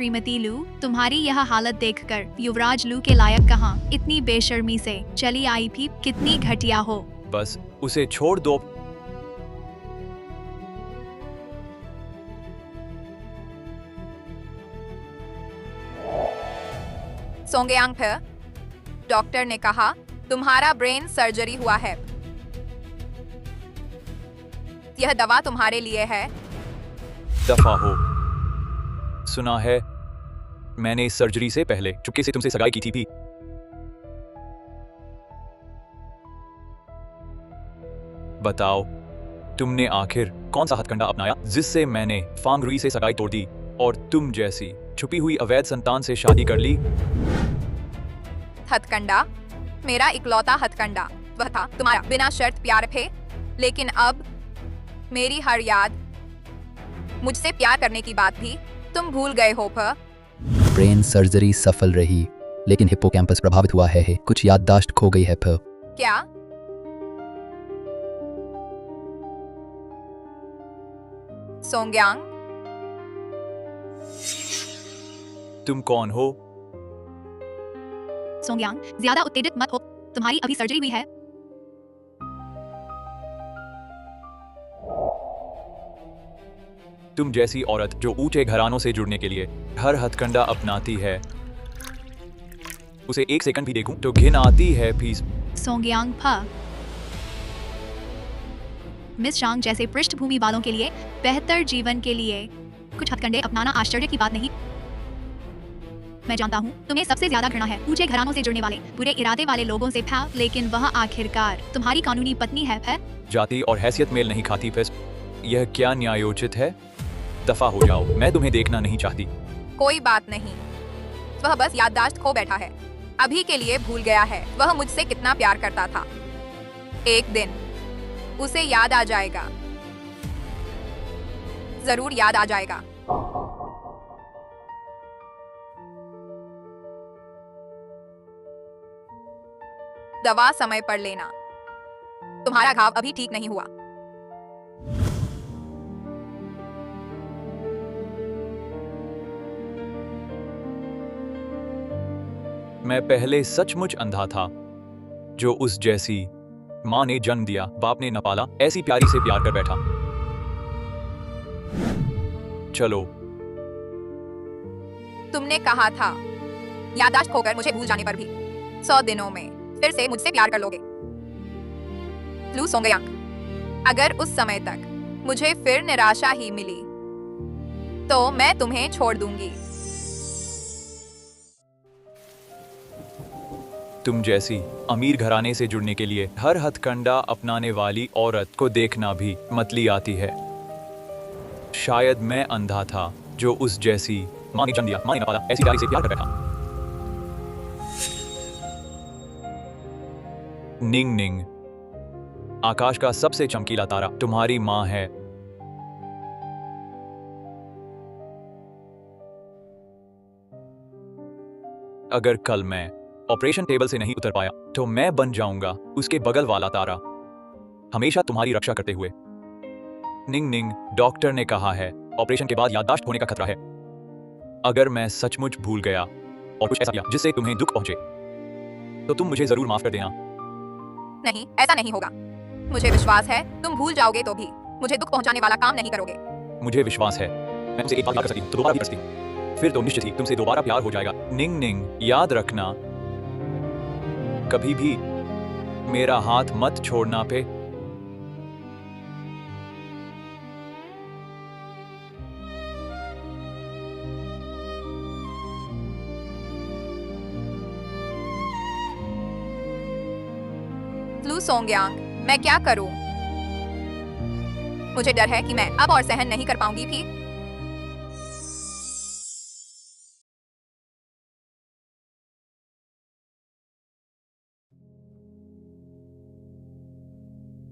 श्रीमती लू, तुम्हारी यह हालत देखकर युवराज लू के लायक कहाँ। इतनी बेशर्मी से चली आई भी, कितनी घटिया हो। बस उसे छोड़ दो। सोंगयांग फिर डॉक्टर ने कहा तुम्हारा ब्रेन सर्जरी हुआ है। यह दवा तुम्हारे लिए है। दफा हो। सुना है मैंने इस सर्जरी से पहले चुपके से तुमसे सगाई की थी भी। बताओ तुमने आखिर कौन सा हथकंडा अपनाया जिससे मैंने फांग रुई से सगाई तोड़ दी और तुम जैसी छुपी हुई अवैध संतान से शादी कर ली। हथकंडा? मेरा इकलौता हथकंडा वह था तुम्हारा बिना शर्त प्यार थे, लेकिन अब मेरी हर याद, मुझसे प्यार करने की बात भी तुम भूल गए हो। ब्रेन सर्जरी सफल रही, लेकिन हिप्पोकैम्पस प्रभावित हुआ है। कुछ याददाश्त खो गई है। क्या? सोंगयांग, तुम कौन हो? सोंगयांग, ज्यादा उत्तेजित मत हो, तुम्हारी अभी सर्जरी हुई है। तुम जैसी औरत जो ऊंचे घरानों से जुड़ने के लिए हर हथकंडा अपनाती है, उसे एक सेकंड भी देखूं तो घिन आती है। फीस सोंगयांग फा, मिस शांग जैसे पृष्ठभूमि वालों के लिए बेहतर जीवन के लिए कुछ हथकंडे अपनाना आश्चर्य की बात नहीं। मैं जानता हूँ तुम्हें सबसे ज्यादा घृणा है ऊंचे घरानों से जुड़ने वाले बुरे इरादे वाले लोगों से, लेकिन वह आखिरकार तुम्हारी कानूनी पत्नी है। जाति और हैसियत मेल नहीं खाती। फिर यह क्या न्यायोचित है? दफा हो जाओ, मैं तुम्हें देखना नहीं चाहती। कोई बात नहीं, वह बस याददाश्त खो बैठा है। अभी के लिए भूल गया है वह मुझसे कितना प्यार करता था। एक दिन उसे याद आ जाएगा, जरूर याद आ जाएगा। दवा समय पर लेना, तुम्हारा घाव अभी ठीक नहीं हुआ। मैं पहले सचमुच अंधा था, जो उस जैसी माँ ने जन्म दिया, बाप ने न पाला, ऐसी प्यारी से प्यार कर बैठा। चलो, तुमने कहा था याददाश्त खोकर मुझे भूल जाने पर भी 100 दिनों में फिर से मुझसे प्यार कर लोगे। लू सोंगयांग, अगर उस समय तक मुझे फिर निराशा ही मिली तो मैं तुम्हें छोड़ दूंगी। तुम जैसी अमीर घराने से जुड़ने के लिए हर हथकंडा अपनाने वाली औरत को देखना भी मतली आती है। शायद मैं अंधा था, जो उस जैसी माँ ने जन्म दिया, माँ ने न पाला, ऐसी प्यारी से प्यार कर बैठा। निंग निंग, आकाश का सबसे चमकीला तारा तुम्हारी माँ है। अगर कल मैं ऑपरेशन टेबल से नहीं उतर पाया तो मैं बन जाऊंगा उसके बगल वाला तारा, हमेशा तुम्हारी रक्षा करते हुए। निंग निंग, डॉक्टर ने कहा है ऑपरेशन के बाद याददाश्त होने का खतरा है। अगर मैं सचमुच भूल गया और कुछ ऐसा किया जिससे तुम्हें दुख पहुंचे तो तुम मुझे जरूर माफ कर देना। नहीं, ऐसा नहीं होगा। मुझे विश्वास है तुम भूल जाओगे तो भी मुझे दुख पहुंचाने वाला काम नहीं करोगे। मुझे विश्वास है मैं तुमसे एक बार प्यार कर सकती हूं तो दोबारा भी कर सकती हूं, फिर तो निश्चित ही तुमसे दोबारा प्यार हो जाएगा। निंग निंग, याद रखना कभी भी मेरा हाथ मत छोड़ना पे। लू सोंगयांग, मैं क्या करूं? मुझे डर है कि मैं अब और सहन नहीं कर पाऊंगी भी।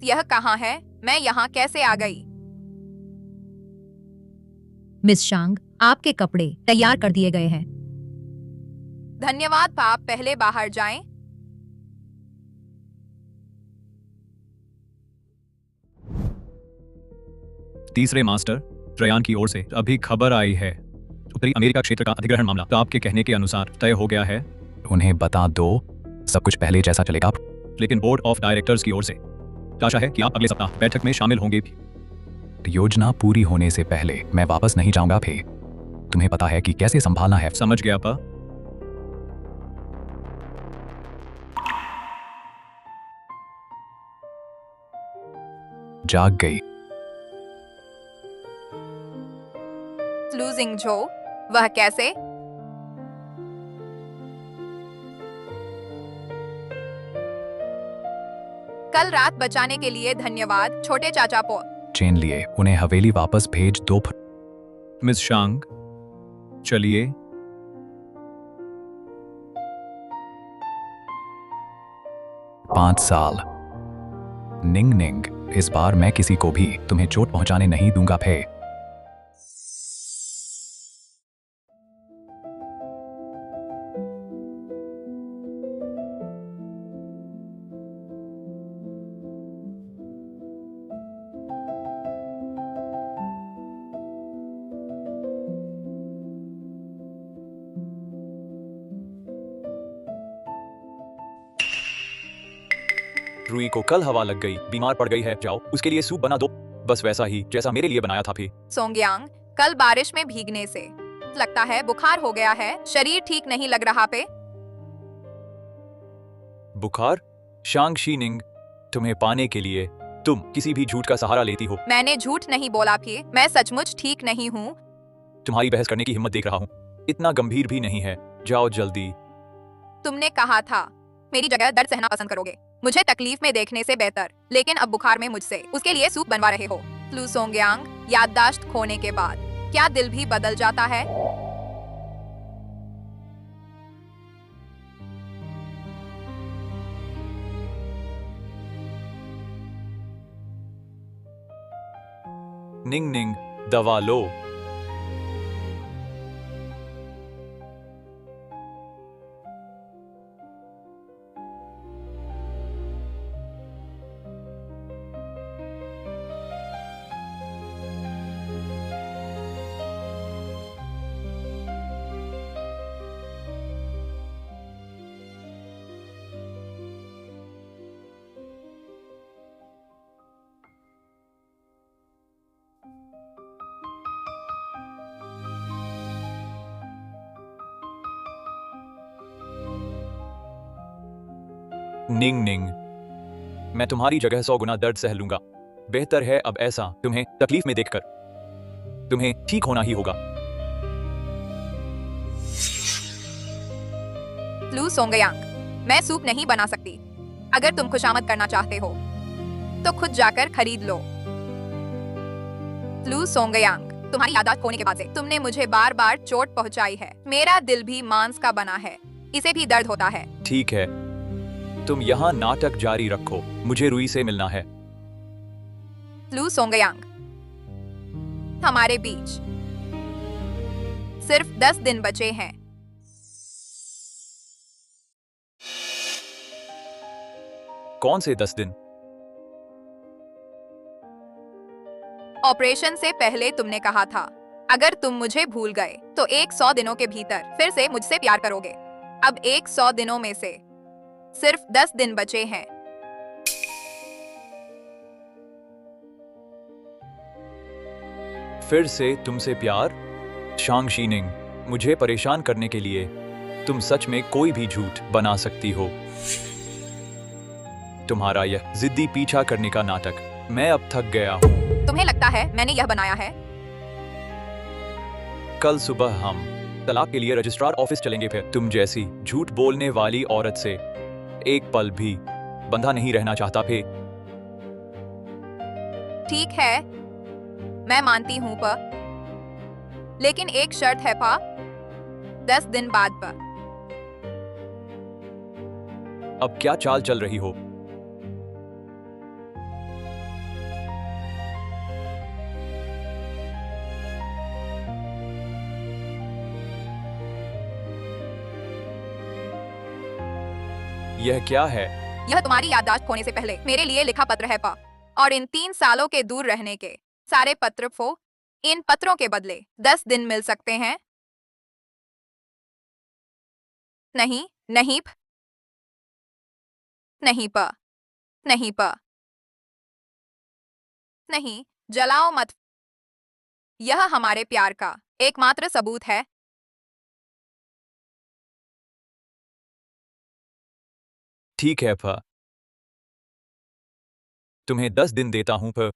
यह कहाँ है? मैं यहाँ कैसे आ गई? मिस शांग, आपके कपड़े तैयार कर दिए गए हैं। धन्यवाद पाप, पहले बाहर जाएं। तीसरे मास्टर त्रयान की ओर से अभी खबर आई है, उत्तरी अमेरिका क्षेत्र का अधिग्रहण मामला तो आपके कहने के अनुसार तय हो गया है, उन्हें बता दो, सब कुछ पहले जैसा चलेगा। लेकिन बोर्ड ऑफ डायरेक्टर्स की ओर से आशा है कि आप अगले सप्ताह बैठक में शामिल होंगे भी। योजना पूरी होने से पहले मैं वापस नहीं जाऊंगा फे। तुम्हें पता है कि कैसे संभालना है। समझ गया पा। जाग गई। लूजिंग जो, वह कैसे? कल रात बचाने के लिए धन्यवाद छोटे चाचा पो। चेन लिए उन्हें हवेली वापस भेज दो। मिस शांग, चलिए। 5 साल। निंग निंग, इस बार मैं किसी को भी तुम्हें चोट पहुंचाने नहीं दूंगा फे। रुई को कल हवा लग गई, बीमार पड़ गई है, जाओ उसके लिए सूप बना दो, बस वैसा ही जैसा मेरे लिए बनाया था फे। सोंगयांग, कल बारिश में भीगने से लगता है बुखार हो गया है, शरीर ठीक नहीं लग रहा पे। बुखार? शांग शीनिंग, तुम्हें पाने के लिए तुम किसी भी झूठ का सहारा लेती हो। मैंने झूठ नहीं बोला भी, मैं सचमुच ठीक नहीं हूँ। तुम्हारी बहस करने की हिम्मत देख रहा हूँ, इतना गंभीर भी नहीं है, जाओ जल्दी। तुमने कहा था मेरी जगह दर्द सहना पसंद करोगे, मुझे तकलीफ में देखने से बेहतर, लेकिन अब बुखार में मुझसे उसके लिए सूप बनवा रहे हो। लू सोंगयांग, याददाश्त खोने के बाद क्या दिल भी बदल जाता है? निंग निंग, दवा लो। निंग निंग, मैं तुम्हारी जगह 100 गुना दर्द सह लूंगा। बेहतर है अब ऐसा तुम्हें तकलीफ में देखकर। तुम्हें ठीक होना ही होगा। लू सोंगयांग, मैं सूप नहीं बना सकती। अगर तुम खुशामद करना चाहते हो तो खुद जाकर खरीद लो। लू सोंगयांग, तुम्हारी याददाश्त खोने के बाद से तुमने मुझे बार बार चोट पहुंचाई है। मेरा दिल भी मांस का बना है, इसे भी दर्द होता है। ठीक है, तुम यहाँ नाटक जारी रखो, मुझे रुई से मिलना है। लू सोंगयांग, हमारे बीच सिर्फ 10 दिन बचे हैं। कौन से 10 दिन? ऑपरेशन से पहले तुमने कहा था अगर तुम मुझे भूल गए तो 100 दिनों के भीतर फिर से मुझसे प्यार करोगे। अब 100 दिनों में से सिर्फ 10 दिन बचे हैं। फिर से तुमसे प्यार? शांग शीनिंग, मुझे परेशान करने के लिए तुम सच में कोई भी झूठ बना सकती हो। तुम्हारा यह जिद्दी पीछा करने का नाटक, मैं अब थक गया हूँ। तुम्हें लगता है मैंने यह बनाया है? कल सुबह हम तलाक के लिए रजिस्ट्रार ऑफिस चलेंगे। फिर तुम जैसी झूठ बोलने वाली औरत से एक पल भी बंधा नहीं रहना चाहता फे। ठीक है, मैं मानती हूँ पा, लेकिन एक शर्त है पा, 10 दिन बाद पा। अब क्या चाल चल रही हो? यह क्या है? यह तुम्हारी याददाश्त खोने से पहले मेरे लिए लिखा पत्र है पा, और इन 3 सालों के दूर रहने के सारे पत्र फो। इन पत्रों के बदले 10 दिन मिल सकते हैं। नहीं, नहीं प, नहीं प, नहीं प, नहीं, जलाओ मत। यह हमारे प्यार का एकमात्र सबूत है। ठीक है फ, तुम्हें 10 दिन देता हूं फ।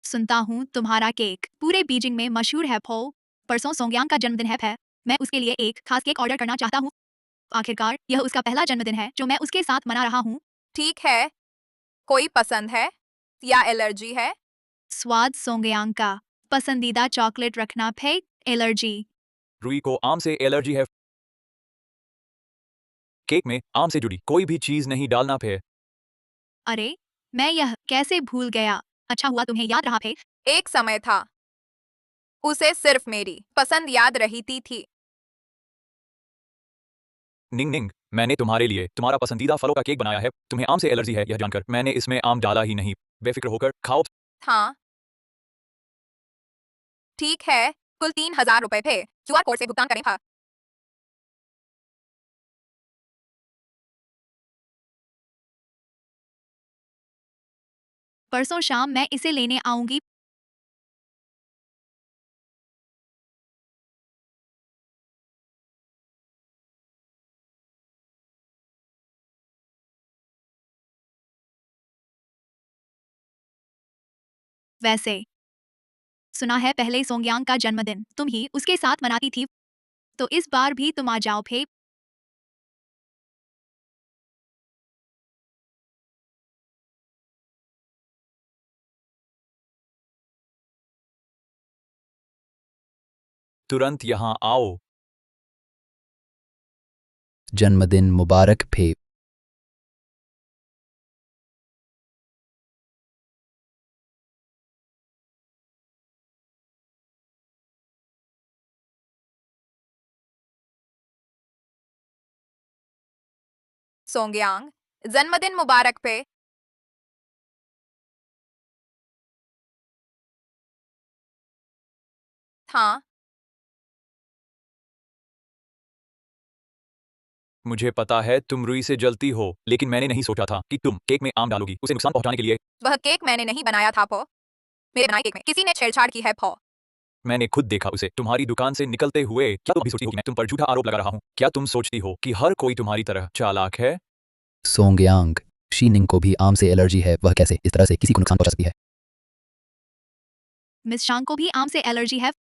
सुनता हूँ तुम्हारा केक पूरे बीजिंग में मशहूर है फो। परसों सोंगयांग का जन्मदिन है। मैं उसके लिए एक खास केक ऑर्डर करना चाहता हूँ। आखिरकार यह उसका पहला जन्मदिन है जो मैं उसके साथ मना रहा हूँ। ठीक है, कोई पसंद है या एलर्जी है? स्वाद सोंगयांग का पसंदीदा चॉकलेट रखना फे एलर्जी। रुई को आम से एलर्जी है। केक में आम से जुड़ी कोई भी चीज नहीं डालना फे। अरे मैं यह कैसे भूल गया। अच्छा हुआ तुम्हें याद रहा फे। एक समय था, उसे सिर्फ मेरी पसंद याद रहती थी। निंग निंग, मैंने तुम्हारे लिए तुम्हारा पसंदीदा फलों का केक बनाया है। तुम्हें आम से एलर्जी है यह जानकर मैंने इसमें आम डाला ही नहीं। बेफिक्र होकर खाओ। हाँ, ठीक है, कुल 3000 रुपए थे। क्यूआर कोड से भुगतान करें। हाँ, परसों शाम मैं इसे लेने आऊंगी। वैसे सुना है पहले सोंगयांग का जन्मदिन तुम ही उसके साथ मनाती थी, तो इस बार भी तुम आ जाओ फे। तुरंत यहाँ आओ। जन्मदिन मुबारक फे। सोंगयांग, जन्मदिन मुबारक पे। हाँ, मुझे पता है तुम रुई से जलती हो, लेकिन मैंने नहीं सोचा था कि तुम केक में आम डालोगी उसे नुकसान पहुंचाने के लिए। वह केक मैंने नहीं बनाया था पो। मेरे बनाए केक में किसी ने छेड़छाड़ की है पो। मैंने खुद देखा उसे तुम्हारी दुकान से निकलते हुए। क्या तुम अभी सोचती हो कि मैं तुम पर झूठा आरोप लगा रहा हूँ? क्या तुम सोचती हो कि हर कोई तुम्हारी तरह चालाक है? सोंगयांग, शीनिंग को भी आम से एलर्जी है, वह कैसे इस तरह से किसी को नुकसान पहुंचा सकती है? मिस शांग को भी आम से एलर्जी है।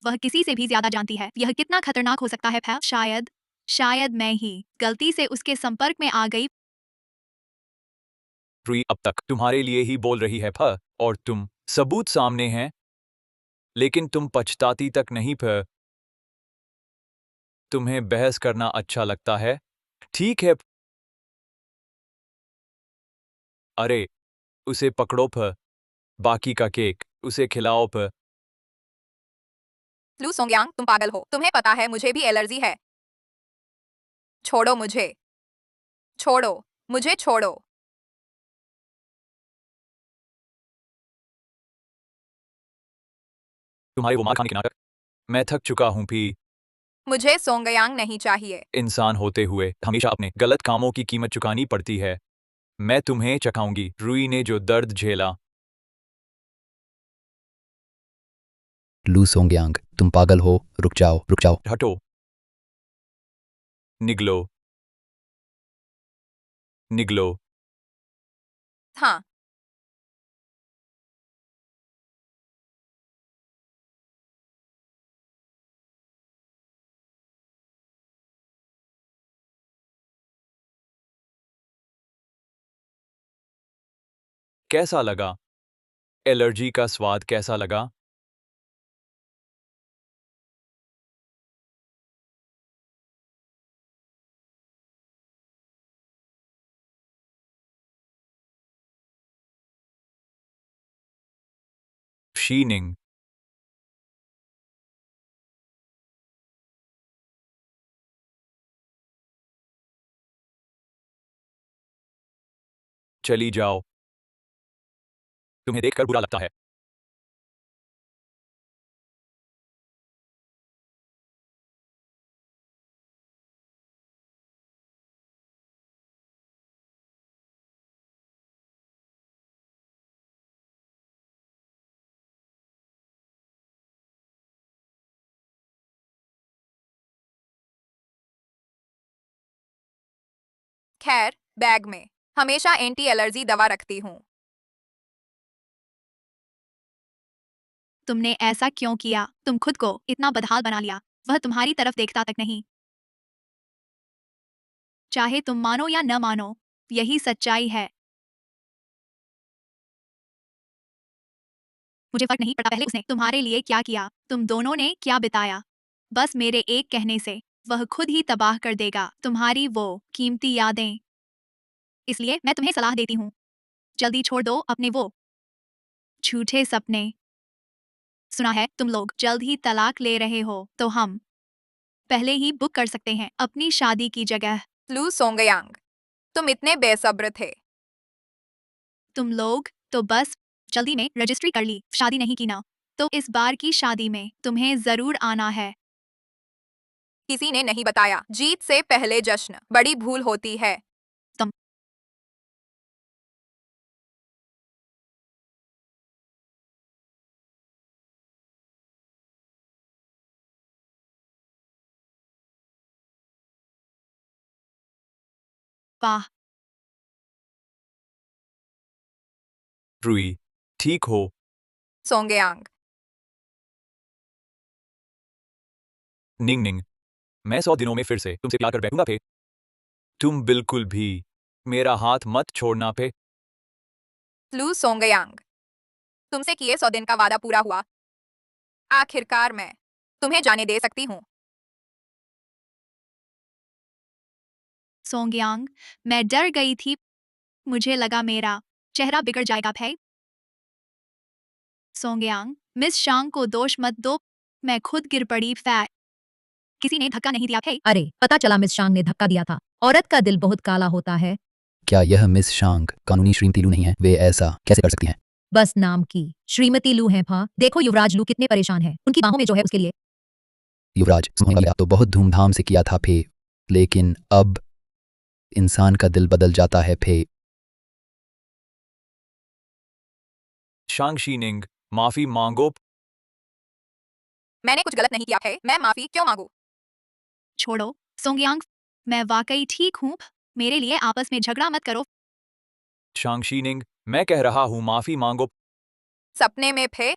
वह किसी से भी ज्यादा जानती है यह कितना खतरनाक हो सकता है। फैल शायद शायद मैं ही गलती से उसके संपर्क में आ गई। रुई अब तक तुम्हारे लिए ही बोल रही है फ, और तुम सबूत सामने हैं, लेकिन तुम पछताती तक नहीं फ। तुम्हें बहस करना अच्छा लगता है, ठीक है। अरे उसे पकड़ो फ, बाकी का केक उसे खिलाओ फ। लू सोंगयांग, तुम पागल हो। तुम्हें पता है मुझे भी एलर्जी है। छोड़ो मुझे, छोड़ो, मुझे छोड़ो। तुम्हारे वो मार खाने के नाटक, मैं थक चुका हूं भी। मुझे सोंगयांग नहीं चाहिए। इंसान होते हुए हमेशा अपने गलत कामों की कीमत चुकानी पड़ती है। मैं तुम्हें चखाऊंगी। रुई ने जो दर्द झेला। लू सोंगयांग, तुम पागल हो, रुक जाओ रुक जाओ। हटो, निगलो, निगलो। हाँ, कैसा लगा? एलर्जी का स्वाद कैसा लगा? शीनिंग। चली जाओ, तुम्हें देखकर बुरा लगता है। खैर, बैग में हमेशा एंटी एलर्जी दवा रखती हूँ। तुमने ऐसा क्यों किया? तुम खुद को इतना बदहाल बना लिया, वह तुम्हारी तरफ देखता तक नहीं। चाहे तुम मानो या न मानो, यही सच्चाई है। मुझे फर्क नहीं पड़ता पहले उसने तुम्हारे लिए क्या किया, तुम दोनों ने क्या बिताया। बस मेरे एक कहने से वह खुद ही तबाह कर देगा तुम्हारी वो कीमती यादें। इसलिए मैं तुम्हें सलाह देती हूँ, जल्दी छोड़ दो अपने वो झूठे सपने। सुना है तुम लोग जल्द ही तलाक ले रहे हो, तो हम पहले ही बुक कर सकते हैं अपनी शादी की जगह। लू सोंगयांग, तुम इतने बेसब्र थे। तुम लोग तो बस जल्दी में रजिस्ट्री कर ली, शादी नहीं की ना। तो इस बार की शादी में तुम्हें जरूर आना है। किसी ने नहीं बताया, जीत से पहले जश्न बड़ी भूल होती है। तुम वाह, रुई, ठीक हो? सोंगयांग, निंग निंग, मैं 100 दिनों में फिर से तुमसे प्यार कर बैठूंगा पे। तुम बिल्कुल भी मेरा हाथ मत छोड़ना पे। लू सोंगयांग, तुमसे किए 100 दिन का वादा पूरा हुआ। आखिरकार मैं तुम्हें जाने दे सकती हूँ। सोंगयांग, मैं डर गई थी, मुझे लगा मेरा चेहरा बिगड़ जाएगा भय। सोंगयांग, मिस शांग को दोष मत दो, मैं खुद गिर पड़ी फैट। किसी ने धक्का नहीं दिया भय। अरे पता चला मिस शांग ने धक्का दिया था। औरत का दिल बहुत काला होता है। क्या यह मिस शांग कानूनी श्रीमती लू नहीं है? वे ऐसा कैसे कर सकती हैं? बस नाम की श्रीमती लू है। हाँ देखो युवराज लू कितने परेशान है, उनकी बाहों में जो है उसके लिए। युवराज समझ तो बहुत धूमधाम से किया था फे, लेकिन अब इंसान का दिल बदल जाता है फे। शांग शीनिंग, माफी मांगो। मैंने कुछ गलत नहीं किया है, मैं माफी क्यों मांगू? छोड़ो सोंगयांग, मैं वाकई ठीक हूँ, मेरे लिए आपस में झगड़ा मत करो। शांग शीनिंग, मैं कह रहा हूँ माफी मांगो। सपने में फे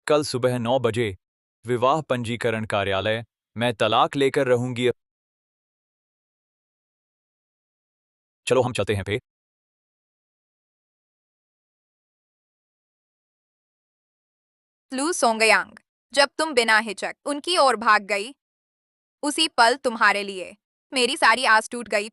कल सुबह 9 बजे विवाह पंजीकरण कार्यालय, मैं तलाक लेकर रहूंगी। चलो हम चलते हैं पे। लू सोंगयांग, जब तुम बिना हिचक उनकी ओर भाग गई, उसी पल तुम्हारे लिए मेरी सारी आस टूट गई।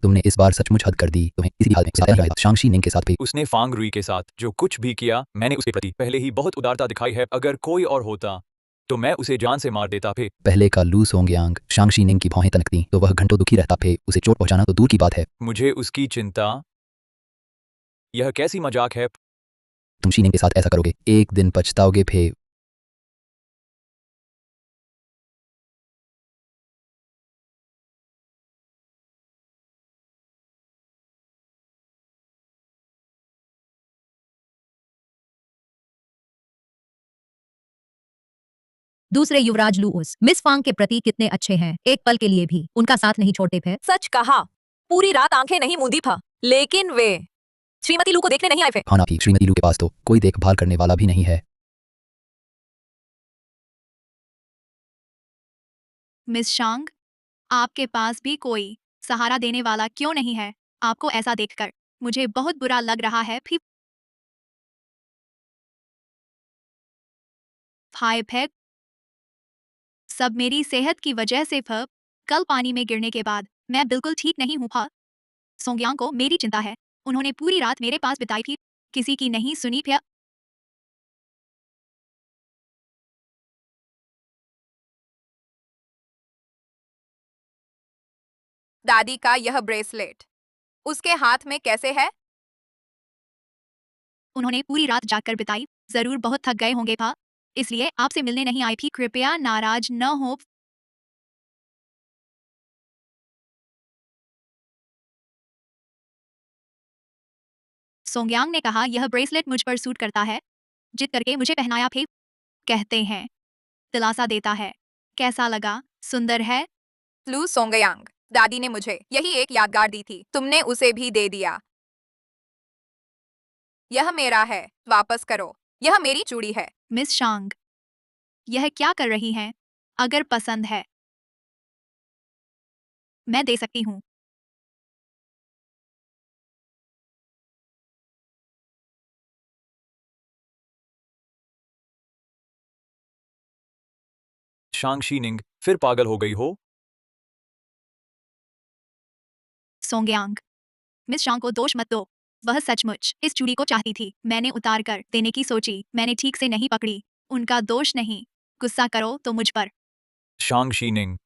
तुमने इस बार सचमुच हद कर दी, तुम्हें इसी हाल में सताया जाएगा। शांग शीनिंग के साथ भी उसने फांग रुई के साथ जो कुछ भी किया, मैंने उसके प्रति पहले ही बहुत उदारता दिखाई है। अगर कोई और होता तो मैं उसे जान से मार देता फे। पहले का लू सोंगयांग शांग शीनिंग की भौहें तनकती तो वह घंटों दुखी रहता फे, उसे चोट पहुंचाना तो दूर की बात है। मुझे उसकी चिंता। यह कैसी मजाक है? तुम शीनिंग के साथ ऐसा करोगे, एक दिन पछताओगे फे। दूसरे युवराज लू उस मिस फांग के प्रति कितने अच्छे हैं, एक पल के लिए भी उनका साथ नहीं छोड़ते थे। सच कहा, पूरी रात आंखें नहीं मूंदी था, लेकिन वे श्रीमती लू को देखने नहीं आए थे। हाँ ना भी, श्रीमती लू के पास तो कोई देखभाल करने वाला भी नहीं है। मिस शांग, आपके पास भी कोई सहारा देने वाला क्यों नहीं है? आपको ऐसा देखकर मुझे बहुत बुरा लग रहा है। फिर हाय फेक, सब मेरी सेहत की वजह से फ कल पानी में गिरने के बाद मैं बिल्कुल ठीक नहीं हूँ। फा सोंगयांग को मेरी चिंता है। उन्होंने पूरी रात मेरे पास बिताई थी, किसी की नहीं सुनी। फिर दादी का यह ब्रेसलेट उसके हाथ में कैसे है? उन्होंने पूरी रात जागकर बिताई, जरूर बहुत थक गए होंगे। फा इसलिए आपसे मिलने नहीं आई थी। कृपया नाराज न हो। सोंगयांग ने कहा, यह ब्रेसलेट मुझ पर सूट करता है। जिद करके मुझे पहनाया। फिर कहते हैं दिलासा देता है। कैसा लगा? सुंदर है। लू सोंगयांग, दादी ने मुझे यही एक यादगार दी थी, तुमने उसे भी दे दिया। यह मेरा है, वापस करो। यह मेरी चूड़ी है। मिस शांग, यह क्या कर रही हैं? अगर पसंद है मैं दे सकती हूँ। शांग शीनिंग, फिर पागल हो गई हो? सोंगयांग, मिस शांग को दोष मत दो। वह सचमुच इस चूड़ी को चाहती थी। मैंने उतार कर देने की सोची, मैंने ठीक से नहीं पकड़ी। उनका दोष नहीं। गुस्सा करो तो मुझ पर। शांग शीनिंग,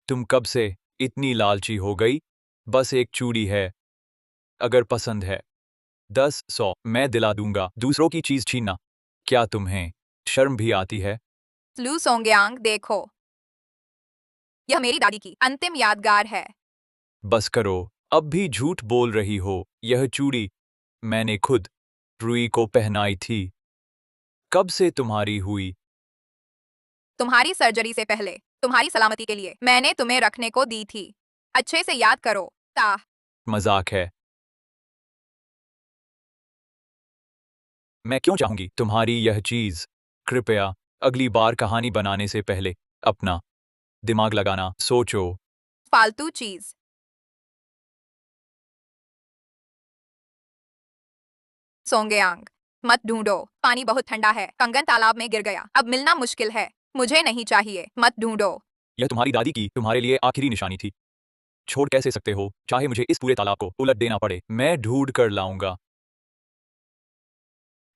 तुम कब से इतनी लालची हो गई? बस एक चूड़ी है, अगर पसंद है 10-100 मैं दिला दूंगा। दूसरों की चीज छीनना, क्या तुम्हें शर्म भी आती है? लू सोंगयांग, देखो, यह मेरी दादी की अंतिम यादगार है। बस करो, अब भी झूठ बोल रही हो। यह चूड़ी मैंने खुद रुई को पहनाई थी। कब से तुम्हारी हुई? तुम्हारी सर्जरी से पहले, तुम्हारी सलामती के लिए मैंने तुम्हें रखने को दी थी। अच्छे से याद करो। ता मजाक है। मैं क्यों चाहूंगी तुम्हारी यह चीज? कृपया अगली बार कहानी बनाने से पहले अपना दिमाग लगाना सोचो। फालतू चीज। सोंगयांग, मत ढूंढो। पानी बहुत ठंडा है। कंगन तालाब में गिर गया। अब मिलना मुश्किल है। मुझे नहीं चाहिए। मत ढूंढो। यह तुम्हारी दादी की तुम्हारे लिए आखिरी निशानी थी। छोड़ कैसे सकते हो? चाहे मुझे इस पूरे तालाब को उलट देना पड़े, मैं ढूंढ कर लाऊंगा।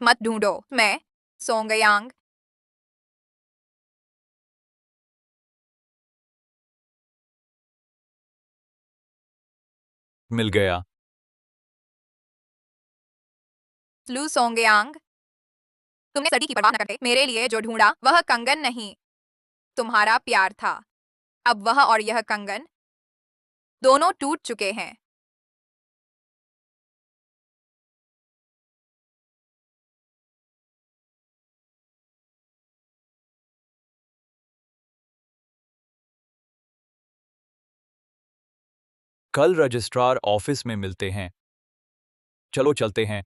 मत ढूंढो। मैं सोंगयांग। मिल गया। लू सोंगयांग, तुमने सर्दी की परवाह न करके मेरे लिए जो ढूंढा वह कंगन नहीं, तुम्हारा प्यार था। अब वह और यह कंगन दोनों टूट चुके हैं। कल रजिस्ट्रार ऑफिस में मिलते हैं। चलो चलते हैं।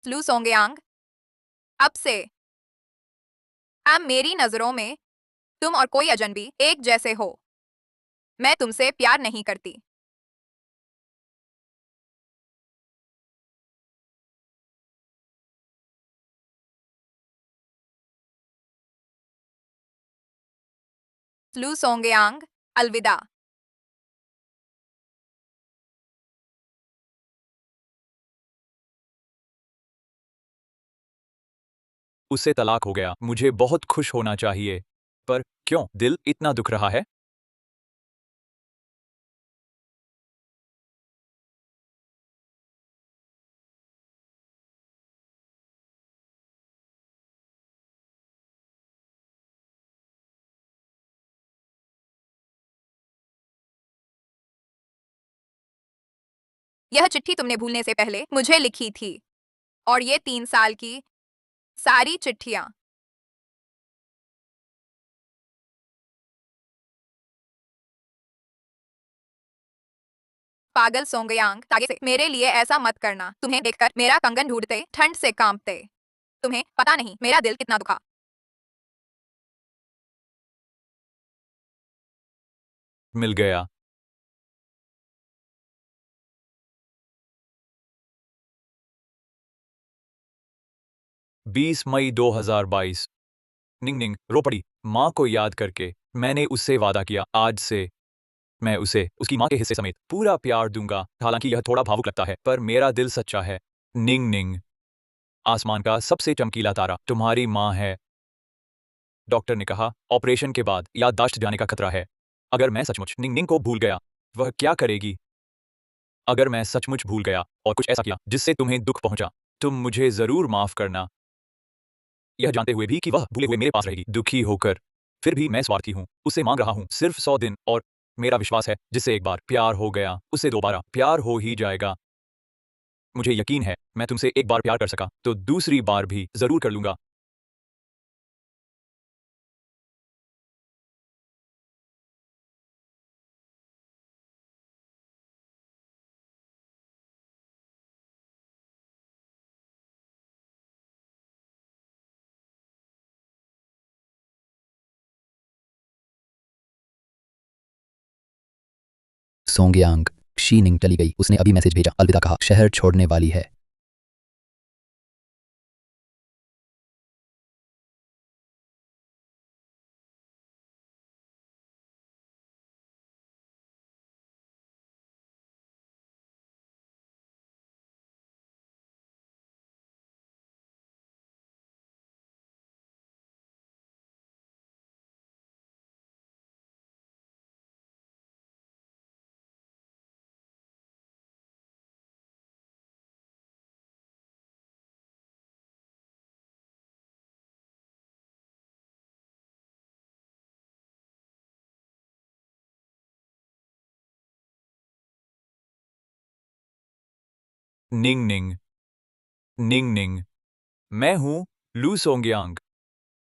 लू सोंगयांग, अब से अब मेरी नजरों में तुम और कोई अजनबी एक जैसे हो। मैं तुमसे प्यार नहीं करती। लू सोंगयांग, अलविदा। उससे तलाक हो गया, मुझे बहुत खुश होना चाहिए। पर क्यों दिल इतना दुख रहा है? यह चिट्ठी तुमने भूलने से पहले मुझे लिखी थी, और ये 3 साल की सारी चिट्ठियां। पागल सोंगयांग, आगे से मेरे लिए ऐसा मत करना। तुम्हें देखकर मेरा कंगन ढूंढते ठंड से कांपते। तुम्हें पता नहीं मेरा दिल कितना दुखा। मिल गया। बीस मई 2022। निंग निंग रो पड़ी। माँ को याद करके मैंने उससे वादा किया, आज से मैं उसे उसकी माँ के हिस्से समेत पूरा प्यार दूंगा। हालांकि यह थोड़ा भावुक लगता है, पर मेरा दिल सच्चा है। निंग निंग, आसमान का सबसे चमकीला तारा तुम्हारी माँ है। डॉक्टर ने कहा, ऑपरेशन के बाद याददाश्त जाने का खतरा है। अगर मैं सचमुच निंग निंग को भूल गया, वह क्या करेगी? अगर मैं सचमुच भूल गया और कुछ ऐसा किया जिससे तुम्हें दुख पहुंचा, तुम मुझे जरूर माफ करना, यह जानते हुए भी कि वह भूले हुए मेरे पास रहेगी। दुखी होकर फिर भी मैं स्वार्थी हूँ, उससे मांग रहा हूँ सिर्फ 100 दिन, और मेरा विश्वास है जिससे एक बार प्यार हो गया उससे दोबारा प्यार हो ही जाएगा। मुझे यकीन है मैं तुमसे एक बार प्यार कर सका तो दूसरी बार भी जरूर कर लूंगा। सोंगयांग, शीनिंग चली गई। उसने अभी मैसेज भेजा, अलविदा कहा, शहर छोड़ने वाली है। निंग निंग, निंग निंग, मैं हूँ लू सोंगयांग।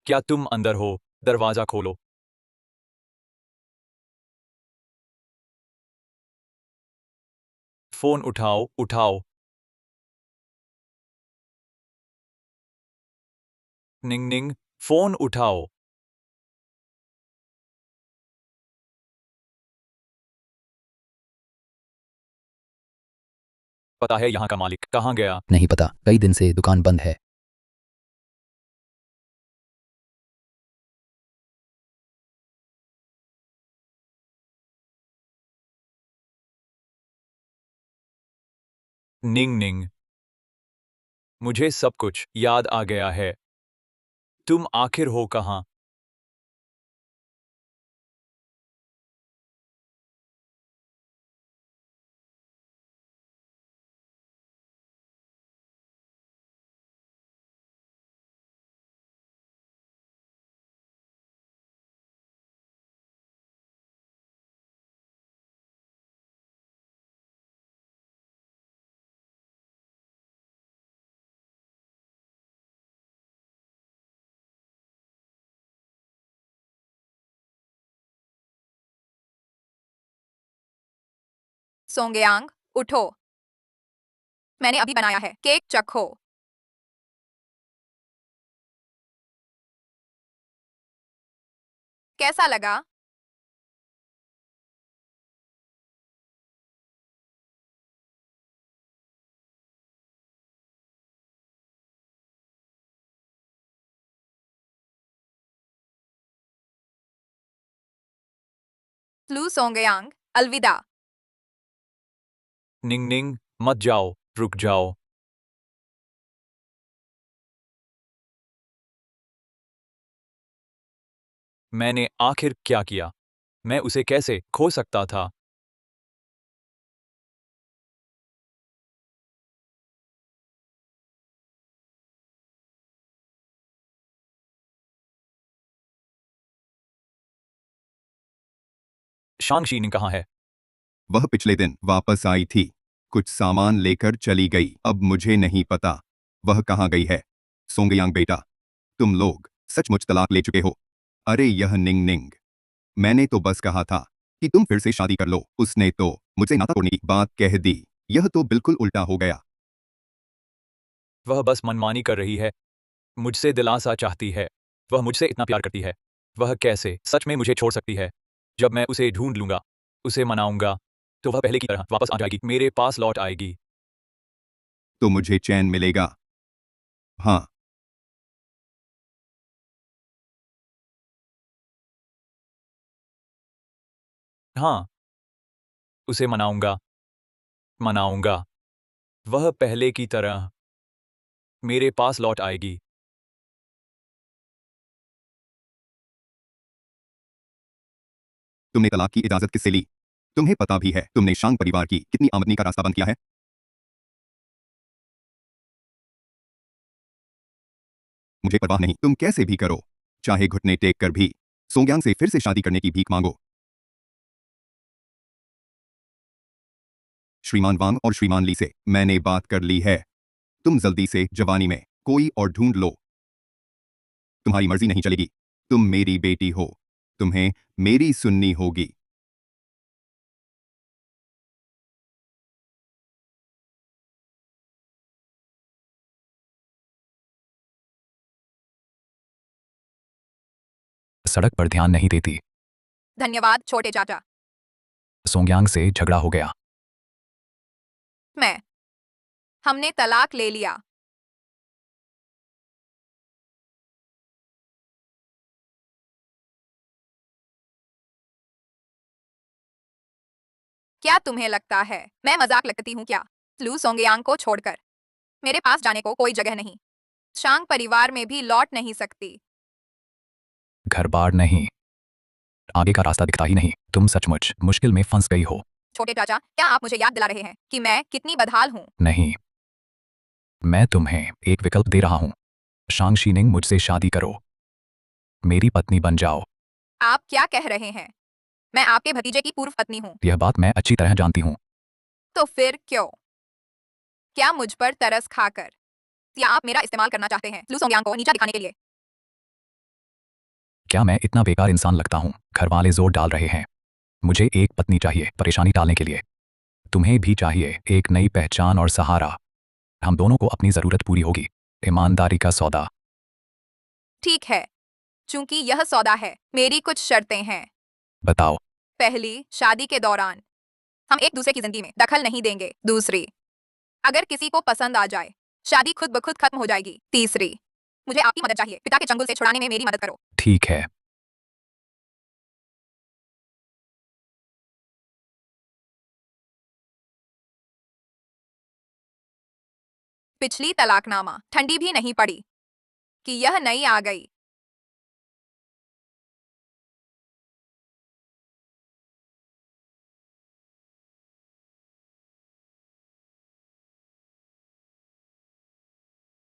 क्या तुम अंदर हो? दरवाजा खोलो। फोन उठाओ, उठाओ। निंग निंग, फोन उठाओ। पता है यहाँ का मालिक कहाँ गया? नहीं पता, कई दिन से दुकान बंद है। निंग निंग, मुझे सब कुछ याद आ गया है। तुम आखिर हो कहाँ? सोंगयांग, उठो। मैंने अभी बनाया है, केक चखो। कैसा लगा? लू सोंगयांग, अलविदा। निंग निंग, मत जाओ, रुक जाओ। मैंने आखिर क्या किया? मैं उसे कैसे खो सकता था? शांग शीनिंग कहाँ है? वह पिछले दिन वापस आई थी, कुछ सामान लेकर चली गई। अब मुझे नहीं पता वह कहाँ गई है। सोंगयांग बेटा, तुम लोग सचमुच तलाक ले चुके हो। अरे यह निंग निंग, मैंने तो बस कहा था कि तुम फिर से शादी कर लो। उसने तो मुझसे नाता तोड़ने की बात कह दी। यह तो बिल्कुल उल्टा हो गया। वह बस मनमानी कर रही है, मुझसे दिलासा चाहती है। वह मुझसे इतना प्यार करती है, वह कैसे सच में मुझे छोड़ सकती है? जब मैं उसे ढूंढ लूंगा, उसे मनाऊंगा, तो वह पहले की तरह वापस आ जाएगी, मेरे पास लौट आएगी। तो मुझे चैन मिलेगा। हाँ, हाँ, उसे मनाऊंगा, मनाऊंगा। वह पहले की तरह मेरे पास लौट आएगी। तुमने तलाक की इजाजत किससे ली? तुम्हें पता भी है तुमने शांग परिवार की कितनी आमदनी का रास्ता बंद किया है? मुझे परवाह नहीं, तुम कैसे भी करो, चाहे घुटने टेक कर भी सोंग्यांग से फिर से शादी करने की भीख मांगो। श्रीमान वांग और श्रीमान ली से मैंने बात कर ली है। तुम जल्दी से जवानी में कोई और ढूंढ लो। तुम्हारी मर्जी नहीं चलेगी। तुम मेरी बेटी हो, तुम्हें मेरी सुननी होगी। सड़क पर ध्यान नहीं देती। धन्यवाद छोटे चाचा। सोंग्यांग से झगड़ा हो गया। हमने तलाक ले लिया। क्या तुम्हें लगता है मैं मजाक लगती हूँ क्या? लू सोंगयांग को छोड़कर मेरे पास जाने को कोई जगह नहीं। शांग परिवार में भी लौट नहीं सकती। घर बार नहीं, आगे का रास्ता दिखता ही नहीं। तुम सचमुच मुश्किल में फंस गई हो। छोटे चाचा, क्या आप मुझे याद दिला रहे हैं कि मैं कितनी बदहाल हूँ? नहीं, मैं तुम्हें एक विकल्प दे रहा हूं। शांग शीनिंग, मुझसे शादी करो, मेरी पत्नी बन जाओ। आप क्या कह रहे हैं? मैं आपके भतीजे की पूर्व पत्नी हूँ। यह बात मैं अच्छी तरह जानती हूँ। तो फिर क्यों? क्या मुझ पर तरस खाकर या आप मेरा इस्तेमाल करना चाहते हैं लू सोंगयांग को नीचा दिखाने के लिए? क्या मैं इतना बेकार इंसान लगता हूँ? घर वाले जोर डाल रहे हैं। मुझे एक पत्नी चाहिए परेशानी टालने के लिए। तुम्हें भी चाहिए एक नई पहचान और सहारा। हम दोनों को अपनी जरूरत पूरी होगी। ईमानदारी का सौदा। ठीक है, चूंकि यह सौदा है, मेरी कुछ शर्तें हैं। बताओ। पहली, शादी के दौरान हम एक दूसरे की जिंदगी में दखल नहीं देंगे। दूसरी, अगर किसी को पसंद आ जाए, शादी खुद ब खुद खत्म हो जाएगी। तीसरी, मुझे आपकी मदद चाहिए, पिता के चंगुल से छुड़ाने में मेरी मदद करो। ठीक है। पिछली तलाकनामा ठंडी भी नहीं पड़ी कि यह नई आ गई।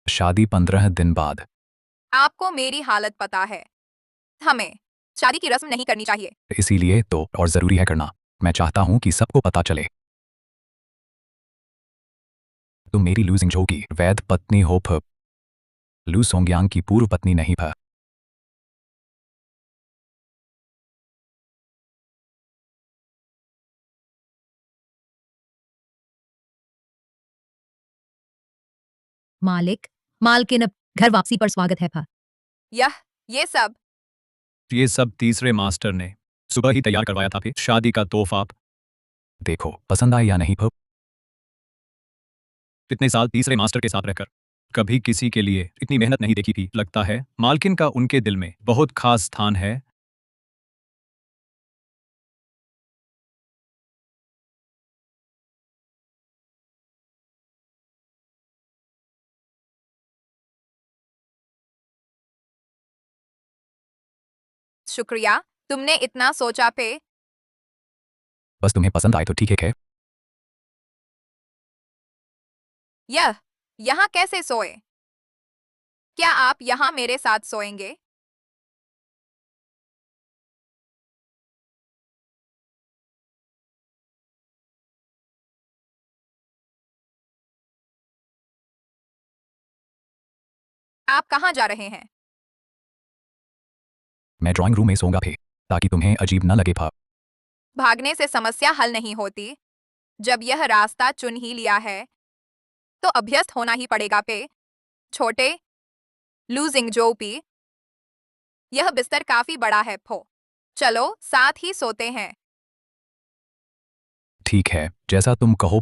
शादी 15 दिन बाद। आपको मेरी हालत पता है। हमें शादी की रस्म नहीं करनी चाहिए। इसीलिए तो और जरूरी है करना। मैं चाहता हूं कि सबको पता चले। तुम मेरी लू जिंगझो की वैध पत्नी हो, फ लू सोंगयांग की पूर्व पत्नी नहीं। फ मालिक, मालकिन, घर वापसी पर स्वागत है। फा ये सब ये सब तीसरे मास्टर ने सुबह ही तैयार करवाया था। फिर शादी का तोहफा। देखो पसंद आए या नहीं। फ इतने साल तीसरे मास्टर के साथ रहकर कभी किसी के लिए इतनी मेहनत नहीं देखी थी। लगता है मालकिन का उनके दिल में बहुत खास स्थान है। शुक्रिया, तुमने इतना सोचा पे। बस तुम्हें पसंद आए तो ठीक है। यह यहाँ कैसे सोए? क्या आप यहाँ मेरे साथ सोएंगे? आप कहाँ जा रहे हैं? मैं ड्राइंग रूम में सोऊंगा, फे ताकि तुम्हें अजीब न लगे। फा भागने से समस्या हल नहीं होती। जब यह रास्ता चुन ही लिया है तो अभ्यस्त होना ही पड़ेगा पे छोटे लूजिंग जो पी। यह बिस्तर काफी बड़ा है फो। चलो साथ ही सोते हैं। ठीक है, जैसा तुम कहो।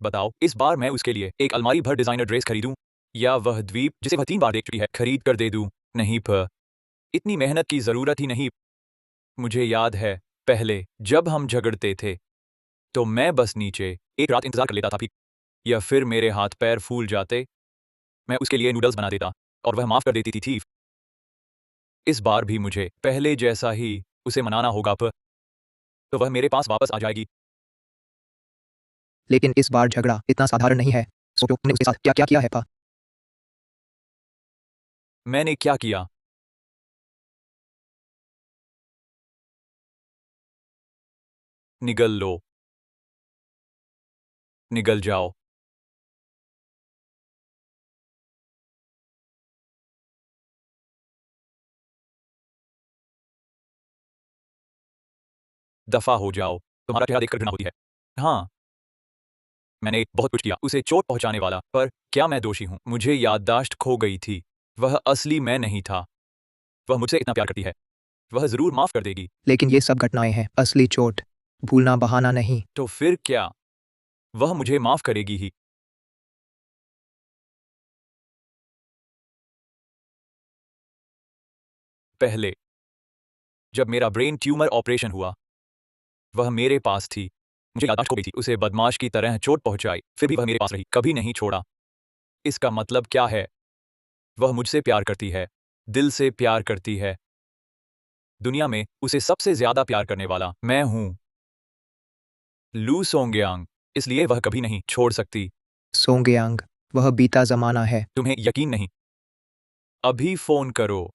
बताओ, इस बार मैं उसके लिए एक अलमारी भर डिजाइनर ड्रेस खरीदूं या वह द्वीप जिसे वह 3 बार देख चुकी है खरीद कर दे दूं? नहीं प इतनी मेहनत की जरूरत ही नहीं। मुझे याद है पहले जब हम झगड़ते थे तो मैं बस नीचे एक रात इंतजार कर लेता था, या फिर मेरे हाथ पैर फूल जाते, मैं उसके लिए नूडल्स बना देता और वह माफ कर देती थी। इस बार भी मुझे पहले जैसा ही उसे मनाना होगा तो वह मेरे पास वापस आ जाएगी। लेकिन इस बार झगड़ा इतना साधारण नहीं है। सोचो तुमने उसके साथ क्या क्या किया है पा। मैंने क्या किया? निगल लो, निगल जाओ। दफा हो जाओ, तुम्हारा चेहरा देखकर घृणा होती है। हाँ, मैंने बहुत कुछ किया उसे चोट पहुंचाने वाला, पर क्या मैं दोषी हूं? मुझे याददाश्त खो गई थी। वह असली मैं नहीं था। वह मुझसे इतना प्यार करती है, वह जरूर माफ कर देगी। लेकिन ये सब घटनाएं हैं, असली चोट भूलना बहाना नहीं। तो फिर क्या? वह मुझे माफ करेगी ही। पहले जब मेरा ब्रेन ट्यूमर ऑपरेशन हुआ, वह मेरे पास थी। मुझे याददाश्त हो गई थी। उसे बदमाश की तरह चोट पहुंचाई, फिर भी वह मेरे पास रही, कभी नहीं छोड़ा। इसका मतलब क्या है? वह मुझसे प्यार करती है, दिल से प्यार करती है। दुनिया में उसे सबसे ज्यादा प्यार करने वाला मैं हूं, लू सोंगयांग। इसलिए वह कभी नहीं छोड़ सकती। सोंगयांग, वह बीता जमाना है। तुम्हें यकीन नहीं? अभी फोन करो,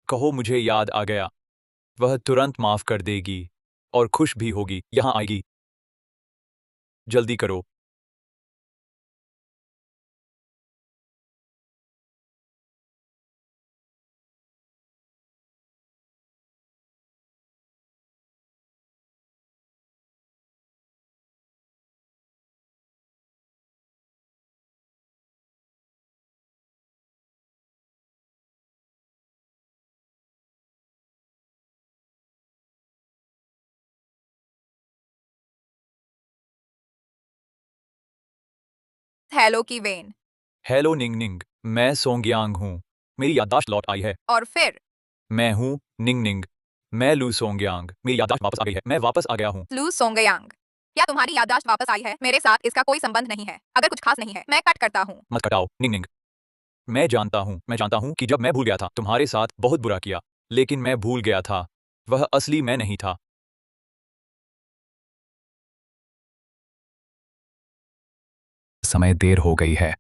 कहो मुझे याद आ गया। वह तुरंत माफ कर देगी और खुश भी होगी। यहां आएगी, जल्दी करो। हेलो की वेन। हेलो निंग निंग, मैं सोंगयांग हूं। मेरी याददाश्त लौट आई है। और फिर मैं हूं निंग निंग, मैं लू सोंगयांग। मेरी याददाश्त वापस आ गई है, मैं वापस आ गया हूं। लू सोंगयांग, क्या तुम्हारी याददाश्त वापस आई है? मेरे साथ इसका कोई संबंध नहीं है। अगर कुछ खास नहीं है मैं कट करता हूँ। मत कटाओ निंग निंग। मैं जानता हूं कि जब मैं भूल गया था तुम्हारे साथ बहुत बुरा किया, लेकिन मैं भूल गया था वह असली मैं नहीं था। समय देर हो गई है,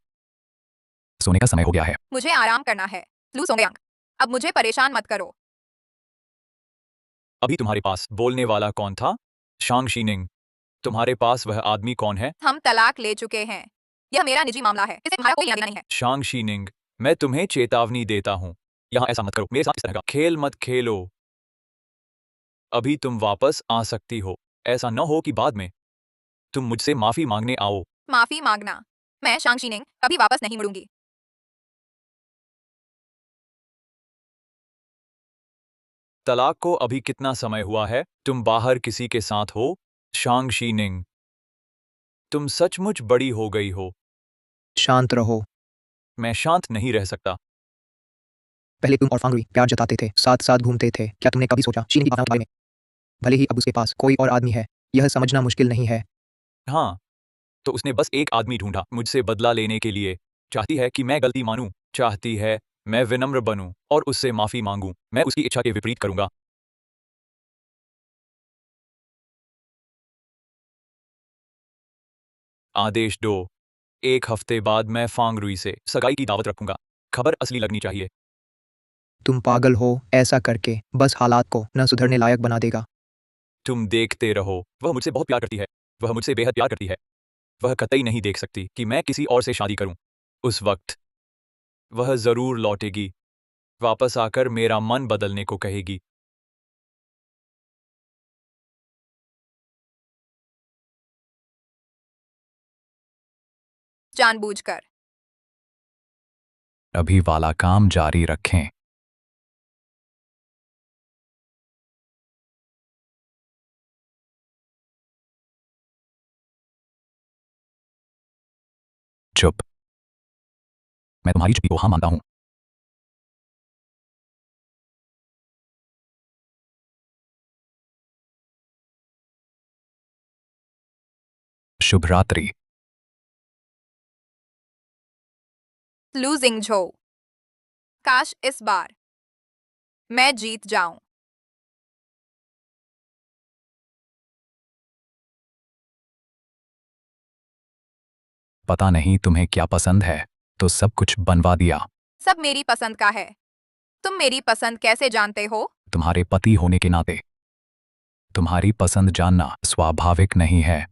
सोने का समय हो गया है। मुझे आराम करना है। लू सोंगयांग, अब मुझे परेशान मत करो। अभी तुम्हारे पास बोलने वाला कौन था? शांग शीनिंग, तुम्हारे पास वह आदमी कौन है? हम तलाक ले चुके हैं। यह मेरा निजी मामला है, इसे तुम्हारा कोई लेना देना नहीं है। शांग शीनिंग, मैं तुम्हें चेतावनी देता हूं, यहां ऐसा मत करो। मेरे साथ इस तरह का खेल मत खेलो। अभी तुम वापस आ सकती हो। ऐसा न हो कि बाद में तुम मुझसे माफी मांगने आओ। माफी मांगना? मैं शांग शीनिंग कभी वापस नहीं मुड़ूंगी। तलाक को अभी कितना समय हुआ है? तुम बाहर किसी के साथ हो? शांग शीनिंग, तुम सचमुच बड़ी हो गई हो। शांत रहो। मैं शांत नहीं रह सकता। पहले तुम और फांगुई प्यार जताते थे, साथ साथ घूमते थे। क्या तुमने कभी सोचा शीन की भावनाओं के बारे में? भले ही अब उसके पास कोई और आदमी है, यह समझना मुश्किल नहीं है। हाँ, तो उसने बस एक आदमी ढूंढा मुझसे बदला लेने के लिए। चाहती है कि मैं गलती मानूं, चाहती है मैं विनम्र बनूं और उससे माफी मांगूं। मैं उसकी इच्छा के विपरीत करूंगा। आदेश दो। 1 हफ्ते बाद मैं फांगरुई से सगाई की दावत रखूंगा। खबर असली लगनी चाहिए। तुम पागल हो, ऐसा करके बस हालात को न सुधरने लायक बना देगा। तुम देखते रहो। वह मुझसे बहुत प्यार करती है, वह मुझसे बेहद प्यार करती है। वह कतई नहीं देख सकती कि मैं किसी और से शादी करूं। उस वक्त वह जरूर लौटेगी, वापस आकर मेरा मन बदलने को कहेगी। जानबूझकर। अभी वाला काम जारी रखें। चुप। मैं तुम्हारी चुप्पी को हाँ मानता हूं। शुभ रात्रि। लूजिंग झो। काश इस बार मैं जीत जाऊं। पता नहीं तुम्हें क्या पसंद है, तो सब कुछ बनवा दिया। सब मेरी पसंद का है। तुम मेरी पसंद कैसे जानते हो? तुम्हारे पति होने के नाते तुम्हारी पसंद जानना स्वाभाविक नहीं है।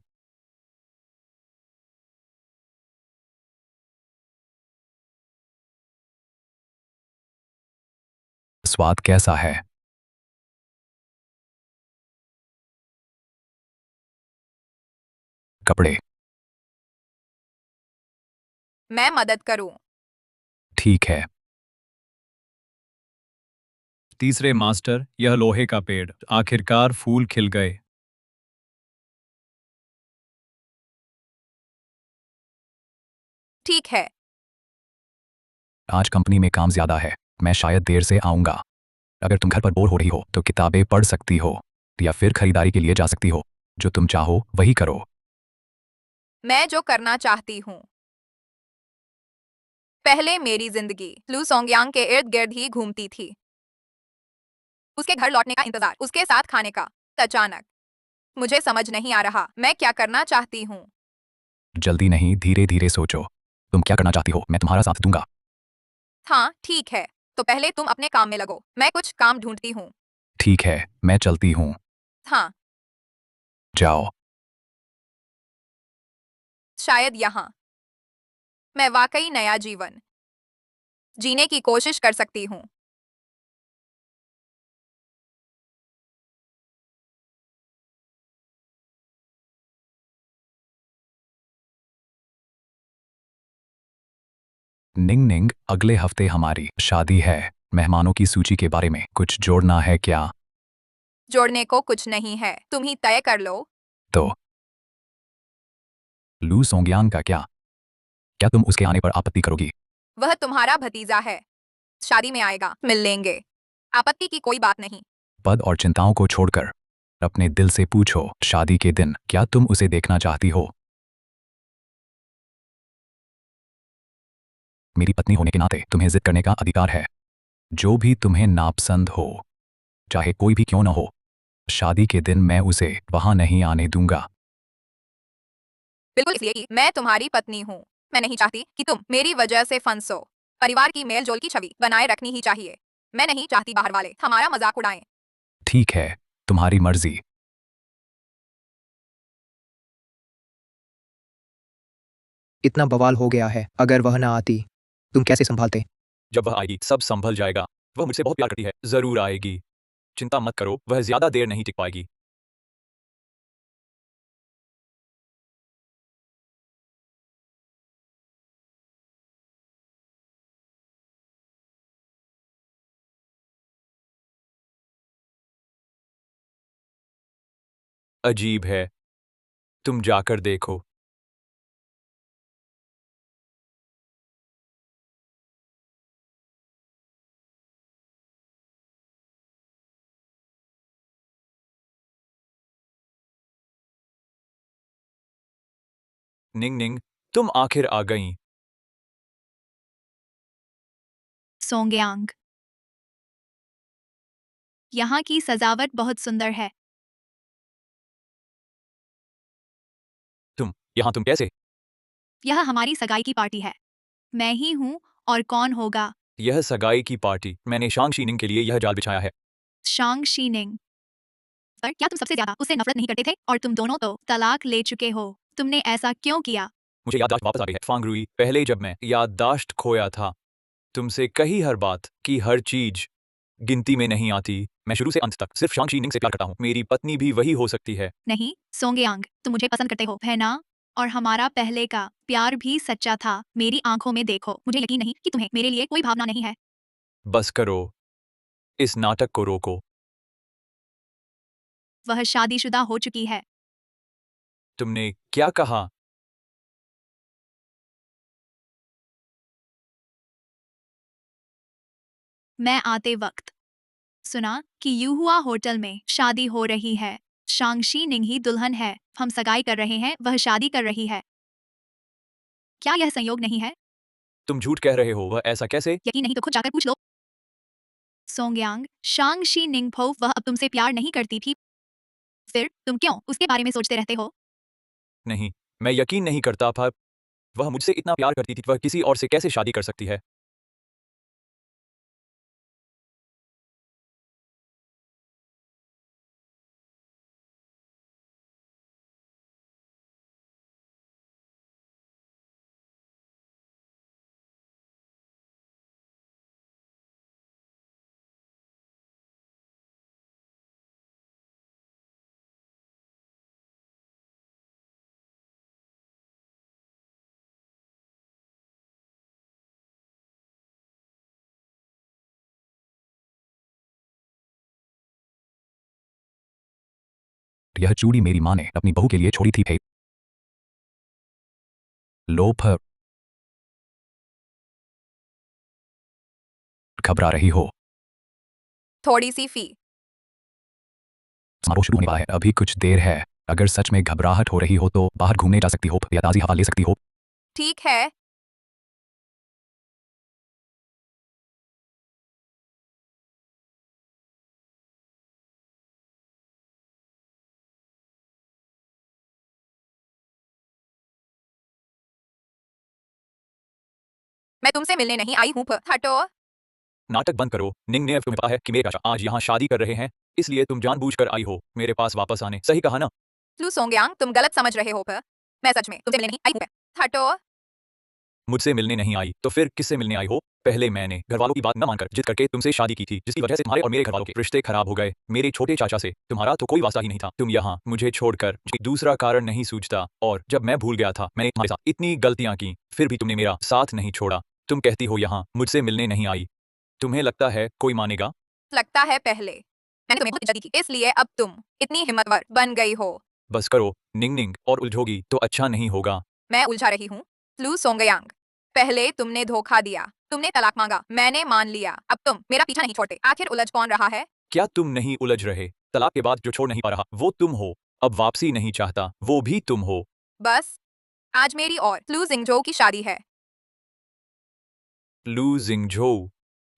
स्वाद कैसा है? कपड़े। मैं मदद करूं। ठीक है। तीसरे मास्टर, यह लोहे का पेड़, आखिरकार फूल खिल गए। ठीक है। आज कंपनी में काम ज्यादा है, मैं शायद देर से आऊंगा। अगर तुम घर पर बोर हो रही हो तो किताबें पढ़ सकती हो या फिर खरीदारी के लिए जा सकती हो। जो तुम चाहो वही करो। मैं जो करना चाहती हूं। पहले मेरी जिंदगी लू सोंगयांग के इर्द गिर्द ही घूमती थी। उसके घर लौटने का इंतजार, उसके साथ खाने का। अचानक मुझे समझ नहीं आ रहा मैं क्या करना चाहती हूँ। जल्दी नहीं, धीरे धीरे सोचो। तुम क्या करना चाहती हो, मैं तुम्हारा साथ दूंगा। हाँ ठीक है, तो पहले तुम अपने काम में लगो, मैं कुछ काम ढूंढती हूँ। ठीक है, मैं चलती हूँ। हाँ। जाओ। शायद यहाँ मैं वाकई नया जीवन जीने की कोशिश कर सकती हूँ। निंग निंग, अगले हफ्ते हमारी शादी है। मेहमानों की सूची के बारे में कुछ जोड़ना है क्या? जोड़ने को कुछ नहीं है, तुम ही तय कर लो। तो लू सोंगयांग का क्या? क्या तुम उसके आने पर आपत्ति करोगी? वह तुम्हारा भतीजा है, शादी में आएगा, मिल लेंगे, आपत्ति की कोई बात नहीं। पद और चिंताओं को छोड़कर अपने दिल से पूछो, शादी के दिन क्या तुम उसे देखना चाहती हो? मेरी पत्नी होने के नाते तुम्हें जिद करने का अधिकार है। जो भी तुम्हें नापसंद हो, चाहे कोई भी क्यों न हो, शादी के दिन मैं उसे वहां नहीं आने दूंगा। बिल्कुल इसलिए कि मैं तुम्हारी पत्नी हूँ। मैं नहीं चाहती कि तुम मेरी वजह से फंसो। परिवार की मेलजोल की छवि बनाए रखनी ही चाहिए। मैं नहीं चाहती बाहर वाले हमारा मजाक उड़ाएं। ठीक है, तुम्हारी मर्जी। इतना बवाल हो गया है, अगर वह ना आती तुम कैसे संभालते? जब वह आएगी सब संभल जाएगा। वह मुझसे बहुत प्यार करती है, जरूर आएगी। चिंता मत करो, वह ज्यादा देर नहीं टिक पाएगी। अजीब है, तुम जाकर देखो। निंग निंग, तुम आखिर आ गईं। सोंगयांग, यहाँ की सजावट बहुत सुंदर है। तुम कैसे? यह हमारी सगाई की पार्टी है। मैं ही हूँ, और कौन होगा? यह सगाई की पार्टी, मैंने शांग शीनिंग के लिए यह जाल बिछाया है। शांग शीनिंग। पर क्या तुम सबसे ज्यादा उससे नफरत नहीं करते थे? और तुम दोनों तो तलाक ले चुके हो। तुमने ऐसा क्यों किया? मुझे याददाश्त वापस आ गई है, फांग रुई। पहले जब मैं याददाश्त खोया था तुमसे कही हर बात की हर चीज गिनती में नहीं आती। मैं शुरू से अंत तक सिर्फ शांग शीनिंग से प्यार करता हूँ। मेरी पत्नी भी वही हो सकती है। नहीं सोंगयांग, तुम मुझे पसंद करते हो है ना? और हमारा पहले का प्यार भी सच्चा था। मेरी आंखों में देखो, मुझे यकीन नहीं कि तुम्हें मेरे लिए कोई भावना नहीं है। बस करो, इस नाटक को रोको। वह शादीशुदा हो चुकी है। तुमने क्या कहा? मैं आते वक्त सुना कि यूहुआ होटल में शादी हो रही है। शांगशी निंग ही दुल्हन है। हम सगाई कर रहे हैं, वह शादी कर रही है। क्या यह संयोग नहीं है? तुम झूठ कह रहे हो। वह ऐसा कैसे? यकीन नहीं तो खुद जाकर पूछ लो। सोंगयांग, शांगशी निंगफो वह अब तुमसे प्यार नहीं करती थी। फिर तुम क्यों उसके बारे में सोचते रहते हो? नहीं, मैं यकीन नहीं करता था। वह मुझसे इतना प्यार करती थी, वह किसी और से कैसे शादी कर सकती है? यह चूड़ी मेरी माँ ने अपनी बहू के लिए छोड़ी थी। लोफ, घबरा रही हो? थोड़ी सी फी। समारोह शुरू होने वाला है, अभी कुछ देर है। अगर सच में घबराहट हो रही हो तो बाहर घूमने जा सकती हो या ताज़ी हवा ले सकती हो। ठीक है। मैं तुमसे मिलने नहीं आई हूँ। हटो। नाटक बंद करो। निंग ने तुम्हें पता है कि मेरे चाचा आज यहाँ शादी कर रहे हैं, इसलिए तुम जानबूझकर आई हो मेरे पास वापस आने। सही कहा ना? लू सोंगयांग, तुम गलत समझ रहे हो। मैं सच में तुमसे मिलने नहीं आई हूँ। हटो। मुझसे मिलने नहीं आई तो फिर किससे मिलने आई हो? पहले मैंने घरवालों की बात न मानकर जिद करके तुमसे शादी की थी, जिसकी वजह से तुम्हारे और मेरे घरवालों के रिश्ते खराब हो गए। मेरे छोटे चाचा से तुम्हारा तो कोई वास्ता ही नहीं था। तुम यहाँ मुझे छोड़कर दूसरा कारण नहीं सूझता। और जब मैं भूल गया था, मैंने तुम्हारे साथ इतनी गलतियां की, फिर भी तुमने मेरा साथ नहीं छोड़ा। तुम कहती हो यहाँ मुझसे मिलने नहीं आई। तुम्हें लगता है कोई मानेगा? लगता है पहले मैंने तुम्हें बहुत इज्जत दी थी, इसलिए अब तुम इतनी हिम्मतवर बन गई हो। बस करो निंग निंग, और उलझोगी तो अच्छा नहीं होगा। मैं उलझा रही हूँ? लू सोंगयांग, पहले तुमने धोखा दिया, तुमने तलाक मांगा, मैंने मान लिया, अब तुम मेरा पीछा नहीं छोड़ते। आखिर उलझ कौन रहा है? क्या तुम नहीं उलझ रहे? तलाक के बाद जो छोड़ नहीं पा रहा वो तुम हो। अब वापसी नहीं चाहता वो भी तुम हो। बस आज मेरी और लू जिंगजो की शादी है। लू जिंगझो?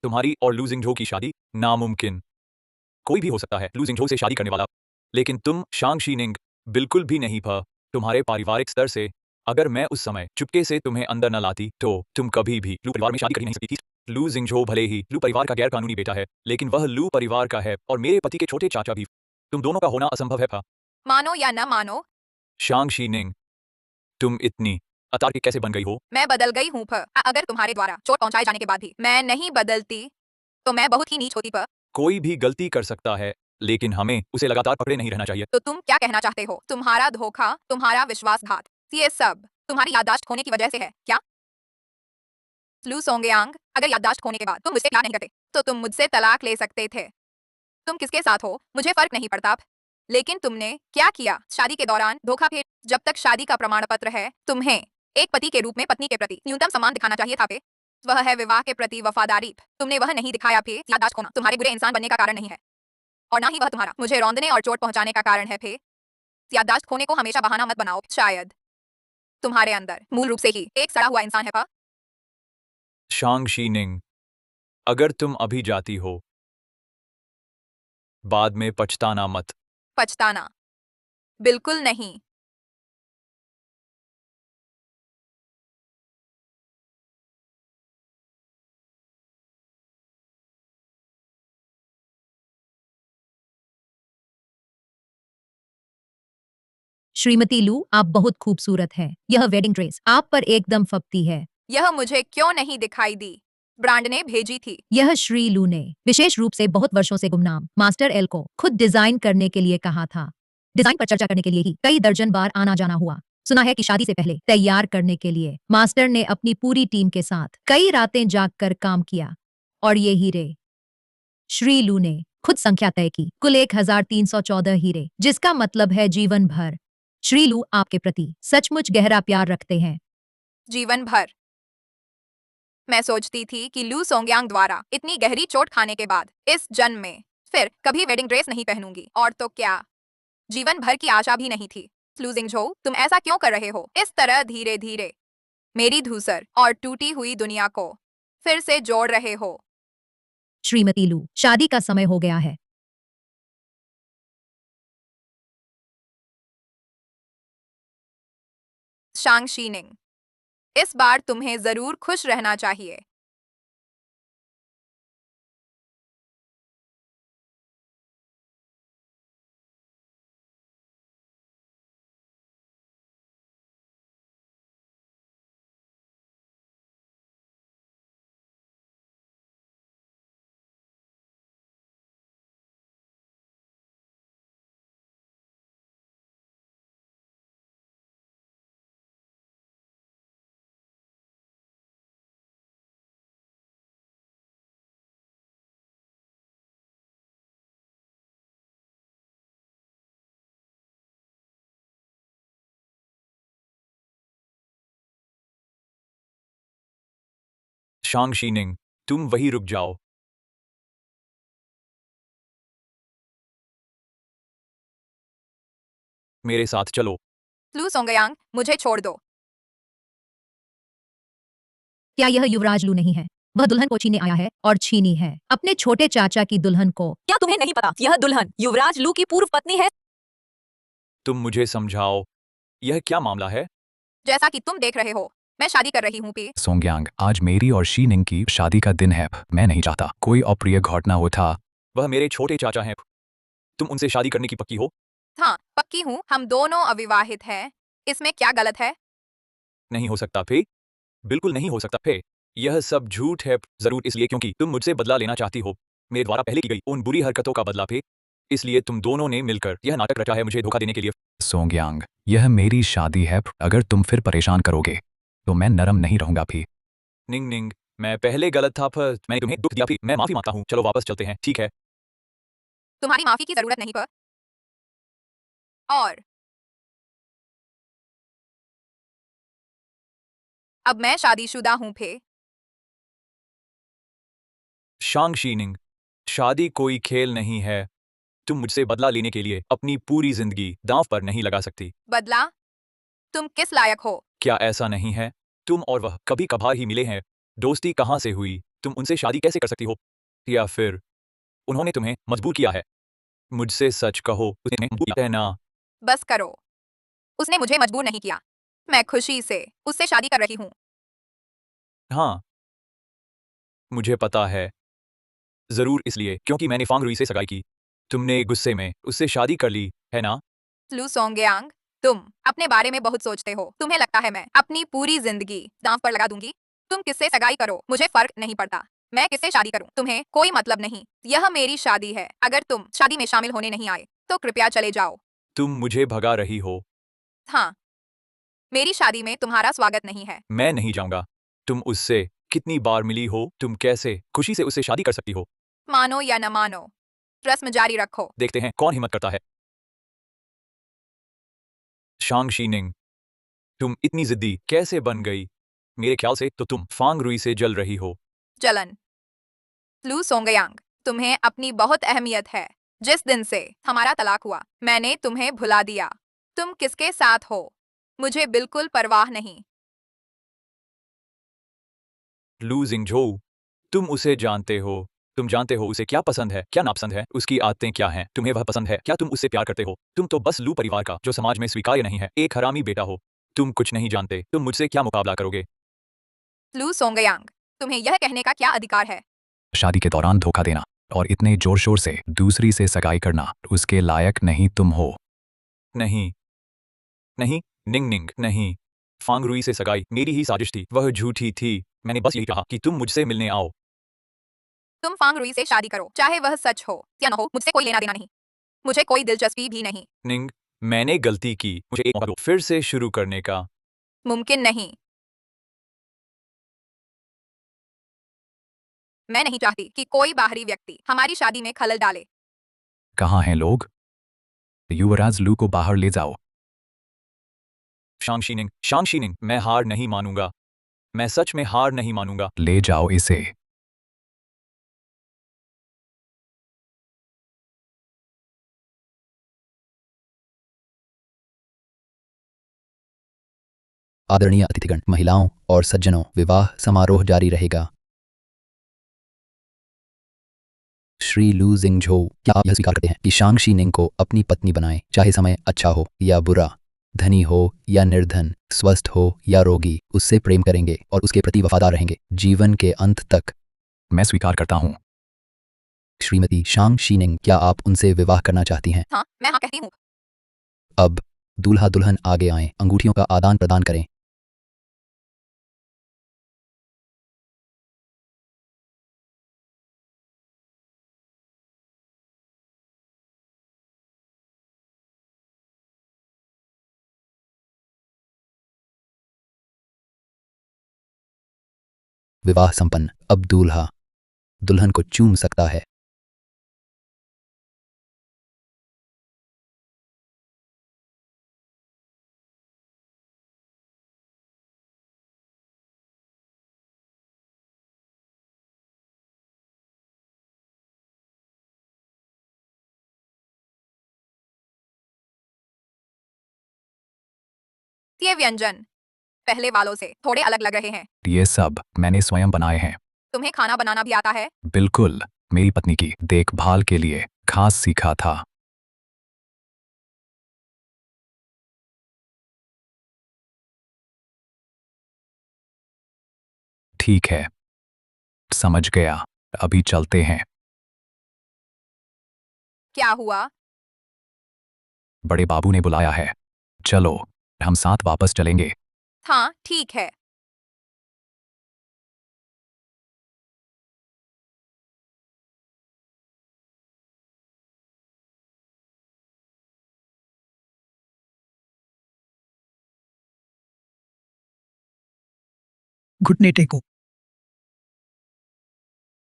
तुम्हारी और लू जिंगझो की शादी? नामुमकिन। कोई भी हो सकता है लू जिंगझो से शादी करने वाला, लेकिन तुम शांग शीनिंग बिल्कुल भी नहीं। प तुम्हारे पारिवारिक स्तर से अगर मैं उस समय चुपके से तुम्हें अंदर न लाती तो तुम कभी भी लू परिवार में शादी कर ही नहीं सकती थी। लू जिंगझो भले ही लू परिवार का गैर कानूनी बेटा है, लेकिन वह लू परिवार का है और मेरे पति के छोटे चाचा भी। तुम दोनों का होना असंभव है। मानो या न मानो, शांग शीनिंग, तुम इतनी अतार्किक कैसे बन गई हो? मैं बदल गई हूँ। अगर तुम्हारे द्वारा चोट पहुंचाए जाने के बाद भी मैं नहीं बदलती तो मैं बहुत ही नीच होती। कोई भी गलती कर सकता है, लेकिन हमें उसे लगातार पकड़े नहीं रहना चाहिए। तो तुम क्या कहना चाहते हो? तुम्हारा धोखा, तुम्हारा विश्वासघात, ये सब तुम्हारी याददाश्त खोने की वजह से है क्या? लू सोंगयांग, अगर याददाश्त खोने के बाद तुम मुझसे प्यार नहीं करते तो तुम मुझसे तलाक ले सकते थे। तुम किसके साथ हो मुझे फर्क नहीं पड़ता, लेकिन तुमने क्या किया? शादी के दौरान धोखा। फिर जब तक शादी का प्रमाण पत्र है, तुम्हें एक पति के रूप में पत्नी के प्रति न्यूनतम सम्मान दिखाना चाहिए था। वह है विवाह के प्रति वफादारी। तुमने वह नहीं दिखाया। फिर याददाश्त खोना तुम्हारे बुरे इंसान बनने का कारण नहीं है, और ना ही वह तुम्हारा मुझे रौंदने और चोट पहुंचाने का कारण है। फिर याददाश्त खोने को हमेशा बहाना मत बनाओ। शायद तुम्हारे अंदर मूल रूप से ही एक सड़ा हुआ इंसान है। शांग शीनिंग, अगर तुम अभी जाती हो, बाद में पछताना मत। पछताना? बिल्कुल नहीं। श्रीमती लू, आप बहुत खूबसूरत हैं। यह वेडिंग ड्रेस आप पर एकदम फबती है। यह मुझे क्यों नहीं दिखाई दी? ब्रांड ने भेजी थी। यह श्री लू ने विशेष रूप से बहुत वर्षों से गुमनाम मास्टर एल को खुद डिजाइन करने के लिए कहा था। डिजाइन पर चर्चा करने के लिए ही कई दर्जन बार आना जाना हुआ। सुना है कि शादी से पहले तैयार करने के लिए मास्टर ने अपनी पूरी टीम के साथ कई रातें जागकर काम किया और ये हीरे श्री लू ने खुद संख्या तय की, कुल 1314 हीरे, जिसका मतलब है जीवन भर। श्री लू आपके प्रति सचमुच गहरा प्यार रखते हैं। जीवन भर। मैं सोचती थी कि लू सोंगयांग द्वारा इतनी गहरी चोट खाने के बाद इस जन्म में फिर कभी वेडिंग ड्रेस नहीं पहनूंगी, और तो क्या जीवन भर की आशा भी नहीं थी। लू जिंगझोउ, तुम ऐसा क्यों कर रहे हो? इस तरह धीरे धीरे मेरी धूसर और टूटी हुई दुनिया को फिर से जोड़ रहे हो। श्रीमती लू, शादी का समय हो गया है। शांग शीनिंग, इस बार तुम्हें जरूर खुश रहना चाहिए। शांग शीनिंग, तुम वही रुक जाओ। मेरे साथ चलो। लू सोंगयांग, मुझे छोड़ दो। क्या यह युवराज लू नहीं है? वह दुल्हन को छीनने आया है और छीनी है अपने छोटे चाचा की दुल्हन को। क्या तुम्हें नहीं पता यह दुल्हन युवराज लू की पूर्व पत्नी है? तुम मुझे समझाओ, यह क्या मामला है? जैसा कि तुम देख रहे हो, मैं शादी कर रही हूँ पी। सोंगयांग, आज मेरी और शीनिंग की शादी का दिन है। मैं नहीं चाहता कोई अप्रिय घटना हो था। वह मेरे छोटे चाचा हैं। तुम उनसे शादी करने की पक्की हो? हाँ, पक्की हूँ। हम दोनों अविवाहित हैं। इसमें क्या गलत है? नहीं हो सकता फे, बिल्कुल नहीं हो सकता फे। यह सब झूठ है, जरूर इसलिए क्योंकि तुम मुझसे बदला लेना चाहती हो, मेरे द्वारा पहले की गई उन बुरी हरकतों का बदला फे। इसलिए तुम दोनों ने मिलकर यह नाटक रचा है मुझे धोखा देने के लिए। सोंगयांग, यह मेरी शादी है। अगर तुम फिर परेशान करोगे तो मैं नरम नहीं रहूंगा भी। निंग निंग, मैं पहले गलत था, पर मैंने तुम्हें दुख दिया भी। मैं माफी मांगता हूँ। चलो वापस चलते हैं, ठीक है? तुम्हारी माफी की जरूरत नहीं पर। और अब मैं शादीशुदा हूँ फे। शांग शीनिंग, शादी कोई खेल नहीं है। तुम मुझसे बदला लेने के लिए अपनी पूरी जिंदगी दांव पर नहीं लगा सकती। बदला? तुम किस लायक हो? क्या ऐसा नहीं है? तुम और वह कभी कभार ही मिले हैं। दोस्ती कहाँ से हुई? तुम उनसे शादी कैसे कर सकती हो? या फिर उन्होंने तुम्हें मजबूर किया है? मुझसे सच कहो, उसने मजबूर किया है ना? बस करो। उसने मुझे मजबूर नहीं किया। मैं खुशी से उससे शादी कर रही हूँ। हाँ, मुझे पता है। जरूर इसलिए क्योंकि मैंने फांग रुई से सगाई की। तुमने गुस्से में उससे शादी कर ली, है ना? लू सोंगयांग, तुम अपने बारे में बहुत सोचते हो। तुम्हें लगता है मैं अपनी पूरी जिंदगी दांव पर लगा दूंगी? तुम किससे सगाई करो, मुझे फर्क नहीं पड़ता। मैं किससे शादी करूं, तुम्हें कोई मतलब नहीं। यह मेरी शादी है। अगर तुम शादी में शामिल होने नहीं आए तो कृपया चले जाओ। तुम मुझे भगा रही हो। हाँ, मेरी शादी में तुम्हारा स्वागत नहीं है। मैं नहीं जाऊंगा। तुम उससे कितनी बार मिली हो? तुम कैसे खुशी से उससे शादी कर सकती हो? मानो या न मानो, रस्म जारी रखो। देखते हैं कौन हिम्मत करता है। शांग शीनिंग, तुम इतनी जिद्दी कैसे बन गई? मेरे ख्याल से तो तुम फांग रुई से जल रही हो। जलन? लू सोंगयांग, तुम्हें अपनी बहुत अहमियत है। जिस दिन से हमारा तलाक हुआ, मैंने तुम्हें भुला दिया। तुम किसके साथ हो, मुझे बिल्कुल परवाह नहीं। लू जिंगझोउ, तुम उसे जानते हो। तुम जानते हो उसे क्या पसंद है, क्या नापसंद है, उसकी आदतें क्या हैं। तुम्हें वह पसंद है? क्या तुम उससे प्यार करते हो? तुम तो बस लू परिवार का, जो समाज में स्वीकार्य नहीं है, एक हरामी बेटा हो। तुम कुछ नहीं जानते। तुम मुझसे क्या मुकाबला करोगे? लू सोंगयांग, तुम्हें यह कहने का क्या अधिकार है? शादी के दौरान धोखा देना और इतने जोर शोर से दूसरी से सगाई करना, उसके लायक नहीं तुम हो। नहीं नहीं, निंग निंग, नहीं। फांगरुई से सगाई मेरी ही साजिश थी, वह झूठी थी। मैंने बस यही कहा कि तुम मुझसे मिलने आओ। तुम फांग रुई से शादी करो, चाहे वह सच हो या न हो, मुझसे कोई लेना देना नहीं। मुझे कोई दिलचस्पी भी नहीं। निंग, मैंने गलती की, मुझे एक मौका दो फिर से शुरू करने का। मुमकिन नहीं। मैं नहीं चाहती कि कोई बाहरी व्यक्ति हमारी शादी में खलल डाले। कहाँ हैं लोग? युवराज लू को बाहर ले जाओ। शांगशीनिंग, मैं हार नहीं मानूंगा। मैं सच में हार नहीं मानूंगा। ले जाओ इसे। आदरणीय अतिथिगण, महिलाओं और सज्जनों, विवाह समारोह जारी रहेगा। श्री लू जिंगझो, क्या आप यह स्वीकार करते हैं कि शांगशी निंग को अपनी पत्नी बनाएं, चाहे समय अच्छा हो या बुरा, धनी हो या निर्धन, स्वस्थ हो या रोगी, उससे प्रेम करेंगे और उसके प्रति वफादार रहेंगे जीवन के अंत तक? मैं स्वीकार करता हूँ। श्रीमती शांगशी निंग, क्या आप उनसे विवाह करना चाहती हैं? हाँ, मैं हाँ कहती हूँ। अब दूल्हा दुल्हन आगे आएं, अंगूठियों का आदान प्रदान करें। विवाह संपन्न। अब दूल्हा दुल्हन को चूम सकता है। ये व्यंजन पहले वालों से थोड़े अलग लग रहे हैं। ये सब मैंने स्वयं बनाए हैं। तुम्हें खाना बनाना भी आता है? बिल्कुल, मेरी पत्नी की देखभाल के लिए खास सीखा था। ठीक है, समझ गया। अभी चलते हैं। क्या हुआ? बड़े बाबू ने बुलाया है। चलो, हम साथ वापस चलेंगे। हाँ, ठीक है। घुटने टेको।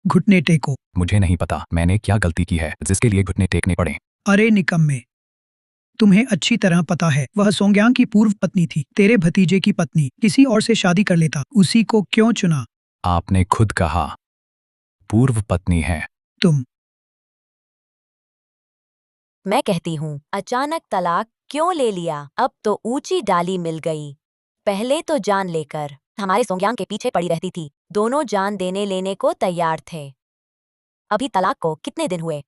घुटने टेको। मुझे नहीं पता मैंने क्या गलती की है जिसके लिए घुटने टेकने पड़े। अरे निकम्मे, तुम्हें अच्छी तरह पता है वह सोंग्यांग की पूर्व पत्नी थी। तेरे भतीजे की पत्नी किसी और से शादी कर लेता, उसी को क्यों चुना? आपने खुद कहा पूर्व पत्नी है। तुम। मैं कहती हूँ, अचानक तलाक क्यों ले लिया? अब तो ऊंची डाली मिल गई। पहले तो जान लेकर हमारे सोंग्यांग के पीछे पड़ी रहती थी। दोनों जान देने लेने को तैयार थे। अभी तलाक को कितने दिन हुए?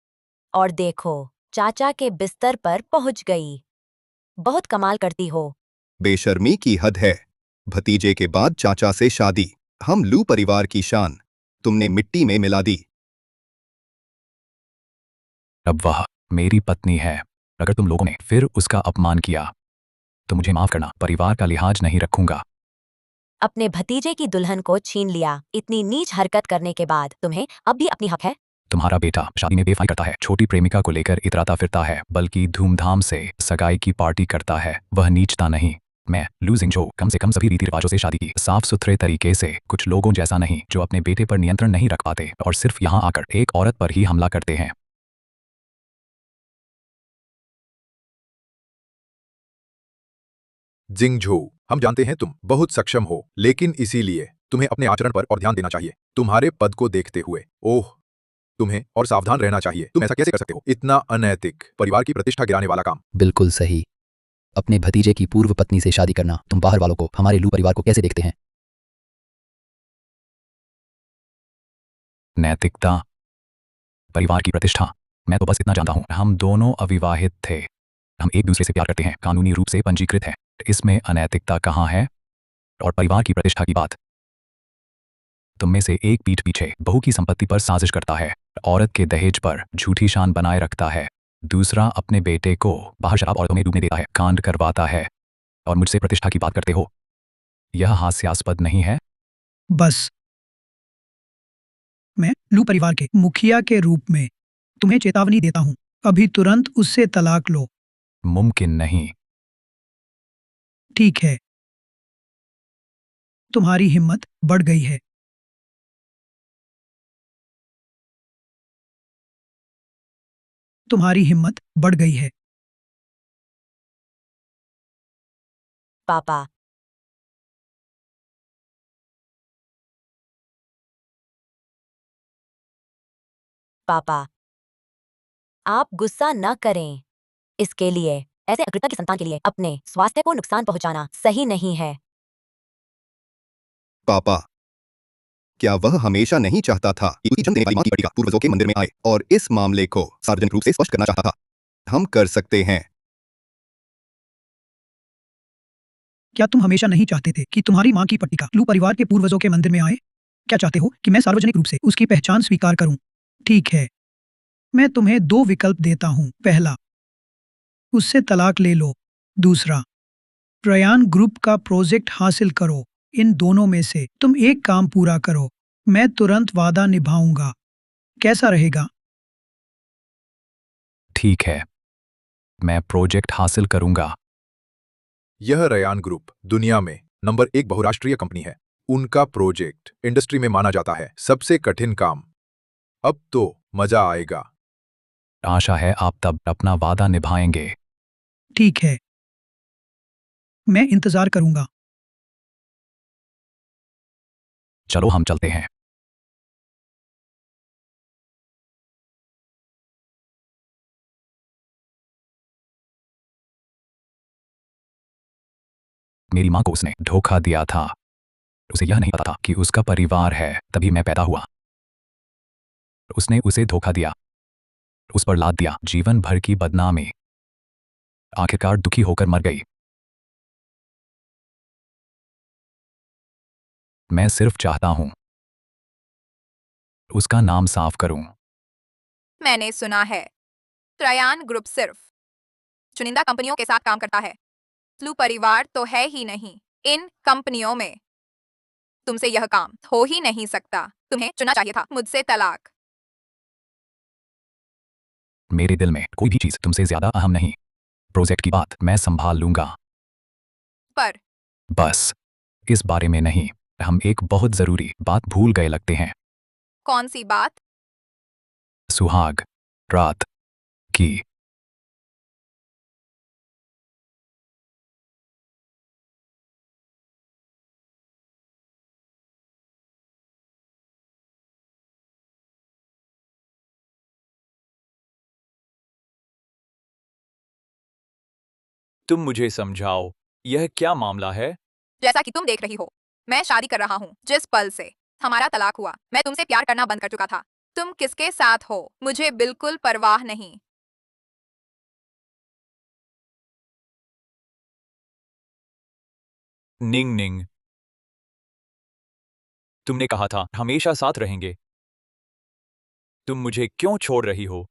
और देखो, चाचा के बिस्तर पर पहुंच गई। बहुत कमाल करती हो। बेशर्मी की हद है। भतीजे के बाद चाचा से शादी, हम लू परिवार की शान तुमने मिट्टी में मिला दी। अब वह मेरी पत्नी है। अगर तुम लोगों ने फिर उसका अपमान किया तो मुझे माफ करना, परिवार का लिहाज नहीं रखूंगा। अपने भतीजे की दुल्हन को छीन लिया। इतनी नीच हरकत करने के बाद तुम्हें अब भी अपनी हक है? तुम्हारा बेटा शादी में बेफाई करता है, छोटी प्रेमिका को लेकर इतराता फिरता है, बल्कि धूमधाम से सगाई की पार्टी करता है। वह नीचता नहीं। मैं लू जिंगझो कम से कम सभी रीति रिवाजों से शादी की, साफ सुथरे तरीके से, कुछ लोगों जैसा नहीं जो अपने बेटे पर नियंत्रण नहीं रख पाते और सिर्फ यहाँ आकर एक औरत पर ही हमला करते हैं। जिंगझू, हम जानते हैं तुम बहुत सक्षम हो, लेकिन इसीलिए तुम्हें अपने आचरण पर और ध्यान देना चाहिए। तुम्हारे पद को देखते हुए, ओह, तुम्हें और सावधान रहना चाहिए। तुम ऐसा कैसे कर सकते हो? इतना अनैतिक, परिवार की प्रतिष्ठा गिराने वाला काम। बिल्कुल सही। अपने भतीजे की पूर्व पत्नी से शादी करना। तुम बाहर वालों को, हमारे लू परिवार को कैसे देखते हैं? नैतिकता, परिवार की प्रतिष्ठा, मैं तो बस इतना जानता हूं, हम दोनों अविवाहित थे, हम एक दूसरे से प्यार करते हैं, कानूनी रूप से पंजीकृत है। इसमें अनैतिकता कहाँ है? और परिवार की प्रतिष्ठा की बात, तुम में से एक पीठ पीछे बहू की संपत्ति पर साजिश करता है, औरत के दहेज पर झूठी शान बनाए रखता है, दूसरा अपने बेटे को बाहर शराब और में डूबने देता है, कांड करवाता है, और मुझसे प्रतिष्ठा की बात करते हो। यह हास्यास्पद नहीं है? बस मैं लू परिवार के मुखिया के रूप में तुम्हें चेतावनी देता हूँ, अभी तुरंत उससे तलाक लो। मुमकिन नहीं। ठीक है, तुम्हारी हिम्मत बढ़ गई है। तुम्हारी हिम्मत बढ़ गई है। पापा, पापा, आप गुस्सा न करें। इसके लिए, ऐसे अकृतज्ञ संतान के लिए अपने स्वास्थ्य को नुकसान पहुंचाना सही नहीं है। पापा, क्या वह हमेशा नहीं चाहता था कि उसकी जन्म देने वाली मां की पट्टिका पूर्वजों के मंदिर में आए और इस मामले को सार्वजनिक रूप से स्पष्ट करना चाहता था? हम कर सकते हैं। क्या तुम हमेशा नहीं चाहते थे कि तुम्हारी मां की पट्टिका लू परिवार के पूर्वजों के मंदिर में आए? क्या चाहते हो कि मैं सार्वजनिक रूप से उसकी पहचान स्वीकार करूं? ठीक है, मैं तुम्हें 2 विकल्प देता हूं। पहला, उससे तलाक ले लो। दूसरा, प्रयाण ग्रुप का प्रोजेक्ट हासिल करो। इन दोनों में से तुम एक काम पूरा करो, मैं तुरंत वादा निभाऊंगा। कैसा रहेगा? ठीक है, मैं प्रोजेक्ट हासिल करूंगा। यह रयान ग्रुप दुनिया में नंबर 1 बहुराष्ट्रीय कंपनी है। उनका प्रोजेक्ट इंडस्ट्री में माना जाता है सबसे कठिन काम। अब तो मजा आएगा। आशा है आप तब अपना वादा निभाएंगे। ठीक है, मैं इंतजार करूंगा। चलो हम चलते हैं। मेरी मां को उसने धोखा दिया था। उसे यह नहीं पता था कि उसका परिवार है, तभी मैं पैदा हुआ। उसने उसे धोखा दिया, उस पर लाद दिया जीवन भर की बदनामी। आखिरकार दुखी होकर मर गई। मैं सिर्फ चाहता हूं उसका नाम साफ करूं। मैंने सुना है त्रयान ग्रुप सिर्फ चुनिंदा कंपनियों के साथ काम करता है। फ्लू परिवार तो है ही नहीं इन कंपनियों में। तुमसे यह काम हो ही नहीं सकता। तुम्हें चुना चाहिए था मुझसे तलाक। मेरे दिल में कोई भी चीज तुमसे ज्यादा अहम नहीं। प्रोजेक्ट की बात मैं संभाल लूंगा। पर बस इस बारे में नहीं, हम एक बहुत जरूरी बात भूल गए लगते हैं। कौन सी बात? सुहाग रात की। तुम मुझे समझाओ, यह क्या मामला है? जैसा कि तुम देख रही हो, मैं शादी कर रहा हूँ। जिस पल से हमारा तलाक हुआ, मैं तुमसे प्यार करना बंद कर चुका था। तुम किसके साथ हो मुझे बिल्कुल परवाह नहीं। निंग निंग, तुमने कहा था हमेशा साथ रहेंगे। तुम मुझे क्यों छोड़ रही हो?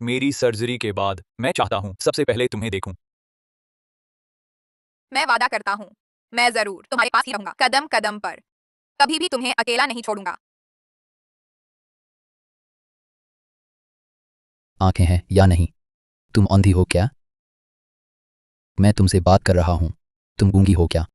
मेरी सर्जरी के बाद मैं चाहता हूं सबसे पहले तुम्हें देखूं। मैं वादा करता हूँ, मैं जरूर तुम्हारे पास ही रहूंगा, कदम कदम पर। कभी भी तुम्हें अकेला नहीं छोड़ूंगा। आंखें हैं या नहीं? तुम अंधी हो क्या? मैं तुमसे बात कर रहा हूं। तुम गूंगी हो क्या?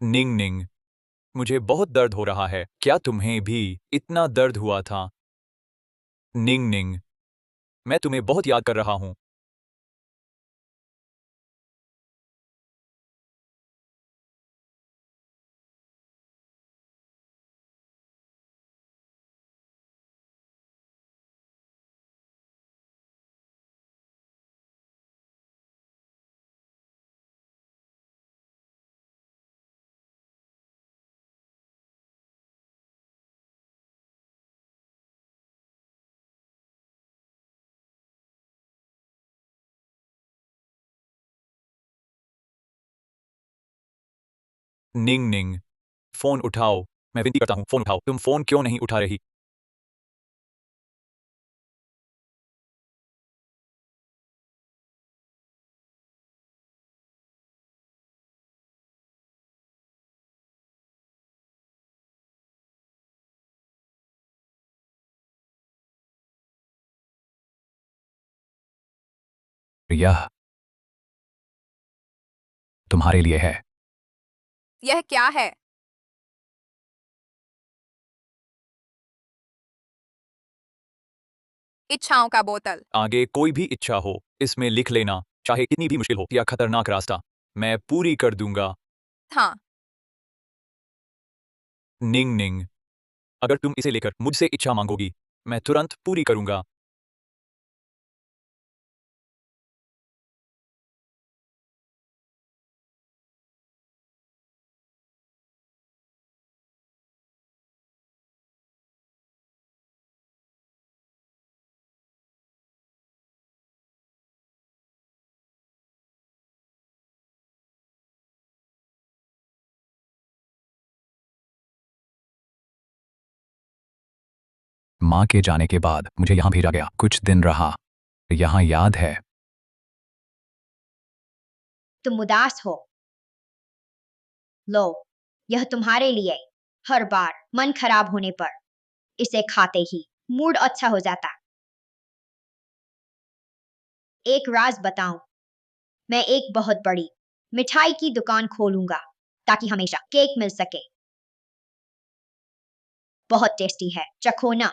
निंग निंग, मुझे बहुत दर्द हो रहा है। क्या तुम्हें भी इतना दर्द हुआ था? निंग निंग, मैं तुम्हें बहुत याद कर रहा हूं। निंग निंग, फोन उठाओ, मैं विनती करता हूँ फोन उठाओ। तुम फोन क्यों नहीं उठा रही? यह तुम्हारे लिए है। यह क्या है? इच्छाओं का बोतल। आगे कोई भी इच्छा हो, इसमें लिख लेना, चाहे कितनी भी मुश्किल हो या खतरनाक रास्ता, मैं पूरी कर दूंगा। हाँ, निंग निंग, अगर तुम इसे लेकर मुझसे इच्छा मांगोगी, मैं तुरंत पूरी करूंगा। माँ के जाने के बाद मुझे यहाँ भेजा गया, कुछ दिन रहा यहाँ, याद है? तुम उदास हो। लो, यह तुम्हारे लिए। हर बार मन खराब होने पर इसे खाते ही मूड अच्छा हो जाता। एक राज बताऊं, मैं एक बहुत बड़ी मिठाई की दुकान खोलूंगा ताकि हमेशा केक मिल सके। बहुत टेस्टी है, चखो ना।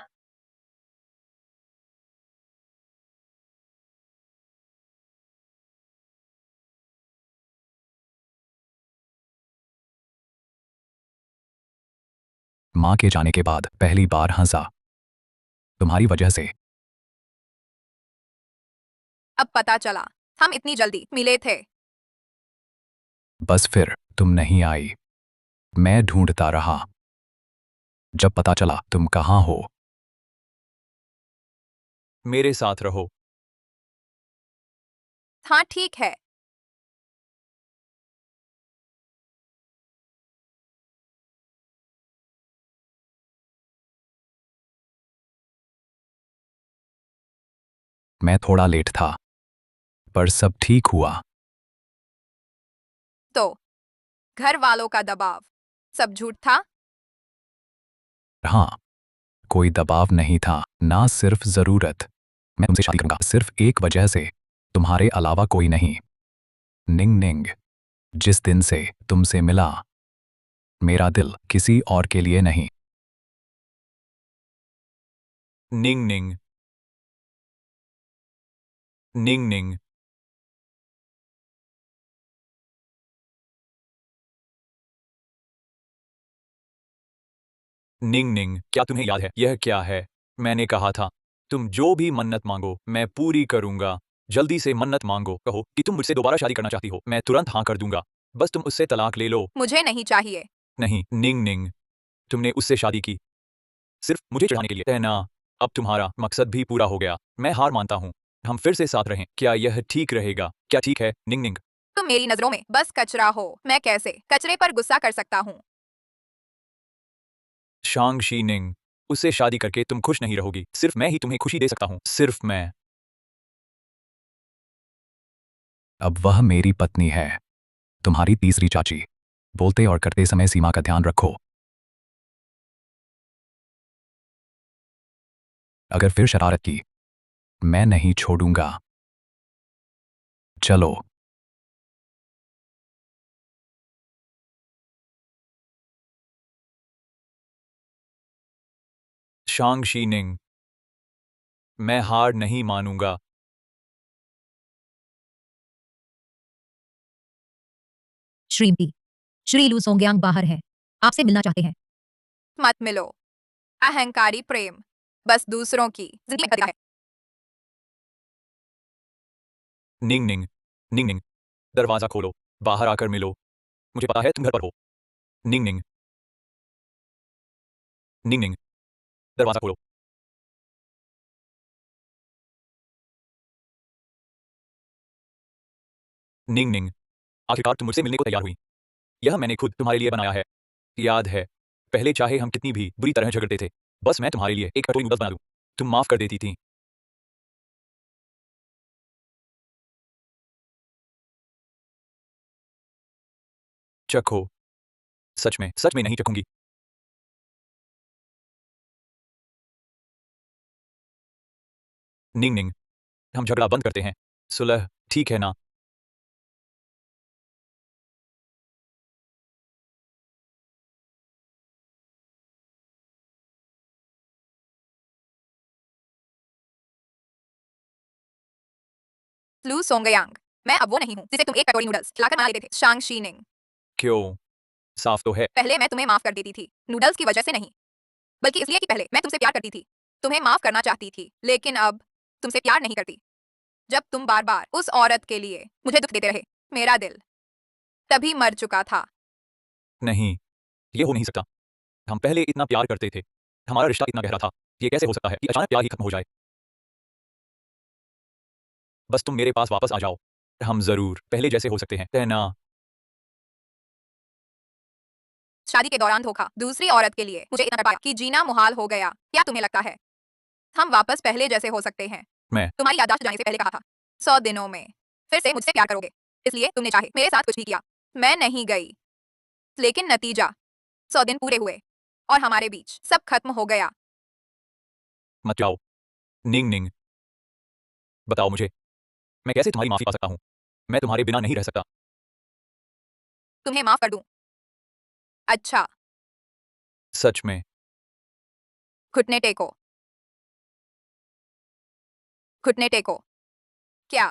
माँ के जाने के बाद पहली बार हंसा, तुम्हारी वजह से। अब पता चला, हम इतनी जल्दी मिले थे। बस फिर तुम नहीं आई, मैं ढूंढता रहा। जब पता चला तुम कहाँ हो, मेरे साथ रहो। हाँ, ठीक है। मैं थोड़ा लेट था, पर सब ठीक हुआ। तो घर वालों का दबाव सब झूठ था? हाँ, कोई दबाव नहीं था, ना सिर्फ जरूरत। मैं तुमसे शादी करूंगा सिर्फ एक वजह से, तुम्हारे अलावा कोई नहीं। निंग निंग, जिस दिन से तुमसे मिला, मेरा दिल किसी और के लिए नहीं। निंग निंग, निंग निंग, निंग निंग, क्या तुम्हें याद है यह क्या है? मैंने कहा था, तुम जो भी मन्नत मांगो मैं पूरी करूंगा। जल्दी से मन्नत मांगो, कहो कि तुम मुझसे दोबारा शादी करना चाहती हो, मैं तुरंत हाँ कर दूंगा। बस तुम उससे तलाक ले लो। मुझे नहीं चाहिए। नहीं निंग निंग, तुमने उससे शादी की सिर्फ मुझे चढ़ाने के लिए, है ना? अब तुम्हारा मकसद भी पूरा हो गया, मैं हार मानता हूँ। हम फिर से साथ रहें, क्या यह ठीक रहेगा? क्या ठीक है निंग निंग? तुम मेरी नजरों में बस कचरा हो। मैं कैसे कचरे पर गुस्सा कर सकता हूँ? शांग शी निंग, उससे शादी करके तुम खुश नहीं रहोगी, सिर्फ मैं ही तुम्हें खुशी दे सकता हूँ, सिर्फ मैं। अब वह मेरी पत्नी है, तुम्हारी तीसरी चाची। बोलते और करते समय सीमा का ध्यान रखो। अगर फिर शरारत की, मैं नहीं छोड़ूंगा। चलो। शांग शी निंग, मैं हार नहीं मानूंगा। श्रीमती, श्री लू सोंगयांग बाहर है, आपसे मिलना चाहते हैं। मत मिलो। अहंकारी प्रेम बस दूसरों की जिंदगी में खतरा है। निंग निंग, निंग निंग, दरवाजा खोलो, बाहर आकर मिलो, मुझे पता है तुम घर पर हो। निंग निंग, निंग निंग, दरवाजा खोलो। निंग निंग, आखिरकार तुम मुझसे मिलने को तैयार हुई। यह मैंने खुद तुम्हारे लिए बनाया है। याद है, पहले चाहे हम कितनी भी बुरी तरह झगड़ते थे, बस मैं तुम्हारे लिए एक कटोरी नूडल्स बना दूं, तुम माफ कर देती थी। चखो। सच में नहीं चखूंगी। निंग निंग, हम झगड़ा बंद करते हैं। सुलह ठीक है ना? लू सोंगयांग, मैं अब वो नहीं हूँ जिसे तुम एक कटोरी नूडल्स खिलाकर मना लेते थे। शांग शीनिंग, क्यों? साफ तो है। पहले मैं तुम्हें माफ कर देती थी, नूडल्स की वजह से नहीं, बल्कि इसलिए कि पहले मैं तुमसे प्यार करती थी, तुम्हें माफ करना चाहती थी, लेकिन अब तुमसे प्यार नहीं करती। जब तुम बार बार उस औरत के लिए मुझे दुख देते रहे, मेरा दिल तभी मर चुका था। नहीं, ये हो नहीं सकता। हम पहले इतना प्यार करते थे, हमारा रिश्ता इतना गहरा था। ये कैसे हो सकता है कि अचानक प्यार ही खत्म हो जाए? बस तुम मेरे पास वापस आ जाओ, हम जरूर पहले जैसे हो सकते हैं, है ना? शादी के दौरान धोखा, दूसरी औरत के लिए मुझे इतना तड़पाया कि जीना मुहाल हो गया। क्या तुम्हें लगता है हम वापस पहले जैसे हो सकते हैं? मैं तुम्हारी याददाश्त जाने से पहले कहा था 100 दिनों में फिर से मुझसे प्यार करोगे, इसलिए तुमने चाहे मेरे साथ कुछ भी किया, मैं नहीं गई। लेकिन नतीजा 100 दिन पूरे हुए और हमारे बीच सब खत्म हो गया। मत जाओ। निंग निंग, बताओ मुझे, मैं कैसे तुम्हारी माफी पा सकता हूँ? मैं तुम्हारे बिना नहीं रह सकता। तुम्हें माफ कर दूं? अच्छा, सच में। घुटने टेको, घुटने टेको। क्या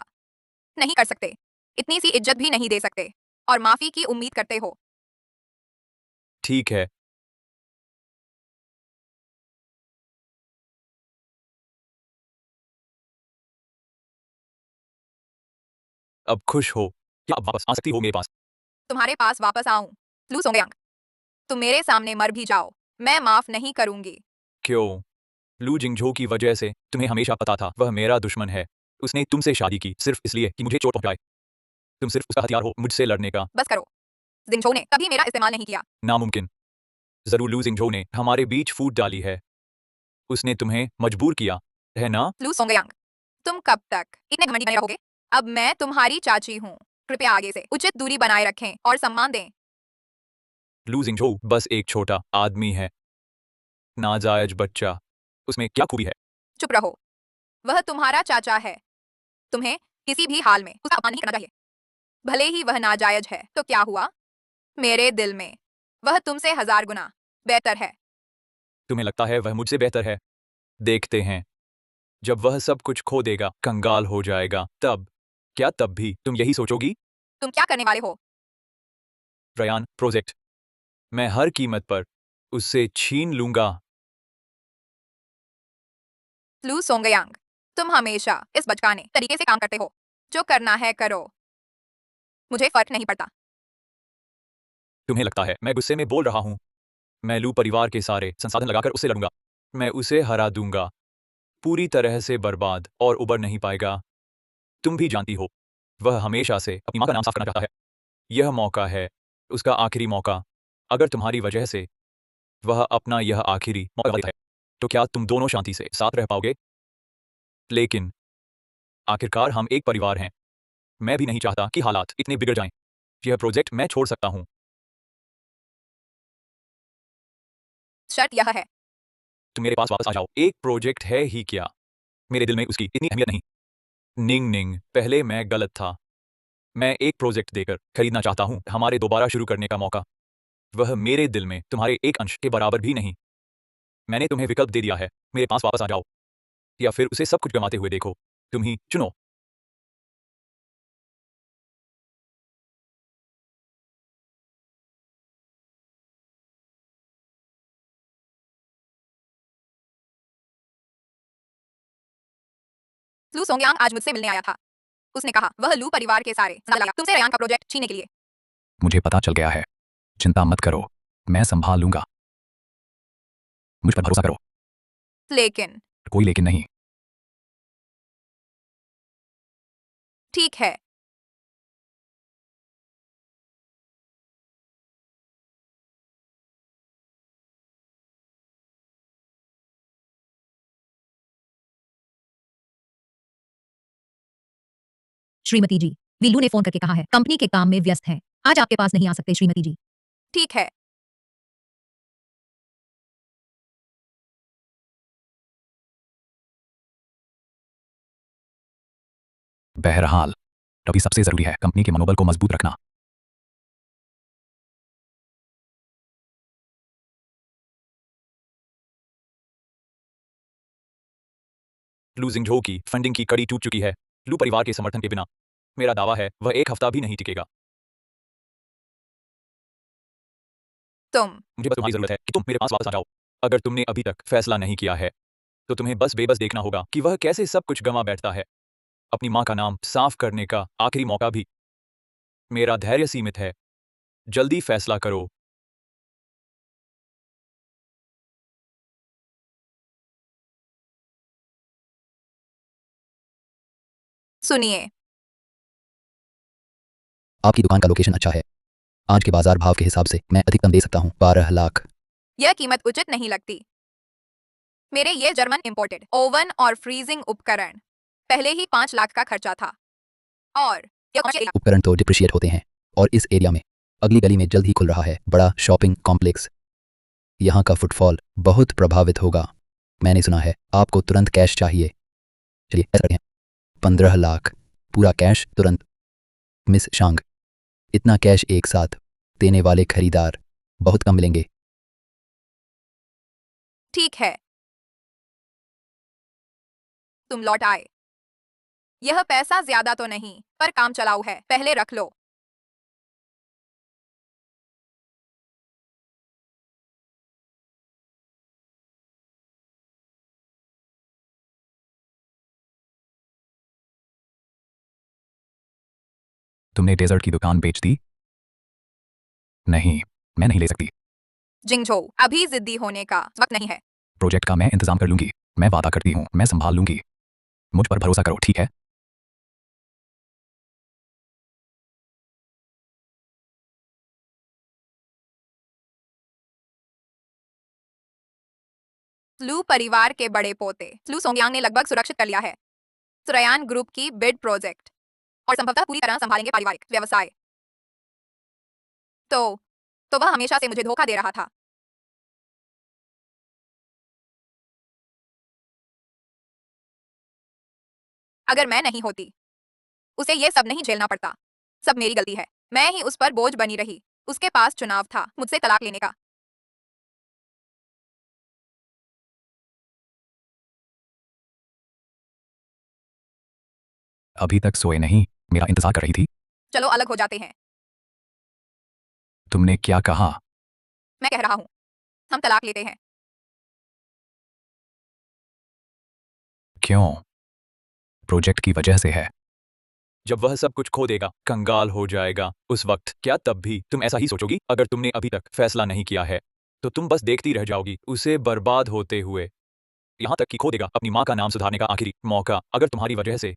नहीं कर सकते? इतनी सी इज्जत भी नहीं दे सकते और माफी की उम्मीद करते हो? ठीक है। अब खुश हो? क्या अब वापस आ सकती हो मेरे पास? तुम्हारे पास वापस आऊं? लू सोंगयांग, तुम मेरे सामने मर भी जाओ, मैं माफ नहीं करूंगी। क्यों? लू जिंगझो की वजह से तुम्हें हमेशा पता था वह मेरा दुश्मन है। उसने तुमसे शादी की सिर्फ इसलिए कि मुझे चोट पहुंचाए। तुम सिर्फ उसका हथियार हो मुझसे लड़ने का। बस करो, जिंगझो ने कभी मेरा इस्तेमाल नहीं किया। नामुमकिन। जरूर लू जिंगझो ने हमारे बीच फूट डाली है। उसने तुम्हें मजबूर किया, है ना? लू सोंगयांग, तुम कब तक इतने घमंडी बने रहोगे? अब मैं तुम्हारी चाची हूँ, कृपया आगे से उचित दूरी बनाए रखें और सम्मान दें। लू जिंगझो बस एक छोटा आदमी है, नाजायज बच्चा। उसमें क्या खूबी है? चुप रहो, वह तुम्हारा चाचा है, तुम्हें किसी भी हाल में उसका अपमान नहीं करना चाहिए। भले ही वह नाजायज है तो क्या हुआ, मेरे दिल में वह तुमसे 1000 गुना बेहतर है। तुम्हें लगता है वह मुझसे बेहतर है? देखते हैं। जब वह सब कुछ खो देगा, कंगाल हो जाएगा, तब क्या तब भी तुम यही सोचोगी? तुम क्या करने वाले हो? रयान प्रोजेक्ट, मैं हर कीमत पर उससे छीन लूंगा। लू सोंगयांग, तुम हमेशा इस बचकाने तरीके से काम करते हो। जो करना है करो, मुझे फर्क नहीं पड़ता। तुम्हें लगता है मैं गुस्से में बोल रहा हूं? मैं लू परिवार के सारे संसाधन लगाकर उससे लड़ूंगा। मैं उसे हरा दूंगा, पूरी तरह से बर्बाद और उबर नहीं पाएगा। तुम भी जानती हो, वह हमेशा से अपनी मां का नाम साफ करना चाहता है। यह मौका है, उसका आखिरी मौका। अगर तुम्हारी वजह से वह अपना यह आखिरी मौका गवा देता है, तो क्या तुम दोनों शांति से साथ रह पाओगे? लेकिन आखिरकार हम एक परिवार हैं। मैं भी नहीं चाहता कि हालात इतने बिगड़ जाएं। यह प्रोजेक्ट मैं छोड़ सकता हूं। शर्त यह है, तुम मेरे पास वापस आ जाओ। एक प्रोजेक्ट है ही क्या, मेरे दिल में उसकी इतनी अहमियत नहीं। निंग निंग, पहले मैं गलत था। मैं एक प्रोजेक्ट देकर खरीदना चाहता हूं हमारे दोबारा शुरू करने का मौका। वह मेरे दिल में तुम्हारे एक अंश के बराबर भी नहीं। मैंने तुम्हें विकल्प दे दिया है, मेरे पास वापस आ जाओ, या फिर उसे सब कुछ गंवाते हुए देखो। तुम ही चुनो। लू सोंगयांग आज मुझसे मिलने आया था। उसने कहा वह लू परिवार के सारे संसाधन लगा तुमसे रयान का प्रोजेक्ट छीनने के लिए। मुझे पता चल गया है, चिंता मत करो, मैं संभाल लूंगा। मुझ पर भरोसा करो। लेकिन कोई लेकिन नहीं। ठीक है, श्रीमती जी, वीलू ने फोन करके कहा है कंपनी के काम में व्यस्त हैं, आज आपके पास नहीं आ सकते श्रीमती जी। ठीक है। बहरहाल अभी सबसे जरूरी है कंपनी के मनोबल को मजबूत रखना। लू जिंगझो की फंडिंग की कड़ी टूट चुकी है। लू परिवार के समर्थन के बिना मेरा दावा है वह एक हफ्ता भी नहीं टिकेगा। मुझे बस तुम्हारी जरूरत है कि तुम मेरे पास वापस आ जाओ। अगर तुमने अभी तक फैसला नहीं किया है तो तुम्हें बस बेबस देखना होगा कि वह कैसे सब कुछ गंवा बैठता है। अपनी माँ का नाम साफ करने का आखिरी मौका भी। मेरा धैर्य सीमित है, जल्दी फैसला करो। सुनिए, आपकी दुकान का लोकेशन अच्छा है। आज के बाजार भाव के हिसाब से मैं अधिकतम दे सकता हूँ 12 लाख। यह कीमत उचित नहीं लगती। मेरे ये जर्मन इंपोर्टेड ओवन और फ्रीजिंग उपकरण पहले ही 5 लाख का खर्चा था और यह उपकरण तो डिप्रिशिएट होते हैं और इस एरिया में अगली गली में जल्द ही खुल रहा है बड़ा शॉपिंग कॉम्प्लेक्स। यहाँ का फुटफॉल बहुत प्रभावित होगा। मैंने सुना है आपको तुरंत कैश चाहिए। चलिए ऐसा करते हैं 15 लाख पूरा कैश तुरंत। मिस शांग, इतना कैश एक साथ देने वाले खरीदार बहुत कम मिलेंगे। ठीक है, तुम लौट आए। यह पैसा ज्यादा तो नहीं पर काम चलाऊ है, पहले रख लो। तुमने डेजर्ट की दुकान बेच दी? नहीं, मैं नहीं ले सकती। जिंगझो, अभी जिद्दी होने का वक्त नहीं है। प्रोजेक्ट का मैं इंतजाम कर लूंगी। मैं वादा करती हूँ, मैं संभाल लूंगी। मुझ पर भरोसा करो, ठीक है? लू परिवार के बड़े पोते लू सोंगयांग ने लगभग सुरक्षित कर लिया है सुरयान ग्रुप की बिड प्रोजेक्ट और संभवतः पूरी तरह संभालेंगे पारिवारिक व्यवसाय। तो तो वह हमेशा से मुझे धोखा दे रहा था। अगर मैं नहीं होती उसे यह सब नहीं झेलना पड़ता। सब मेरी गलती है, मैं ही उस पर बोझ बनी रही। उसके पास चुनाव था मुझसे तलाक लेने का। अभी तक सोए नहीं, मेरा इंतजार कर रही थी। चलो अलग हो जाते हैं। तुमने क्या कहा? मैं कह रहा हूं हम तलाक लेते हैं। क्यों? प्रोजेक्ट की वजह से है। जब वह सब कुछ खो देगा, कंगाल हो जाएगा, उस वक्त क्या तब भी तुम ऐसा ही सोचोगी? अगर तुमने अभी तक फैसला नहीं किया है तो तुम बस देखती रह जाओगी उसे बर्बाद होते हुए, यहाँ तक कि खो देगा अपनी माँ का नाम सुधारने का आखिरी मौका। अगर तुम्हारी वजह से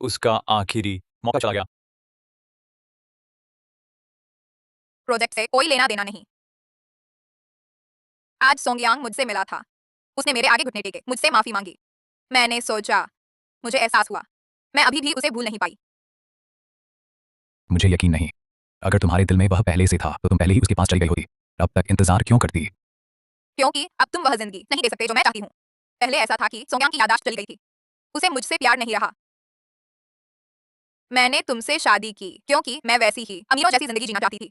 उसका आखिरी मौका चला गया। प्रोजेक्ट से कोई लेना देना नहीं। आज सोंगयांग मुझसे मिला था। उसने मेरे आगे घुटने टेके, मुझसे माफी मांगी। मैंने सोचा, मुझे एहसास हुआ मैं अभी भी उसे भूल नहीं पाई। मुझे यकीन नहीं। अगर तुम्हारे दिल में वह पहले से था तो तुम पहले ही उसके पास चली गई होती। अब तक इंतजार क्यों करती? क्योंकि अब तुम वह जिंदगी नहीं दे सकते जो मैं चाहती हूँ। पहले ऐसा था कि सोंगयांग की याददाश्त चली गई थी। उसे मुझसे प्यार नहीं रहा। मैंने तुमसे शादी की क्योंकि मैं वैसी ही अमीरों जैसी जिंदगी जीना चाहती थी,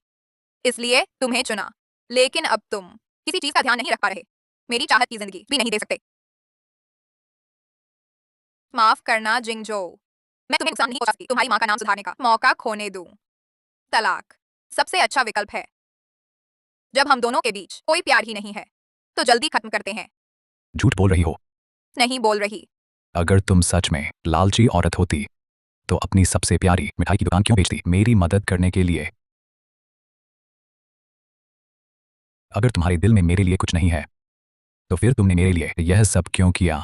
इसलिए तुम्हें चुना। लेकिन अब तुम किसी चीज का ध्यान नहीं रख पा रहे, मेरी चाहत की जिंदगी भी नहीं दे सकते। माफ करना जिंगजो, मैं तुम्हें नुकसान नहीं पहुंचा सकती। तुम्हारी माँ का नाम सुधारने का मौका खोने दूं। तलाक सबसे अच्छा विकल्प है। जब हम दोनों के बीच कोई प्यार ही नहीं है तो जल्दी खत्म करते हैं। झूठ बोल रही हो। नहीं बोल रही। अगर तुम सच में लालची औरत होती तो अपनी सबसे प्यारी मिठाई की दुकान क्यों बेचती? मेरी मदद करने के लिए। अगर तुम्हारे दिल में मेरे लिए कुछ नहीं है तो फिर तुमने मेरे लिए यह सब क्यों किया?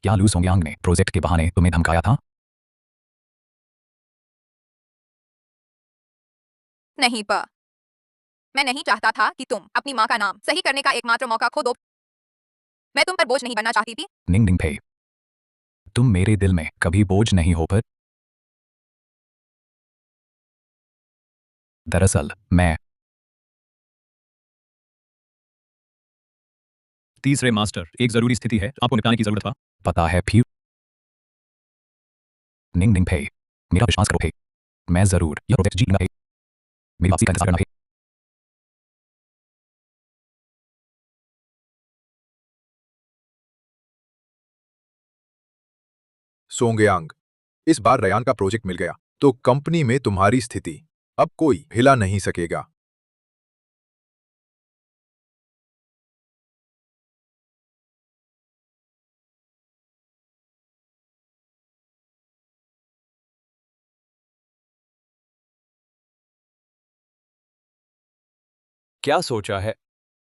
क्या लू सोंगयांग ने प्रोजेक्ट के बहाने तुम्हें धमकाया था? नहीं पा, मैं नहीं चाहता था कि तुम अपनी माँ का नाम सही करने का एकमात्र मौका खो दो। मैं तुम पर बोझ नहीं बनना चाहती थी। निंग निंग फे, तुम मेरे दिल में कभी बोझ नहीं हो पर दरअसल मैं तीसरे मास्टर, एक जरूरी स्थिति है, आपको निपटाने की जरूरत था। पता है फिर निंग निंग फे मेरा विश्वास करो फे मैं जरूर यह प्रोजेक्ट जीतूंगा फे मेरी वापसी का इंतजार करना फे सोंगयांग, इस बार रयान का प्रोजेक्ट मिल गया तो कंपनी में तुम्हारी स्थिति अब कोई हिला नहीं सकेगा। क्या सोचा है?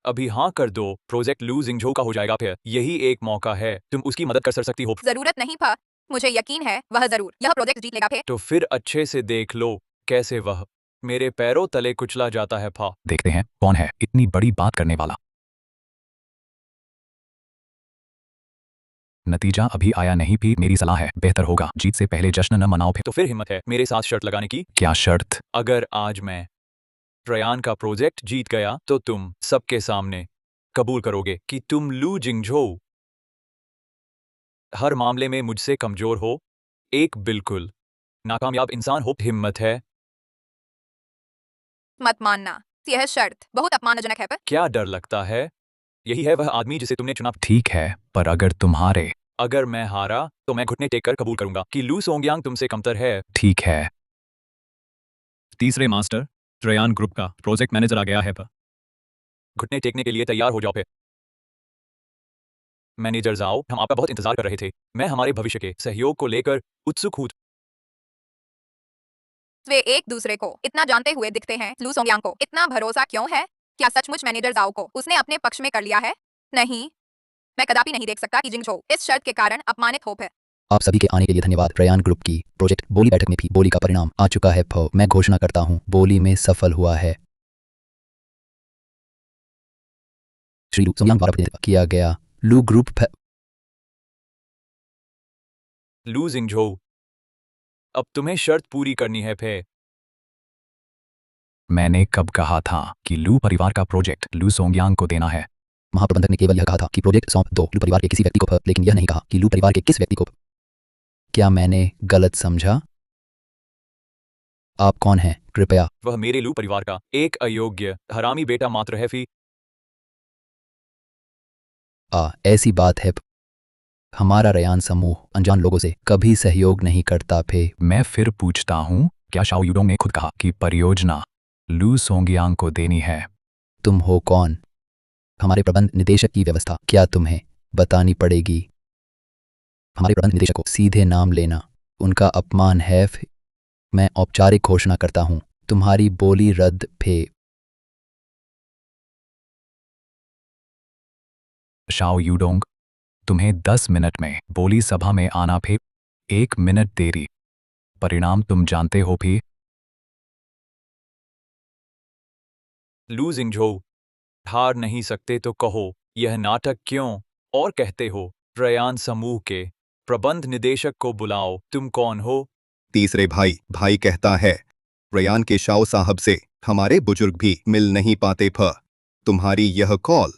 अभी हाँ कर दो, प्रोजेक्ट लू जिंगझो का हो जाएगा फिर। यही एक मौका है, तुम उसकी मदद कर सकती हो। जरूरत नहीं फा, मुझे यकीन है वह जरूर यह प्रोजेक्ट जीत लेगा फे। तो फिर अच्छे से देख लो कैसे वह मेरे पैरों तले कुचला जाता है फा। देखते हैं कौन है इतनी बड़ी बात करने वाला। नतीजा अभी आया नहीं भी मेरी सलाह है बेहतर होगा जीत से पहले जश्न न मनाओ फिर। तो फिर हिम्मत है मेरे साथ शर्त लगाने की? क्या शर्त? अगर आज मैं रयान का प्रोजेक्ट जीत गया तो तुम सबके सामने कबूल करोगे कि तुम लू जिंगझो हर मामले में मुझसे कमजोर हो, एक बिल्कुल नाकामयाब इंसान हो। हिम्मत है? मत मानना, यह शर्त बहुत अपमानजनक है पर। क्या डर लगता है? यही है वह आदमी जिसे तुमने चुना। ठीक है पर अगर मैं हारा तो मैं घुटने टेक कर कबूल करूंगा कि लू सोंगयांग तुमसे कमतर है। ठीक है तीसरे मास्टर, रयान ग्रुप का प्रोजेक्ट मैनेजर आ गया है पर। घुटने टेकने के लिए तैयार हो जाओ फिर। मैनेजर जाओ, हम आपका बहुत इंतजार कर रहे थे। मैं हमारे भविष्य के सहयोग को लेकर उत्सुक हूँ। वे एक दूसरे को इतना जानते हुए दिखते हैं। लू सोंगयांग को इतना भरोसा क्यों है? क्या सचमुच मैनेजर जाओ को उसने अपने पक्ष में कर लिया है? नहीं, मैं कदापि नहीं देख सकता कि जिंगझो इस शर्त के कारण अपमानित हो फिर। आप सभी के आने के लिए धन्यवाद। रयान ग्रुप की प्रोजेक्ट बोली बैठक में भी बोली का परिणाम आ चुका है। मैं घोषणा करता हूँ बोली में सफल हुआ है श्री लू सोंगयांग द्वारा प्रतिनिधित्व किया गया लू ग्रुप। लू जिंगझो, अब तुम्हें शर्त पूरी करनी है फे। मैंने कब कहा था कि लू परिवार का प्रोजेक्ट लू सोंगयांग को देना है? महाप्रबंधक ने केवल यह कहा था कि प्रोजेक्ट सौंप दो लू परिवार के किसी व्यक्ति को, लेकिन यह नहीं कहा कि लू परिवार के किस व्यक्ति को। क्या मैंने गलत समझा? आप कौन हैं कृपया? वह मेरे लू परिवार का एक अयोग्य हरामी बेटा मात्र है फी। ऐसी बात है। हमारा रयान समूह अनजान लोगों से कभी सहयोग नहीं करता फे। मैं फिर पूछता हूँ, क्या शाओ यूडोंग ने खुद कहा कि परियोजना लू सोंगयांग को देनी है? तुम हो कौन? हमारे प्रबंध निदेशक की व्यवस्था क्या तुम्हें बतानी पड़ेगी? हमारे प्रबंध निदेशक को सीधे नाम लेना उनका अपमान है। मैं औपचारिक घोषणा करता हूँ तुम्हारी बोली रद्द फे। शाओ यूडोंग, तुम्हें 10 मिनट में बोली सभा में आना फे। 1 मिनट देरी, परिणाम तुम जानते हो भी। लू जिंगझो, हार नहीं सकते तो कहो यह नाटक क्यों, और कहते हो रयान समूह के प्रबंध निदेशक को बुलाओ। तुम कौन हो? तीसरे भाई कहता है रयान के शाओ साहब से हमारे बुजुर्ग भी मिल नहीं पाते। तुम्हारी यह कॉल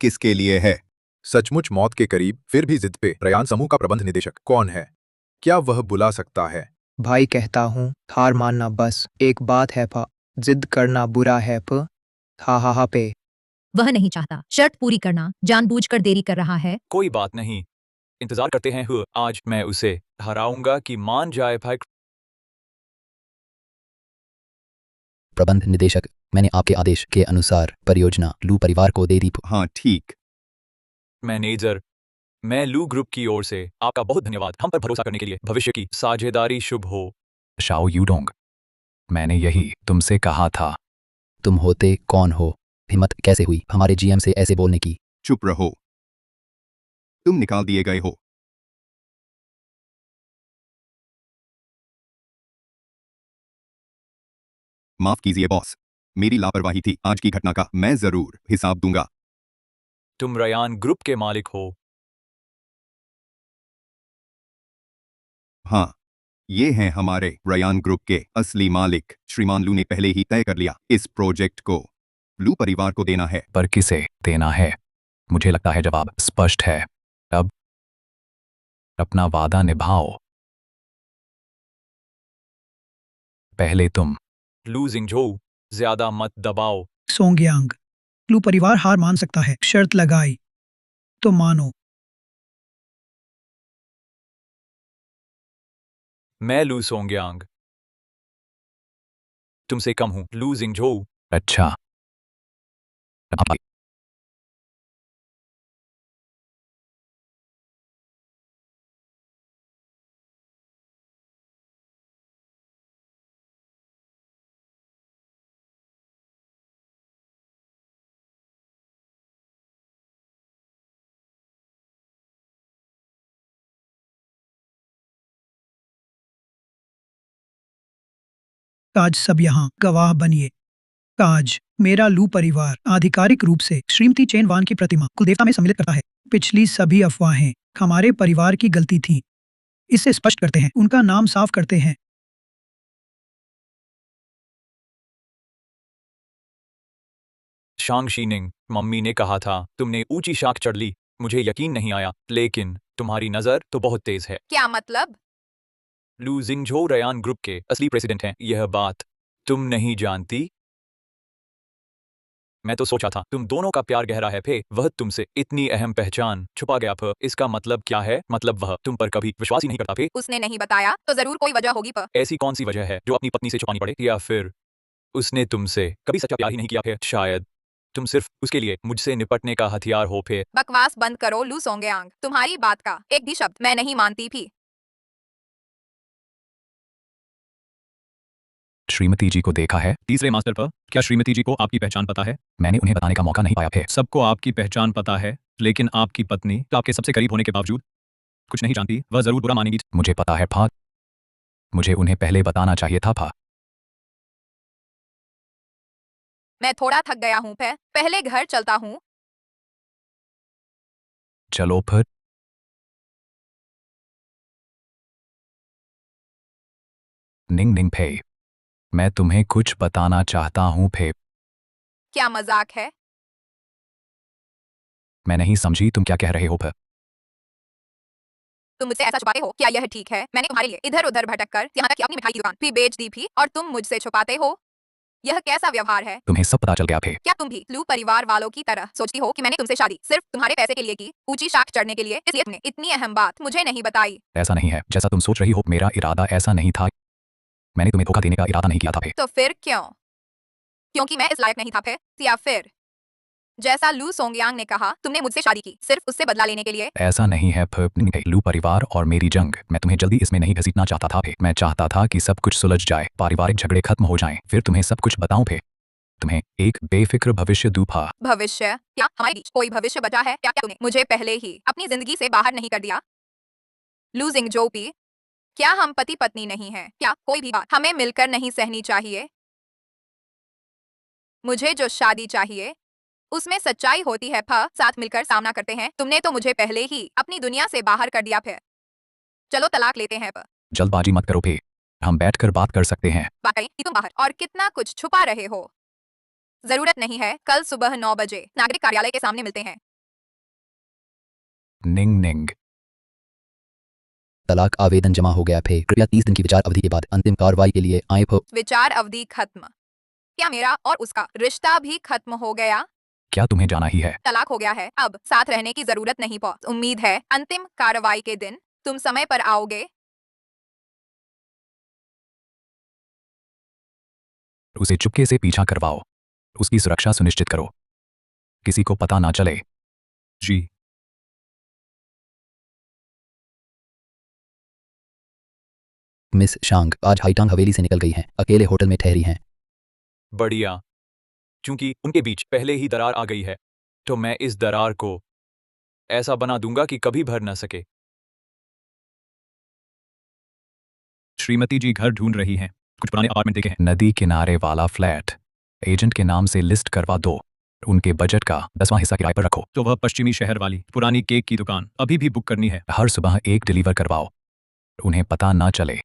किसके लिए है? सचमुच मौत के करीब फिर भी जिद पे रयान समूह का प्रबंध निदेशक कौन है? क्या वह बुला सकता है? भाई कहता हूँ हार मानना बस एक बात है जिद करना बुरा है हा पे। वह नहीं चाहता शर्त पूरी करना, जानबूझकर देरी कर रहा है। कोई बात नहीं, इंतजार करते हैं। आज मैं उसे हराऊंगा कि मान जाए भाई। प्रबंध निदेशक, मैंने आपके आदेश के अनुसार परियोजना लू परिवार को दे दी। हाँ ठीक। मैनेजर, मैं लू ग्रुप की ओर से आपका बहुत धन्यवाद हम पर भरोसा करने के लिए। भविष्य की साझेदारी शुभ हो। शाओ यूडोंग, मैंने यही तुमसे कहा था। तुम होते कौन हो? हिम्मत कैसे हुई हमारे जीएम से ऐसे बोलने की? चुप रहो, तुम निकाल दिए गए हो। माफ कीजिए बॉस, मेरी लापरवाही थी। आज की घटना का मैं जरूर हिसाब दूंगा। तुम रयान ग्रुप के मालिक हो। हाँ, ये हैं हमारे रयान ग्रुप के असली मालिक। श्रीमान लू ने पहले ही तय कर लिया, इस प्रोजेक्ट को लू परिवार को देना है। पर किसे देना है? मुझे लगता है जवाब स्पष्ट है। अब अपना वादा निभाओ। पहले तुम। लू जिंगझो, ज्यादा मत दबाओ। सोंगयांग, लू परिवार हार मान सकता है। शर्त लगाई तो मानो। मैं लू सोंगयांग तुमसे कम हूं, लू जिंगझो। अच्छा। अब काज सब यहाँ गवाह बनिए। काज, मेरा लू परिवार आधिकारिक रूप से श्रीमती चेन वान की प्रतिमा कुलदेवता में सम्मिलित करता है। पिछली सभी अफवाहें हमारे परिवार की गलती थी। इसे स्पष्ट करते हैं, उनका नाम साफ करते हैं। शांग शीनिंग, मम्मी ने कहा था तुमने ऊंची शाख चढ़ ली। मुझे यकीन नहीं आया, लेकिन तुम्हारी नजर तो बहुत तेज है। क्या मतलब? लू जिंगझो रयान ग्रुप के असली प्रेसिडेंट हैं। यह बात तुम नहीं जानती? मैं तो सोचा था तुम दोनों का प्यार गहरा है, फे वह तुमसे इतनी अहम पहचान छुपा गया। फ इसका मतलब क्या है? मतलब वह तुम पर कभी विश्वास ही नहीं करता। फे उसने नहीं बताया तो जरूर कोई वजह होगी। ऐसी कौन सी वजह है जो अपनी पत्नी से छुपानी पड़े? या फिर उसने तुमसे कभी सच्चा प्यार ही नहीं किया? फे शायद तुम सिर्फ उसके लिए मुझसे निपटने का हथियार हो। फे बकवास बंद करो लू सोंगयांग, तुम्हारी बात का एक भी शब्द मैं नहीं मानती भी। श्रीमती जी को देखा है। तीसरे मास्टर पर, क्या श्रीमती जी को आपकी पहचान पता है? मैंने उन्हें बताने का मौका नहीं पाया। थे सबको आपकी पहचान पता है, लेकिन आपकी पत्नी आपके सबसे करीब होने के बावजूद कुछ नहीं जानती। वह जरूर बुरा मानेगी। मुझे पता है फा। मुझे उन्हें पहले बताना चाहिए था फा। मैं थोड़ा थक गया हूँ, पहले घर चलता हूँ। चलो फिर। निंग निंग फे, मैं तुम्हें कुछ बताना चाहता हूँ फे। क्या मजाक है? मैं नहीं समझी तुम क्या कह रहे हो फे। तुम मुझसे ऐसा छुपाते हो? क्या यह ठीक है? मैंने तुम्हारे लिए इधर उधर भटक कर यहाँ तक कि अपनी मिठाई की दुकान भी बेच दी थी और तुम मुझसे छुपाते हो? यह कैसा व्यवहार है? तुम्हें सब पता चल गया फे। क्या तुम भी लू परिवार वालों की तरह सोचती हो कि मैंने तुमसे शादी सिर्फ तुम्हारे पैसे के लिए की, ऊंची शाख चढ़ने के लिए? इसलिए तुमने इतनी अहम बात मुझे नहीं बताई। ऐसा नहीं है जैसा तुम सोच रही हो। मेरा इरादा ऐसा नहीं था। मैंने तुम्हें धोखा देने का इरादा नहीं किया था फे। तो फिर क्यों? क्योंकि मैं इस लायक नहीं था? या फिर जैसा लू सोंगयांग ने कहा तुमने मुझसे शादी की सिर्फ उससे बदला लेने के लिए? ऐसा नहीं है फे। लू परिवार और मेरी जंग, मैं तुम्हें जल्दी इसमें नहीं घसीटना चाहता था फे। मैं चाहता था कि सब कुछ सुलझ जाए, पारिवारिक झगड़े खत्म हो जाएं, फिर तुम्हें सब कुछ बताऊं फे। तुम्हें एक बेफिक्र भविष्य दूं फा। भविष्य? क्या हमारे बीच कोई भविष्य बचा है? क्या तूने मुझे पहले ही अपनी जिंदगी से बाहर नहीं कर दिया? लू जिंगझो पी, क्या हम पति पत्नी नहीं हैं? क्या कोई भी बात हमें मिलकर नहीं सहनी चाहिए? मुझे जो शादी चाहिए उसमें सच्चाई होती है। साथ मिलकर सामना करते हैं। तुमने तो मुझे पहले ही अपनी दुनिया से बाहर कर दिया। फिर चलो तलाक लेते हैं। जल्दबाजी मत करो फे, हम बैठकर बात कर सकते हैं। वाकई कि तुम बाहर और कितना कुछ छुपा रहे हो। जरूरत नहीं है, कल सुबह 9 बजे नागरिक कार्यालय के सामने मिलते हैं। निंग निंग, तलाक आवेदन जमा हो गया फे। कृपया 30 दिन की विचार अवधि के बाद अंतिम कार्रवाई के लिए आए फो। विचार अवधि खत्म? क्या मेरा और उसका रिश्ता भी खत्म हो गया? क्या तुम्हें जाना ही है? तलाक हो गया है, अब साथ रहने की जरूरत नहीं। उम्मीद है अंतिम कार्रवाई के दिन तुम समय पर आओगे। उसे चुपके से पीछा करवाओ, उसकी सुरक्षा सुनिश्चित करो, किसी को पता ना चले। जी। मिस शांग आज हाईटांग हवेली से निकल गई हैं, अकेले होटल में ठहरी हैं। बढ़िया। चूंकि उनके बीच पहले ही दरार आ गई है, तो मैं इस दरार को ऐसा बना दूंगा कि कभी भर न सके। श्रीमती जी घर ढूंढ रही हैं। कुछ पुराने अपार्टमेंट देखे हैं। नदी किनारे वाला फ्लैट एजेंट के नाम से लिस्ट करवा दो। उनके बजट का 10वां हिस्सा किराए पर रखो। तो वह पश्चिमी शहर वाली पुरानी केक की दुकान अभी भी बुक करनी है। हर सुबह एक डिलीवर करवाओ। उन्हें पता न चले।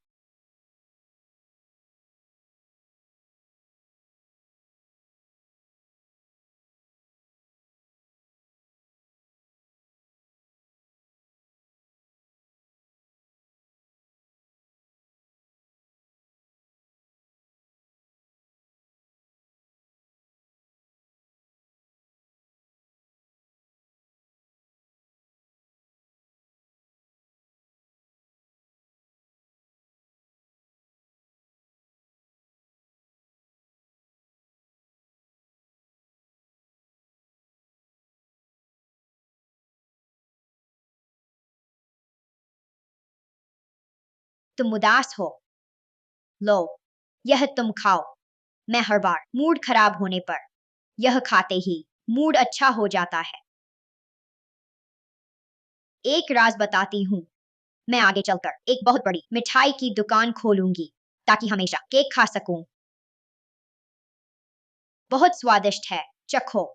तुम उदास हो, लो यह तुम खाओ। मैं हर बार मूड खराब होने पर यह खाते ही मूड अच्छा हो जाता है। एक राज बताती हूँ, मैं आगे चलकर एक बहुत बड़ी मिठाई की दुकान खोलूंगी ताकि हमेशा केक खा सकूं। बहुत स्वादिष्ट है, चखो।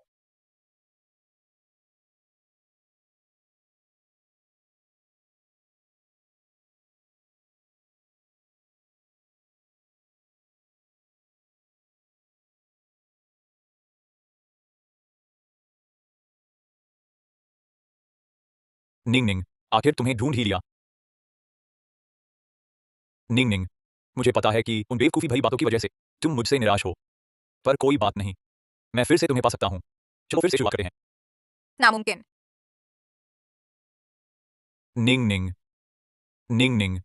निंग निंग, आखिर तुम्हें ढूंढ ही लिया। निंग निंग, मुझे पता है कि उन बेवकूफी भरी बातों की वजह से तुम मुझसे निराश हो, पर कोई बात नहीं, मैं फिर से तुम्हें पा सकता हूँ। चलो फिर से शुरुआत करते हैं। नामुमकिन। निंग निंग, निंग निंग,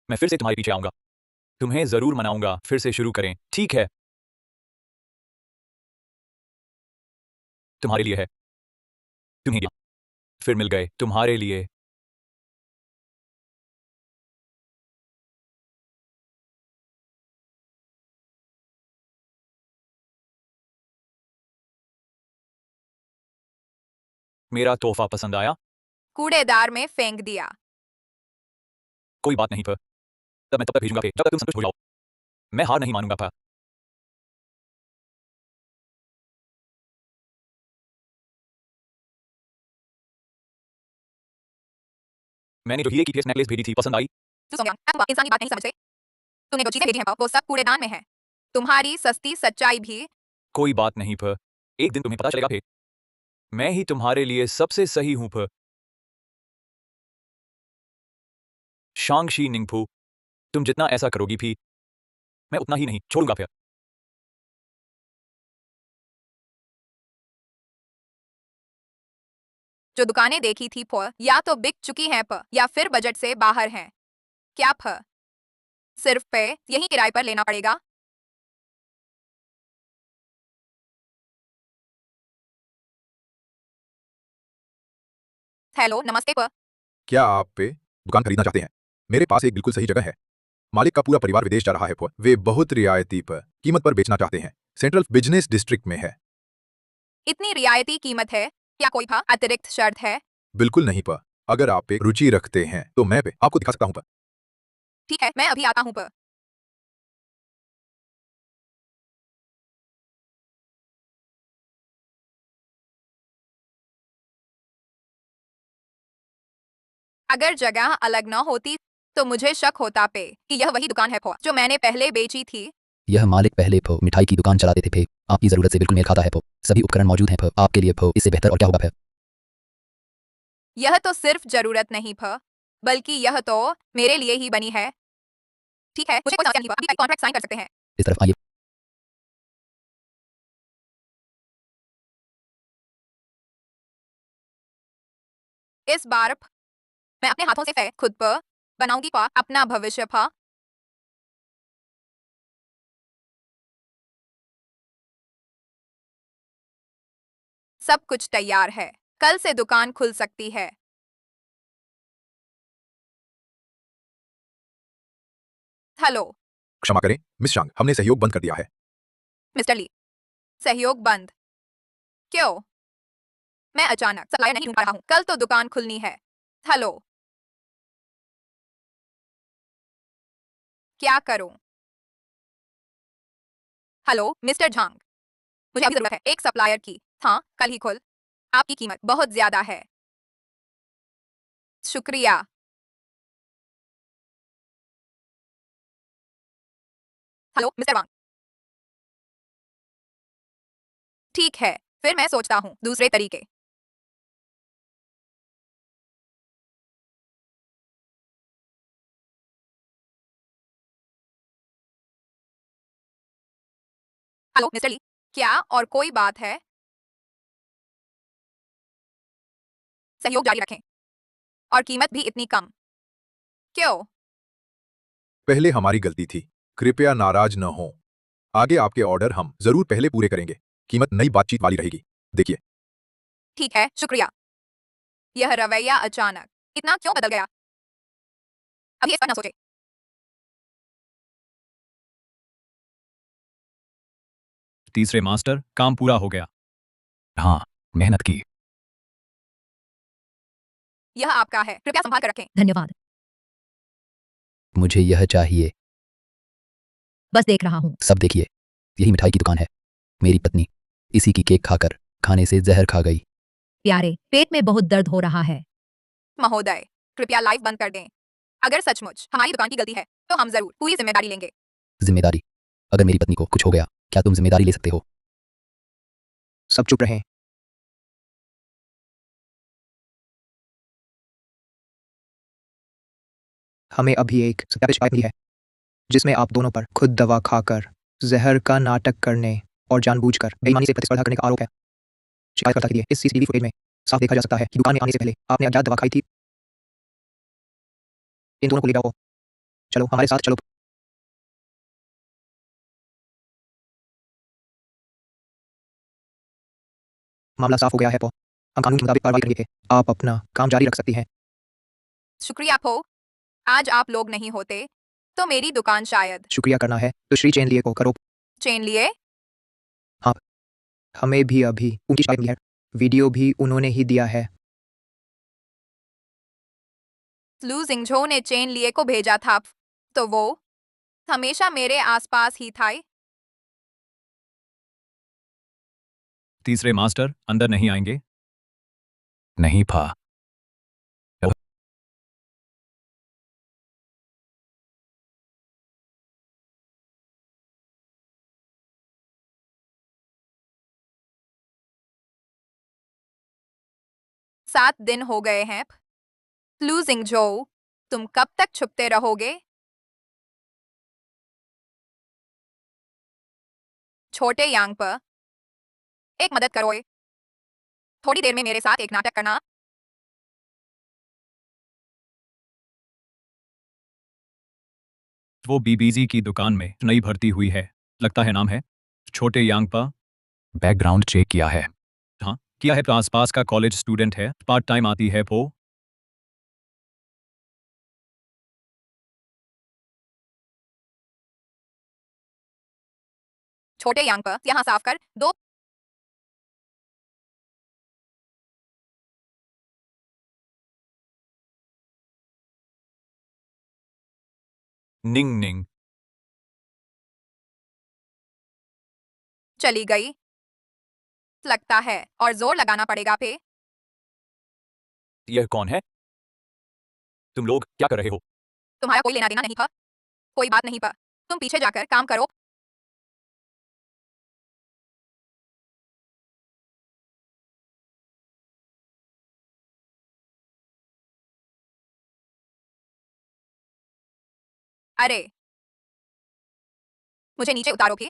मैं फिर से तुम्हारे पीछे आऊंगा, तुम्हें जरूर मनाऊंगा। फिर से शुरू करें, ठीक है? तुम्हारे लिए है, तुम्हें दिया, फिर मिल गए तुम्हारे लिए। मेरा तोहफा पसंद आया? कूड़ेदार में फेंक दिया। कोई बात नहीं पर तब मैं तब तक भेजूंगा फिर जब तक तुम संतुष्ट हो जाओ। मैं हार नहीं मानूंगा पर मैंने जो हीरे की नेकलेस भेजी थी पसंद आई? सोंगयांग, तुम इंसान की बात नहीं समझते। तुमने जो चीजें भेजी हैं वो सब कूड़ेदान में है। तुम्हारी सस्ती सच्चाई भी। कोई बात नहीं पर एक दिन तुम्हें पता चलेगा फिर मैं ही तुम्हारे लिए सबसे सही हूं पर शांगशी निंगफू, तुम जितना ऐसा करोगी भी मैं उतना ही नहीं छोड़ूंगा फिर। जो दुकानें देखी थी प या तो बिक चुकी हैं प या फिर बजट से बाहर हैं। क्या प सिर्फ पे यही किराए पर लेना पड़ेगा? हेलो, नमस्ते प। क्या आप पे दुकान खरीदना चाहते हैं? मेरे पास एक बिल्कुल सही जगह है। मालिक का पूरा परिवार विदेश जा रहा है। वे बहुत रियायती पर कीमत पर बेचना चाहते हैं। सेंट्रल बिजनेस डिस्ट्रिक्ट में है। इतनी रियायती कीमत है, क्या कोई अतिरिक्त शर्त है? बिल्कुल नहीं पर अगर आप पे रुचि रखते हैं तो मैं पे आपको दिखा सकता हूं पर। ठीक है, मैं अभी आता हूं प। अगर जगह अलग न होती तो मुझे शक होता पे कि यह वही दुकान है प जो मैंने पहले बेची थी। यह मालिक पहले फो मिठाई की दुकान चलाते थे फे। आपकी जरूरत से बिल्कुल मेल खाता है फो। सभी उपकरण मौजूद हैं फो आपके लिए फो। इससे बेहतर और क्या होगा फे? यह तो सिर्फ जरूरत नहीं प बल्कि यह तो मेरे लिए ही बनी है। ठीक है, मुझे कोई समस्या नहीं प, अभी कॉन्ट्रैक्ट साइन कर सकते हैं। इस तरफ आइए। इस बार मैं अपने हाथों से खुद प बनाऊंगी प अपना भविष्य प। सब कुछ तैयार है, कल से दुकान खुल सकती है। हेलो क्षमा करें मिस शांग, हमने सहयोग बंद कर दिया है। मिस्टर ली, सहयोग बंद क्यों? मैं अचानक सप्लायर नहीं ढूंढ पा रहा हूँ, कल तो दुकान खुलनी है। हेलो, क्या करूं? हेलो मिस्टर झांग, मुझे अभी जरूरत है एक सप्लायर की। हाँ, कल ही खुल। आपकी कीमत बहुत ज्यादा है। शुक्रिया। हेलो मिस्टर वांग। ठीक है, फिर मैं सोचता हूँ दूसरे तरीके। हेलो मिस्टर ली, क्या और कोई बात है? सहयोग जारी रखें। और कीमत भी इतनी कम क्यों? पहले हमारी गलती थी, कृपया नाराज न हो। आगे आपके ऑर्डर हम जरूर पहले पूरे करेंगे। कीमत नई बातचीत वाली रहेगी। देखिए, ठीक है, शुक्रिया। यह रवैया अचानक इतना क्यों बदल गया? अभी इस पर न सोचे। तीसरे मास्टर, काम पूरा हो गया। हाँ, मेहनत की। यह आपका है, कृपया संभाल कर रखें। धन्यवाद। मुझे यह चाहिए। बस देख रहा हूँ। सब देखिए, यही मिठाई की दुकान है। मेरी पत्नी इसी की केक खाकर खाने से जहर खा गई। प्यारे, पेट में बहुत दर्द हो रहा है। महोदय, कृपया लाइव बंद कर दें। अगर सचमुच हमारी दुकान की गलती है तो हम जरूर पूरी जिम्मेदारी लेंगे। जिम्मेदारी? अगर मेरी पत्नी को कुछ हो गया, क्या तुम जिम्मेदारी ले सकते हो? सब चुप रहें। हमें अभी एक सत्यापित शिकायत मिली है जिसमें आप दोनों पर खुद दवा खाकर जहर का नाटक करने और जानबूझकर बेईमानी से प्रतिस्पर्धा करने का आरोप है। शिकायतकर्ता के लिए इस सीसीटीवी फुटेज में साफ देखा जा सकता है कि दुकान में आने से पहले आपने अज्ञात दवा खाई थी। इन दोनों को ले जाओ। चलो हमारे साथ चलो। मामला साफ हो गया है पो। हम कानून के मुताबिक कार्रवाई करेंगे। आप अपना काम जारी रख सकती हैं। शुक्रिया पो। आज आप लोग नहीं होते तो मेरी दुकान शायद। शुक्रिया करना है तो श्री चेन लिए को करो। चेन लिए? हाँ, हमें भी अभी उनकी शिकायत मिली है। वीडियो भी उन्होंने ही दिया है। लू जिंगझो ने चेन लिए को भेजा था, तो वो हमेशा मेरे आसपास ही था। तीसरे मास्टर, अंदर नहीं आएंगे? नहीं फा। 7 दिन हो गए हैं। लू जिंगझो, तुम कब तक छुपते रहोगे? छोटे यांग पर एक मदद करो। थोड़ी देर में मेरे साथ एक नाटक करना। वो बीबीजी की दुकान में नई भर्ती हुई है। लगता है नाम है छोटे यांगपा। बैकग्राउंड चेक किया है। हाँ, किया है। आसपास का कॉलेज स्टूडेंट है, पार्ट टाइम आती है वो। छोटे यांग पर यहाँ साफ कर दो। निंग निंग। चली गई लगता है, और जोर लगाना पड़ेगा पे। यह कौन है? तुम लोग क्या कर रहे हो? तुम्हारा कोई लेना देना नहीं था। कोई बात नहीं पर तुम पीछे जाकर काम करो। अरे, मुझे नीचे उतारोगे?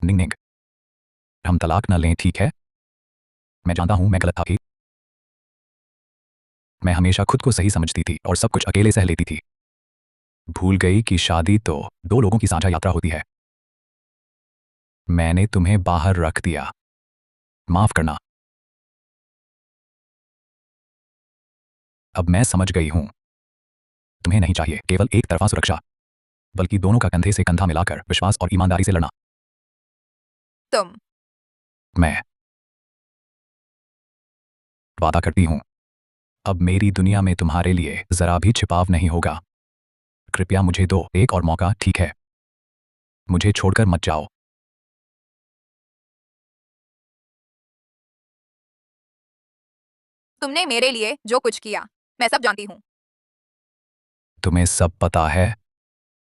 निंग निंग, हम तलाक न लें, ठीक है? मैं जानता हूं मैं गलत था कि मैं हमेशा खुद को सही समझती थी और सब कुछ अकेले सह लेती थी। भूल गई कि शादी तो 2 लोगों की साझा यात्रा होती है। मैंने तुम्हें बाहर रख दिया। माफ करना। अब मैं समझ गई हूं। तुम्हें नहीं चाहिए केवल एक तरफा सुरक्षा, बल्कि दोनों का कंधे से कंधा मिलाकर विश्वास और ईमानदारी से लड़ना। तुम मैं वादा करती हूं, अब मेरी दुनिया में तुम्हारे लिए जरा भी छिपाव नहीं होगा। कृपया मुझे दो एक और मौका, ठीक है? मुझे छोड़कर मत जाओ। तुमने मेरे लिए जो कुछ किया मैं सब जानती हूँ। तुम्हें सब पता है?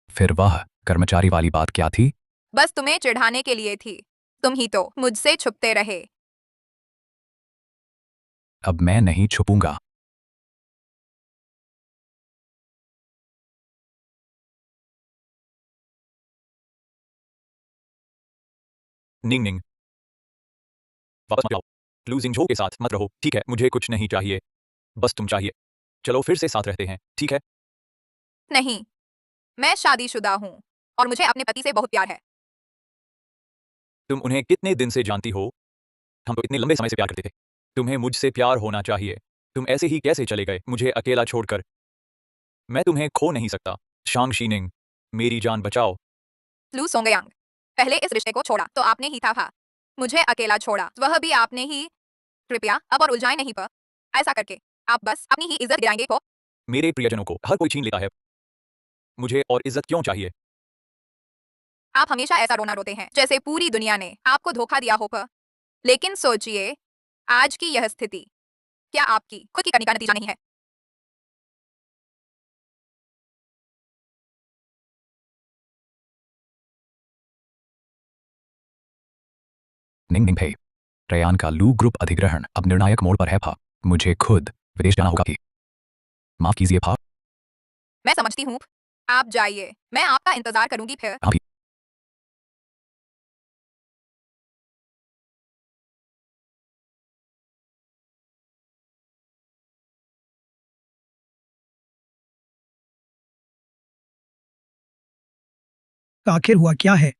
फिर वह कर्मचारी वाली बात क्या थी? बस तुम्हें चिढ़ाने के लिए थी। तुम ही तो मुझसे छुपते रहे। अब मैं नहीं छुपूंगा। निंग निंग, वापस मत आओ। लूजिंग झो के साथ मत रहो, ठीक है? मुझे कुछ नहीं चाहिए, बस तुम चाहिए। चलो फिर से साथ रहते हैं, ठीक है? नहीं, मैं शादीशुदा हूँ और मुझे अपने पति से बहुत प्यार है। तुम उन्हें कितने दिन से जानती हो? हम तो इतने लंबे समय से प्यार करते थे। तुम्हें मुझसे प्यार होना चाहिए। तुम ऐसे ही कैसे चले गए मुझे अकेला छोड़कर? मैं तुम्हें खो नहीं सकता। शांग शीनिंग, मेरी जान बचाओ। लू सोंगयांग, पहले इस रिश्ते को छोड़ा तो आपने ही था। मुझे अकेला छोड़ा वह भी आपने ही। कृपया अब और उलझाएं नहीं पर। ऐसा करके आप बस अपनी ही इज्जत गिराएंगे को। मेरे प्रियजनों को हर कोई छीन लेता है, मुझे और इज्जत क्यों चाहिए? आप हमेशा ऐसा रोना रोते हैं जैसे पूरी दुनिया ने आपको धोखा दिया हो पर। लेकिन सोचिए, आज की यह स्थिति क्या आपकी खुद की करनी का नतीजा नहीं है? निंग निंग भे, रयान का लू ग्रुप अधिग्रहण अब निर्णायक मोड़ पर है भा। मुझे खुद विदेश जाना होगा भी। माफ कीजिए भा। मैं समझती हूँ। आप जाइए, मैं आपका इंतजार करूंगी फिर। हाँ भी। आखिर हुआ क्या है?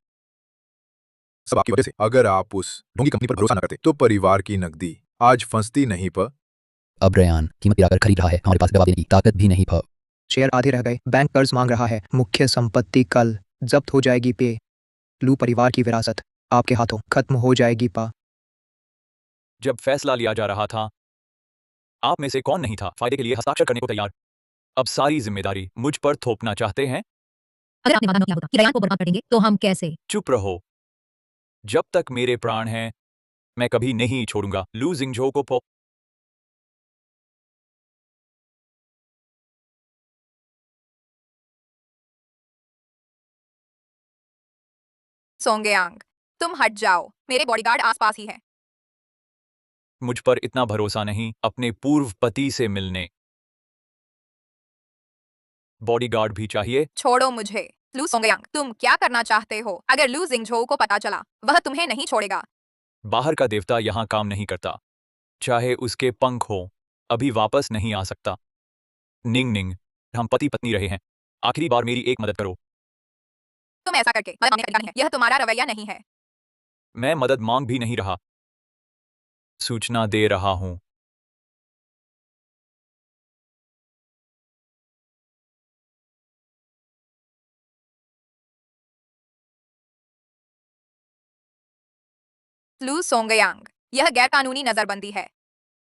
सब आपकी वजह से। अगर आप उस ढोंगी कंपनी पर भरोसा न करते तो परिवार की नकदी आज फंसती नहीं पर। अब रयान कीमत गिराकर खरीद रहा है, हमारे पास जवाब देने की ताकत भी नहीं। शेयर आधे रह गए, बैंक कर्ज मांग रहा है, मुख्य संपत्ति कल जब्त हो जाएगी पे। लू परिवार की विरासत आपके हाथों खत्म हो जाएगी पा। जब फैसला लिया जा रहा था, आप में से कौन नहीं था फायदे के लिए हस्ताक्षर करने को तैयार? अब सारी जिम्मेदारी मुझ पर थोपना चाहते हैं? अगर आपने वादा न किया होता कि रयान को बर्बाद कर देंगे तो हम कैसे? चुप रहो। जब तक मेरे प्राण हैं, मैं कभी नहीं छोड़ूंगा लू जिंगझो को पो। सोंगयांग, तुम हट जाओ, मेरे बॉडीगार्ड आसपास ही है। मुझ पर इतना भरोसा नहीं अपने पूर्व पति से मिलने। बॉडीगार्ड भी चाहिए? छोड़ो मुझे। लू सोंगयांग, तुम क्या करना चाहते हो? अगर लू जिंगझो को पता चला, वह तुम्हें नहीं छोड़ेगा। बाहर का देवता यहाँ काम नहीं करता, चाहे उसके पंख हो, अभी वापस नहीं आ सकता। निंग निंग, हम पति पत्नी रहे हैं, आखिरी बार मेरी एक मदद करो। तुम ऐसा करके मदद मांगने का तरीका नहीं है। यह तुम्हारा रवैया नहीं है। मैं मदद मांग भी नहीं रहा, सूचना दे रहा हूं। लू सोंगयांग, यह गैरकानूनी नजरबंदी है।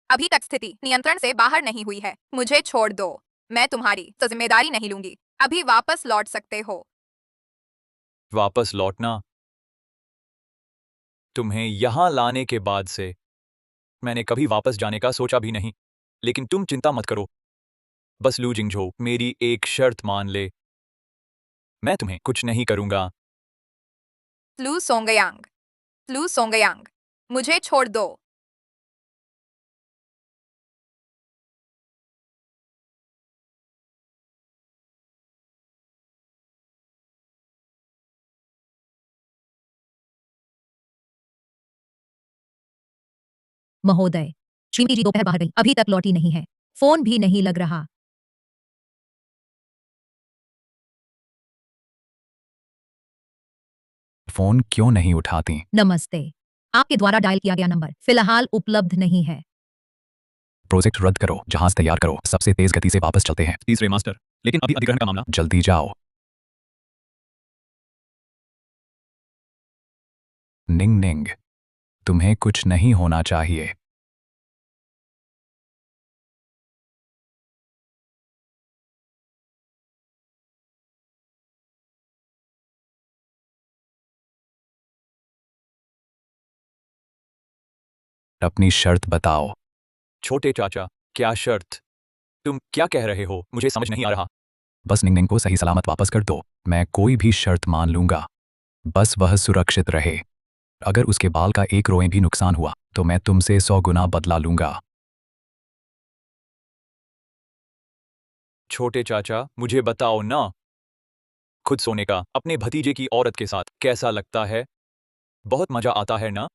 अभी तक स्थिति नियंत्रण से बाहर नहीं हुई है। मुझे छोड़ दो, मैं तुम्हारी जिम्मेदारी नहीं लूंगी। अभी वापस लौट सकते हो। वापस लौटना? तुम्हें यहां लाने के बाद से मैंने कभी वापस जाने का सोचा भी नहीं। लेकिन तुम चिंता मत करो, बस लू जिंगझो मेरी एक शर्त मान ले। मैं तुम्हें कुछ नहीं करूंगा। लू सोंगयांग, लू सोंगयांग, मुझे छोड़ दो। महोदय, श्रीमती जी दोपहर बाहर गई, अभी तक लौटी नहीं है, फोन भी नहीं लग रहा। फोन क्यों नहीं उठाती? नमस्ते, आपके द्वारा डायल किया गया नंबर फिलहाल उपलब्ध नहीं है। प्रोजेक्ट रद्द करो, जहाज तैयार करो, सबसे तेज गति से वापस चलते हैं। तीसरे मास्टर, लेकिन अभी अधिग्रहण का मामला। जल्दी जाओ। निंग निंग, तुम्हें कुछ नहीं होना चाहिए। अपनी शर्त बताओ। छोटे चाचा, क्या शर्त? तुम क्या कह रहे हो? मुझे समझ नहीं आ रहा। बस निंग निंग को सही सलामत वापस कर दो। मैं कोई भी शर्त मान लूंगा, बस वह सुरक्षित रहे। अगर उसके बाल का एक रोएं भी नुकसान हुआ तो मैं तुमसे 100 गुना बदला लूंगा। छोटे चाचा, मुझे बताओ ना, खुद सोने का अपने भतीजे की औरत के साथ कैसा लगता है? बहुत मजा आता है ना?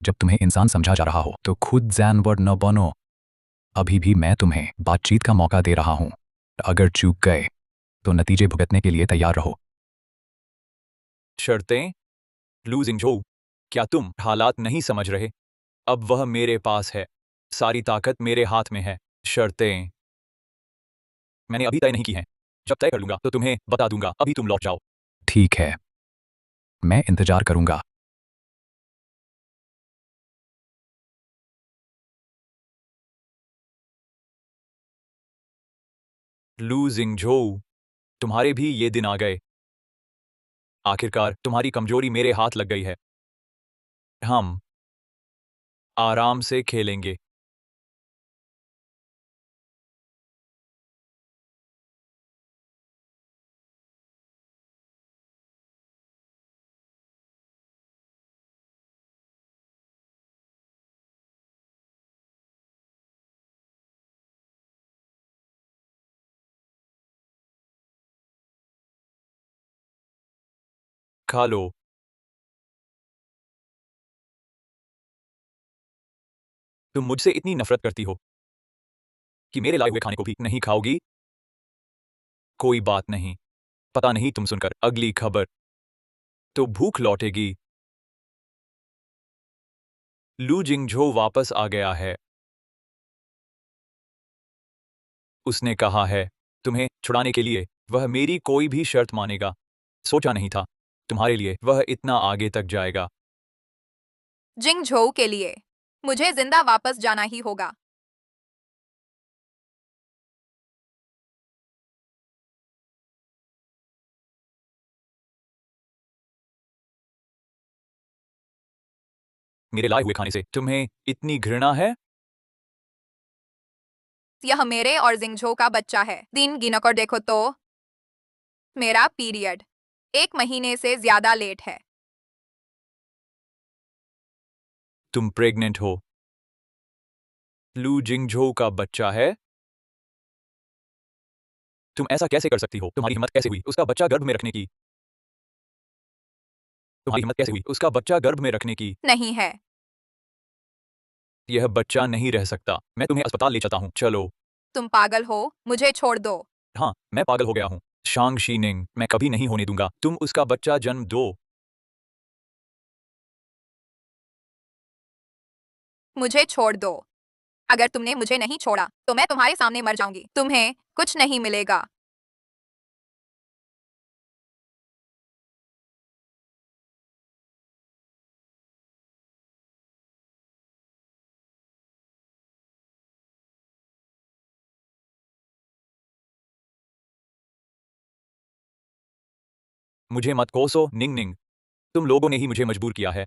जब तुम्हें इंसान समझा जा रहा हो तो खुद जानवर न बनो। अभी भी मैं तुम्हें बातचीत का मौका दे रहा हूं। अगर चूक गए तो नतीजे भुगतने के लिए तैयार रहो। शर्तें? लूजिंग जो, क्या तुम हालात नहीं समझ रहे? अब वह मेरे पास है, सारी ताकत मेरे हाथ में है। शर्तें मैंने अभी तय नहीं की हैं। जब तय कर लूंगा तो तुम्हें बता दूंगा। अभी तुम लौट जाओ। ठीक है, मैं इंतजार करूंगा। लूजिंग जो, तुम्हारे भी ये दिन आ गए। आखिरकार तुम्हारी कमजोरी मेरे हाथ लग गई है। हम आराम से खेलेंगे। खा लो। तुम मुझसे इतनी नफरत करती हो कि मेरे लाए हुए खाने को भी नहीं खाओगी? कोई बात नहीं, पता नहीं तुम सुनकर अगली खबर तो भूख लौटेगी। लू जिंगझो वापस आ गया है। उसने कहा है तुम्हें छुड़ाने के लिए वह मेरी कोई भी शर्त मानेगा। सोचा नहीं था तुम्हारे लिए वह इतना आगे तक जाएगा। जिंग झोऊ के लिए मुझे जिंदा वापस जाना ही होगा। मेरे लाए हुए खाने से तुम्हें इतनी घृणा है? यह मेरे और जिंगझो का बच्चा है। दिन गिनकर देखो तो मेरा पीरियड 1 महीने से ज्यादा लेट है। तुम प्रेग्नेंट हो। लू जिंगझो का बच्चा है। तुम ऐसा कैसे कर सकती हो? तुम्हारी हिम्मत कैसे हुई उसका बच्चा गर्भ में रखने की? तुम्हारी हिम्मत कैसे हुई उसका बच्चा गर्भ में रखने की? नहीं है। यह बच्चा नहीं रह सकता। मैं तुम्हें अस्पताल ले चलता हूँ, चलो। तुम पागल हो, मुझे छोड़ दो। हाँ, मैं पागल हो गया हूँ। शांग शीनिंग, मैं कभी नहीं होने दूंगा। तुम उसका बच्चा जन्म दो। मुझे छोड़ दो। अगर तुमने मुझे नहीं छोड़ा तो मैं तुम्हारे सामने मर जाऊंगी। तुम्हें कुछ नहीं मिलेगा। मुझे मत कोसो निंग निंग, तुम लोगों ने ही मुझे मजबूर किया है।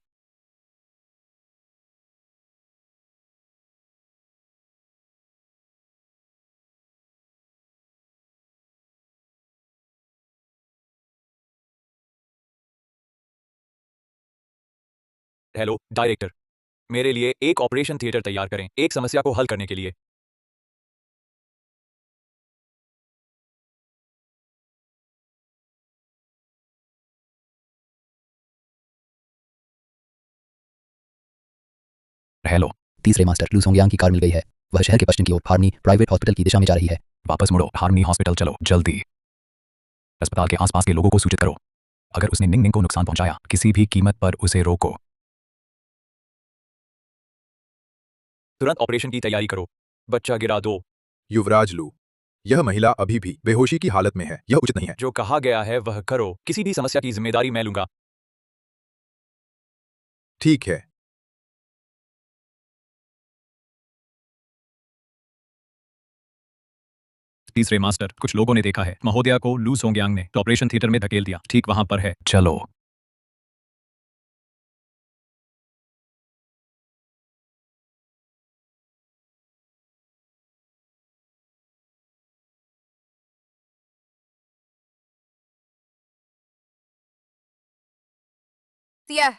हेलो डायरेक्टर, मेरे लिए एक ऑपरेशन थिएटर तैयार करें एक समस्या को हल करने के लिए। हेलो, तीसरे मास्टर लू सोंगयांग की कार मिल गई है। वह शहर के पश्चिम की ओर हार्नी प्राइवेट हॉस्पिटल की दिशा में जा रही है। वापस मुड़ो। हार्नी हॉस्पिटल चलो जल्दी। अस्पताल के आसपास के लोगों को सूचित करो। अगर उसने निंग निंग को नुकसान पहुंचाया किसी भी कीमत पर उसे रोको। तुरंत ऑपरेशन की तैयारी करो। बच्चा गिरा दो। युवराज लू, यह महिला अभी भी बेहोशी की हालत में है। यह उचित नहीं है। जो कहा गया है वह करो। किसी भी समस्या की जिम्मेदारी मैं लूंगा। ठीक है। तीसरे मास्टर, कुछ लोगों ने देखा है महोदया को लू सोंगयांग ने ऑपरेशन थिएटर में धकेल दिया। ठीक वहां पर है। चलो। यह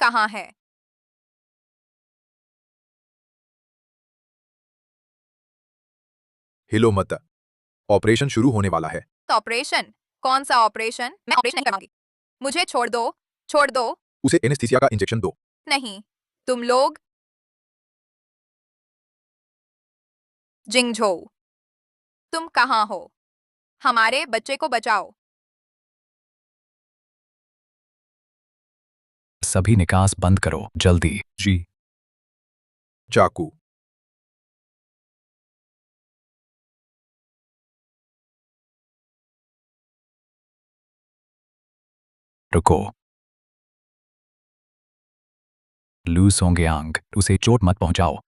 कहाँ है? हिलो मत, ऑपरेशन शुरू होने वाला है। ऑपरेशन? कौन सा ऑपरेशन? मैं ऑपरेशन नहीं करवाऊंगी। मुझे छोड़ दो, छोड़ दो। उसे एनेस्थीसिया का इंजेक्शन दो। नहीं, तुम लोग। जिंगझो, तुम कहाँ हो? हमारे बच्चे को बचाओ। सभी निकास बंद करो जल्दी। जी। चाकू। रुको। लू सोंगयांग, उसे चोट मत पहुंचाओ।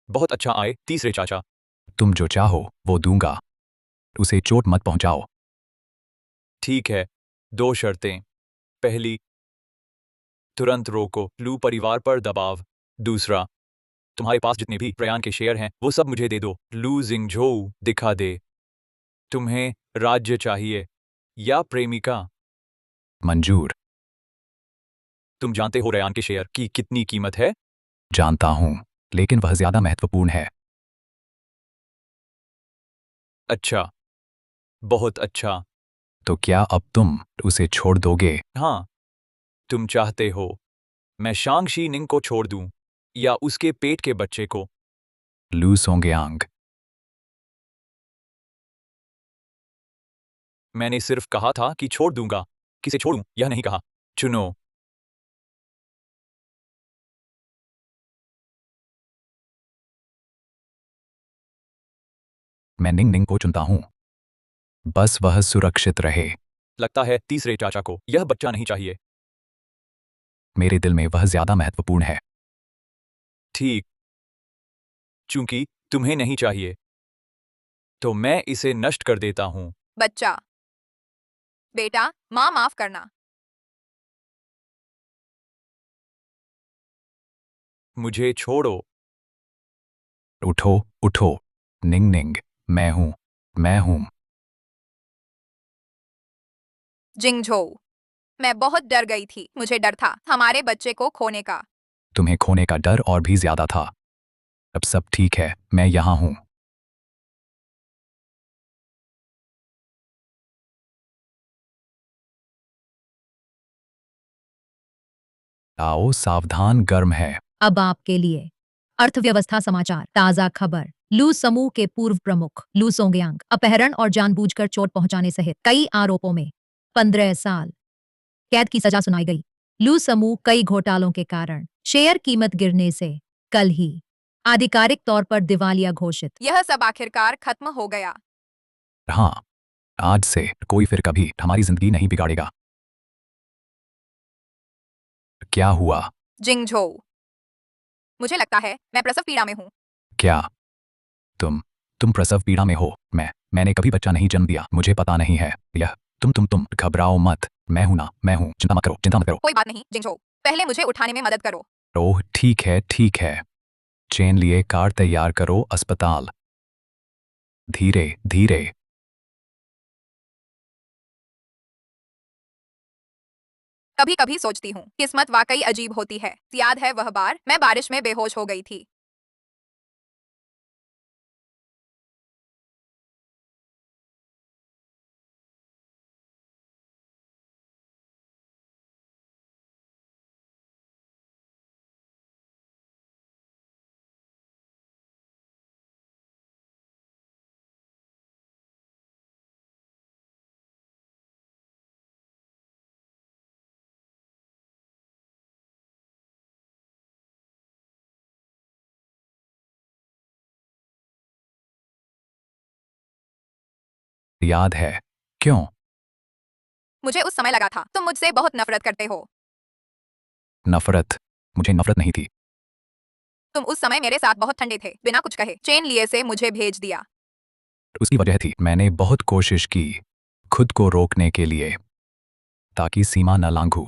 बहुत अच्छा आए तीसरे चाचा। तुम जो चाहो वो दूंगा। उसे चोट मत पहुंचाओ। ठीक है, 2 शर्तें। पहली, तुरंत रोको लू परिवार पर दबाव। दूसरा, तुम्हारे पास जितने भी प्रयाण के शेयर हैं वो सब मुझे दे दो। लू जिंगझोऊ दिखा दे। तुम्हें राज्य चाहिए या प्रेमिका? मंजूर। तुम जानते हो रयान के शेयर की कितनी कीमत है? जानता हूं, लेकिन वह ज्यादा महत्वपूर्ण है। अच्छा, बहुत अच्छा। तो क्या अब तुम उसे छोड़ दोगे? हाँ, तुम चाहते हो मैं शांगशी निंग को छोड़ दूं या उसके पेट के बच्चे को? लू सोंगयांग, मैंने सिर्फ कहा था कि छोड़ दूंगा। किसे छोड़ूं यह नहीं कहा। चुनो। मैं निंग निंग को चुनता हूं। बस वह सुरक्षित रहे। लगता है तीसरे चाचा को यह बच्चा नहीं चाहिए। मेरे दिल में वह ज्यादा महत्वपूर्ण है। ठीक। चूंकि तुम्हें नहीं चाहिए तो मैं इसे नष्ट कर देता हूं। बच्चा। बेटा, माँ माफ करना। मुझे छोड़ो। उठो, उठो। निंग निंग, मैं हूं, मैं हूं। जिंगझो, मैं बहुत डर गई थी। मुझे डर था हमारे बच्चे को खोने का। तुम्हें खोने का डर और भी ज्यादा था। अब सब ठीक है, मैं यहां हूं। आओ, सावधान, गर्म है। अब आपके लिए अर्थव्यवस्था समाचार। ताजा खबर। लू समूह के पूर्व प्रमुख लू सोंगयांग अपहरण और जानबूझकर चोट पहुंचाने सहित कई आरोपों में 15 साल कैद की सजा सुनाई गई। लू समूह कई घोटालों के कारण शेयर कीमत गिरने से कल ही आधिकारिक तौर पर दिवालिया घोषित। यह सब आखिरकार खत्म हो गया। हाँ, आज से कोई फिर कभी हमारी जिंदगी नहीं बिगाड़ेगा। क्या हुआ? जिंगझो, मुझे लगता है मैं प्रसव पीड़ा में हूँ। क्या तुम प्रसव पीड़ा में हो? मैंने कभी बच्चा नहीं जन्म दिया। मुझे पता नहीं है। यह तुम घबराओ मत। मैं हूं ना, मैं हूं। चिंता मत करो, चिंता मत करो। कोई बात नहीं जिंगझो, पहले मुझे उठाने में मदद करो। ओह ठीक है, ठीक है। चेन लिए कार तैयार करो। अस्पताल। धीरे धीरे। कभी कभी सोचती हूँ किस्मत वाकई अजीब होती है। याद है वह बार मैं बारिश में बेहोश हो गई थी। याद है। क्यों? मुझे उस समय लगा था तुम मुझसे बहुत नफरत करते हो। नफरत? मुझे नफरत नहीं थी। तुम उस समय मेरे साथ बहुत ठंडे थे। बिना कुछ कहे चेन लिए से मुझे भेज दिया। उसकी वजह थी। मैंने बहुत कोशिश की खुद को रोकने के लिए ताकि सीमा न लांघूं।